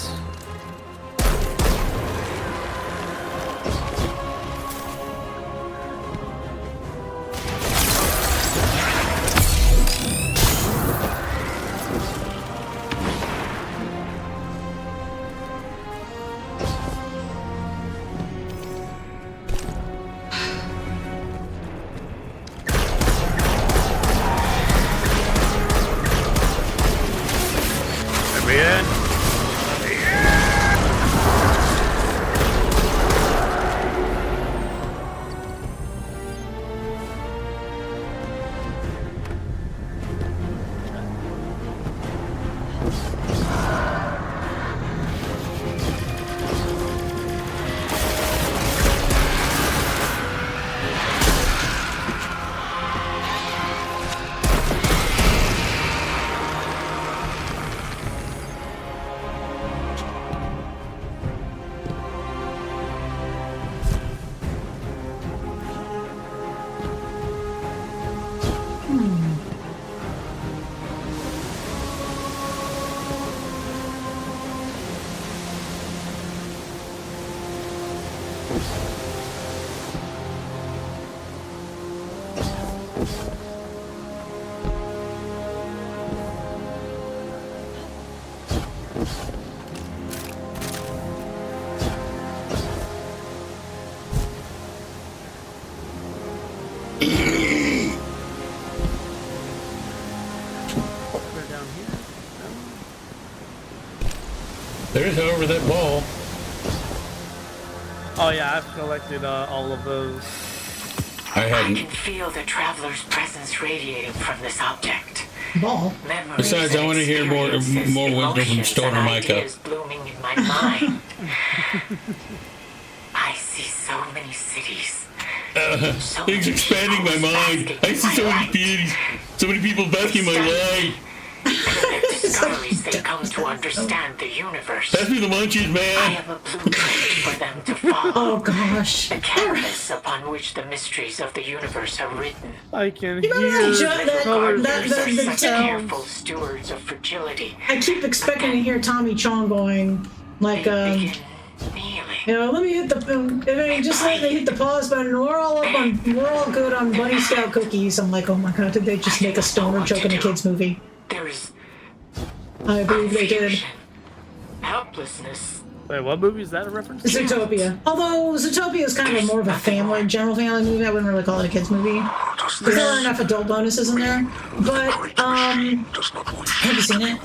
There's over that ball. Oh yeah, I've collected all of those. I hadn't. I can feel the traveler's presence radiating from this object. Ball. Memories Besides, I want to hear more wisdom from Stoner Micah. Blooming in my mind. I see so many cities. It's expanding my mind. I see so many beauties, so many people basking my light. From their discoveries, they come to understand the universe. Pass me the munchies, I man. am a blueprint for them to follow. Oh gosh. The canvas upon which the mysteries of the universe are written. I can You remember hear that the colors. Gardeners are the such sound. careful stewards of fragility. I keep expecting to hear Tommy Chong going like, Kneeling. you know, let me hit just let me hit the pause button. We're all good on Bunny Scout cookies. I'm like, oh my god, did they just make a stoner joke in a kids movie? There is I believe they did. confusion, helplessness. Wait, what movie is that a reference to? Zootopia. Although Zootopia is kind of more of a general family movie, I wouldn't really call it a kids movie. Because there are enough adult bonuses in there. But, have you seen it?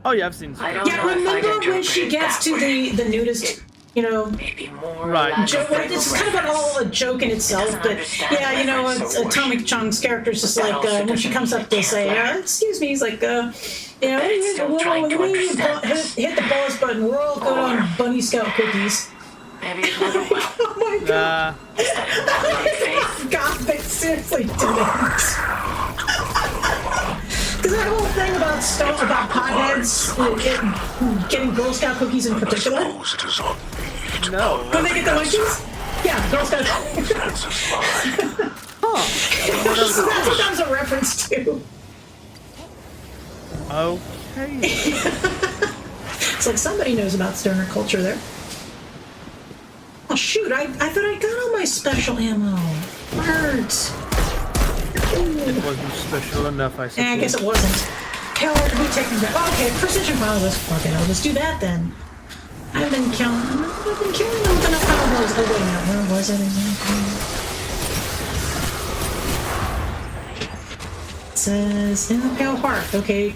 Oh yeah, I've seen. I don't Yeah, know if I'd remember when she interpret it gets that to way. the nudist, you know, Maybe more Right. joke. It's kind of all a joke in itself, but yeah, you know, Tommy Chong's character's just like, when she comes up to say, excuse me, he's like, you know, when we hit the pause button, we're all good on Bunny Scout cookies. Maybe it would have Oh my god. God, they seriously did it. Because that whole thing about potheads getting Girl Scout cookies in particular. No. When they get the munchies? Yeah, Girl Scout. That's what that was a reference to. Okay. It's like somebody knows about stoner culture there. Oh shoot, I thought I got all my special ammo. Birds. It wasn't special enough, I suppose. I guess it wasn't. Hell, we taking that. Oh, okay, precision pilot. Fuck it, I'll just do that then. I've been killing them with enough power blows. Oh wait, no, where was it exactly? It says in the Pale Heart. Okay,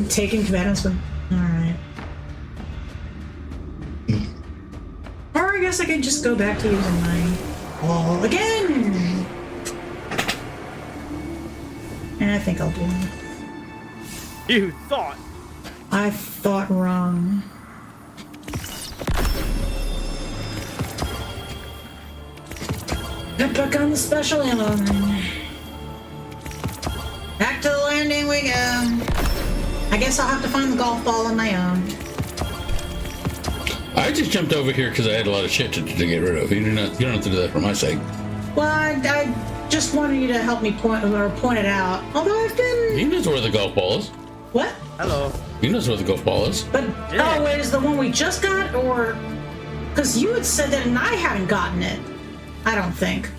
taking combatants with. Alright. Or I guess I could just go back to using my wall again! And I think I'll do it. You thought. I thought wrong. Get back on the special ammo. Back to the landing we go. I guess I'll have to find the golf ball on my own. I just jumped over here because I had a lot of shit to get rid of. You don't have to do that for my sake. Well, I just wanted you to help me point it out. Although I've been. He knows where the golf ball is. What? Hello. He knows where the golf ball is. But Yeah. oh, wait, is the one we just got, or because you had said that and I haven't gotten it? I don't think.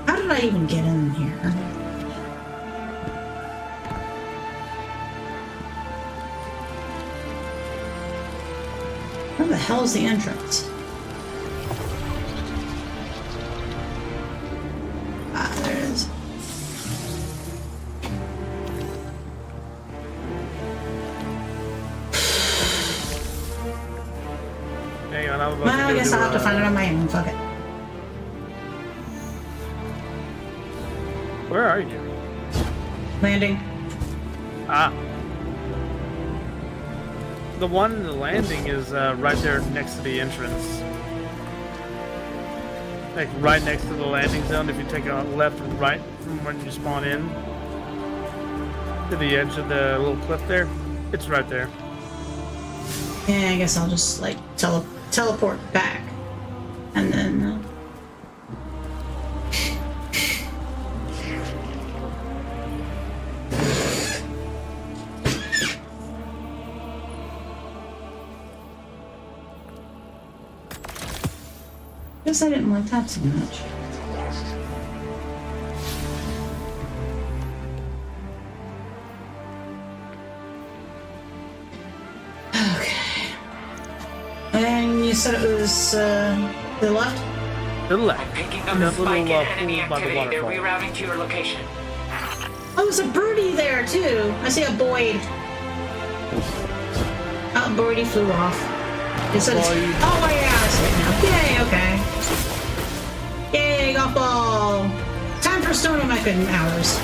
How did I even get in here? Where the hell is the entrance? Ah, there it is. Hang on, I'm about Well, I to go guess do I'll have to find it on my own. Fuck it. Where are you? Landing. Ah. The one in the landing is right there next to the entrance. Like right next to the landing zone. If you take a left and right from when you spawn in to the edge of the little cliff there, it's right there. Yeah, I guess I'll just like teleport back, and then. Guess I didn't like that so much. Okay. And you said it was the left? To the left. I'm picking up And a that little spike in enemy pool by the activity. They're waterfall. rerouting to your location. Oh, there's a birdie there too. I see a Boyd. Oh, birdie flew off. It says, Boyd. oh yeah, I see it now. Yay, okay. Yay, golf ball. Time for Stone and Mecca hours.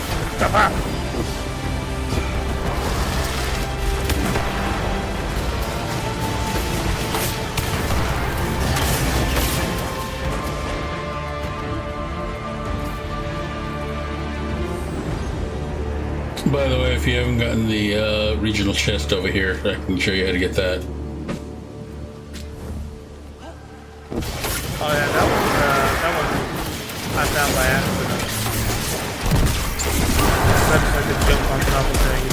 By the way, if you haven't gotten the regional chest over here, I can show you how to get that. Oh yeah, that one I found by accident. That's like a jump on top of things.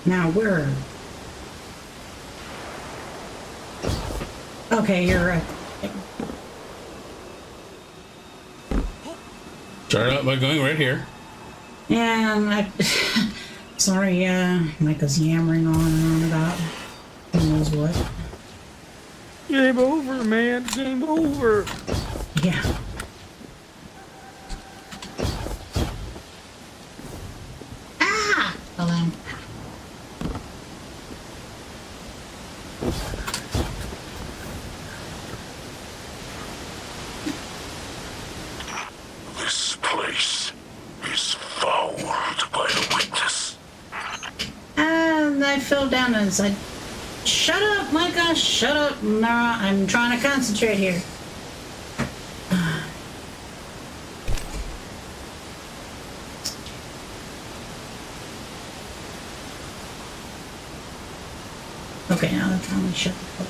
Now where? Okay, you're right. Start out by going right here. And I, sorry, Micah's yammering on and on about who knows what. Game over, man. Game over. Yeah. Ah! Hello. This place is fouled by a witness. And I fell down and I shut up, Micah, shut up. Nah, I'm trying to concentrate here. Okay, now that's how we shut the fuck.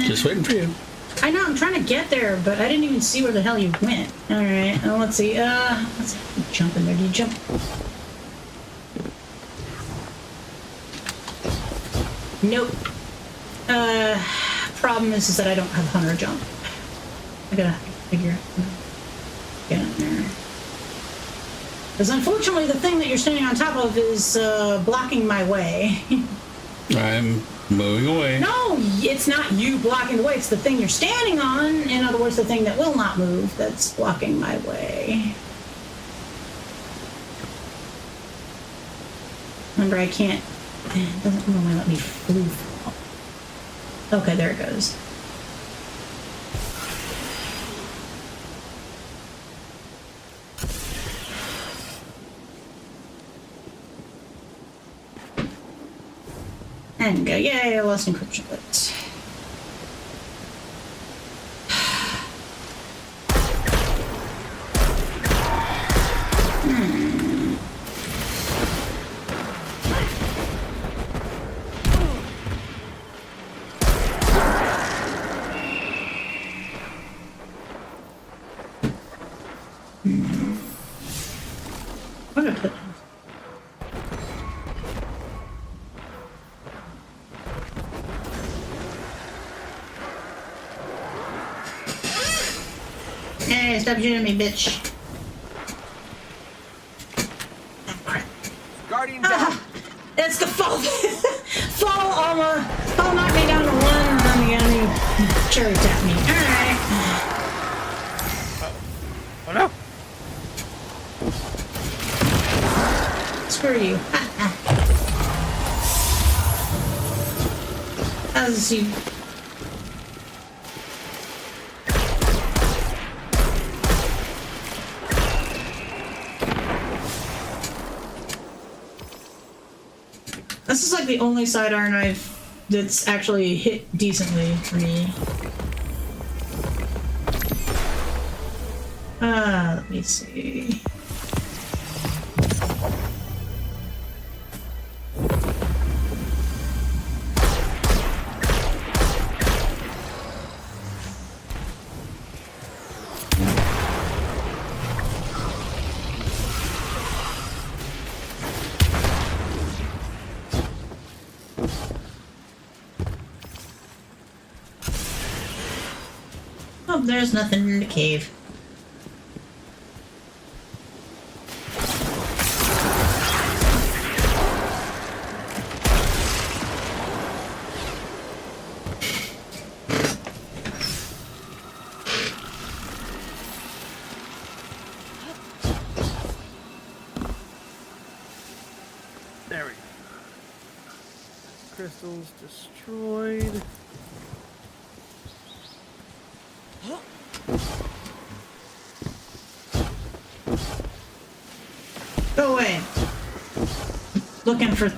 Just waiting for you. I know, I'm trying to get there, but I didn't even see where the hell you went. Alright, let's see. Let's see. Jump in there. Do you jump? Nope. Problem is that I don't have hunter jump. I gotta figure out how to get in there. Because unfortunately, the thing that you're standing on top of is blocking my way. I'm moving away. No, it's not you blocking the way. It's the thing you're standing on. In other words, the thing that will not move that's blocking my way. Remember, I can't. It doesn't normally let me floof. Okay, there it goes. And go, yay, I lost encryption bits. What did I put? Hey, stop shooting me, bitch. Oh, crap. Guardian down. It's the fall. Fall armor. Fall knocked me down to 1, and then the enemy cherry tapped me. Alright. Oh no. Screw you. As you. This is like the only sidearm that's actually hit decently for me. Let me see. Oh, there's nothing in the cave. There we go. Crystals destroyed. away. Looking for.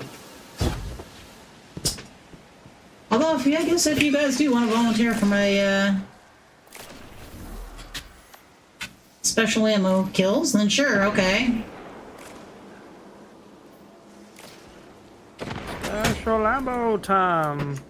Although, I guess if you guys do want to volunteer for my special ammo kills, then sure, okay. Special ammo time.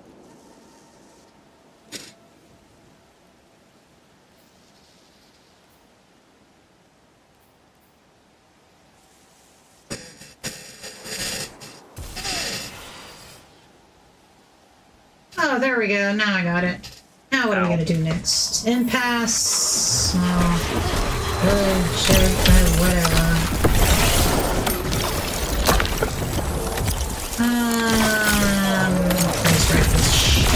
Oh, there we go. Now I got it. Now what are we gonna do next? Impasse. Oh, shit, whatever. Let's write this shit.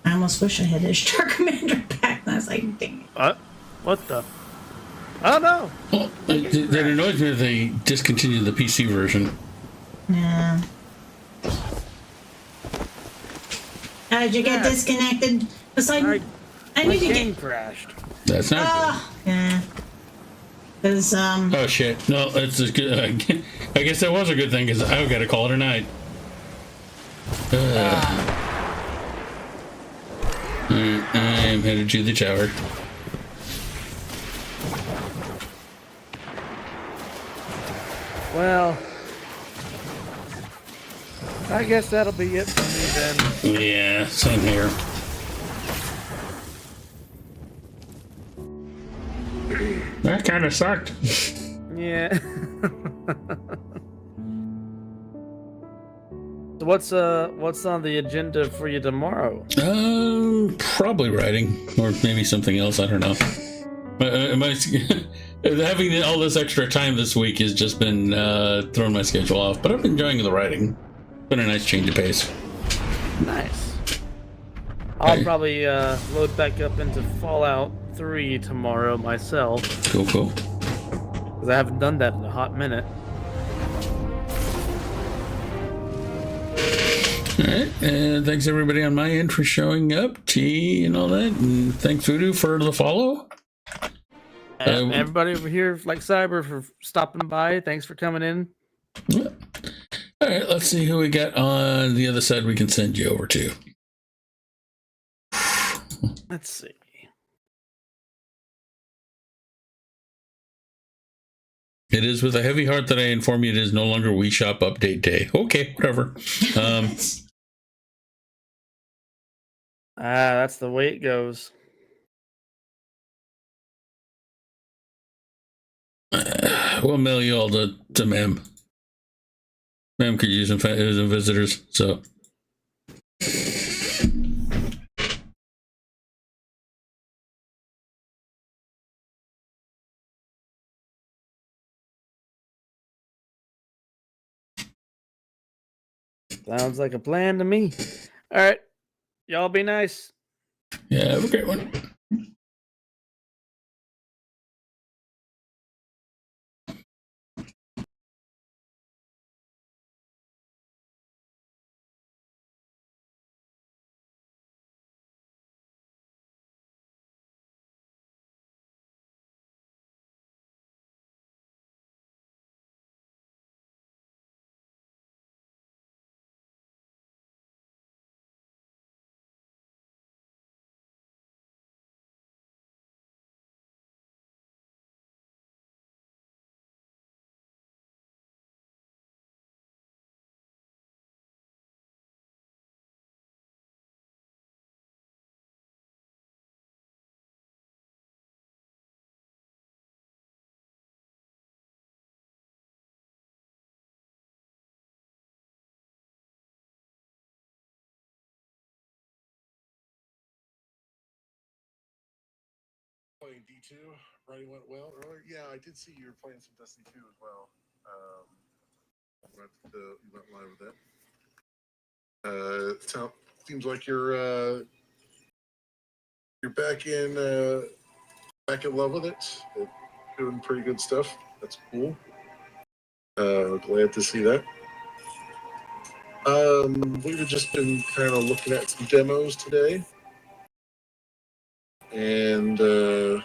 I almost wish I had a Star Commander back. And I was like, dang it. What? What the? Oh no! Well, that annoys me that they discontinued the PC version. Yeah. How did you get disconnected? Because I My need to game get. crashed. That's not Yeah. Because good. Oh shit! No, that's just good. I guess that was a good thing because I got to call it a night. I am headed to the tower. Well, I guess that'll be it for me then. Yeah, same here. That kind of sucked. Yeah. So what's on the agenda for you tomorrow? Probably writing or maybe something else. I don't know. Having all this extra time this week has just been throwing my schedule off. But I'm enjoying the writing. Been a nice change of pace. Nice. I'll probably load back up into Fallout 3 tomorrow myself. Cool. Because I haven't done that in a hot minute. Alright, and thanks everybody on my end for showing up, T and all that, and thanks Voodoo for the follow. Everybody over here, like Cyber, for stopping by. Thanks for coming in. Yeah. Alright, let's see who we got on the other side we can send you over to. Let's see. It is with a heavy heart that I inform you it is no longer Wii Shop update day. Okay, whatever. That's the way it goes. We'll mail you all to Mem. Mem could use some visitors, so. Sounds like a plan to me. All right. Y'all be nice. Yeah, have a great one. playing D2. Writing went well earlier. Yeah, I did see you were playing some Destiny 2 as well. You went live with that. Seems like you're back in love with it. Doing pretty good stuff. That's cool. Glad to see that. We've just been kind of looking at some demos today, and we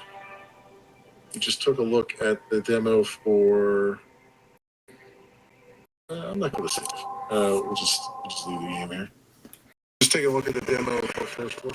just took a look at the demo for. I'm not going to say it. We'll just leave the game here. Just take a look at the demo for First Look.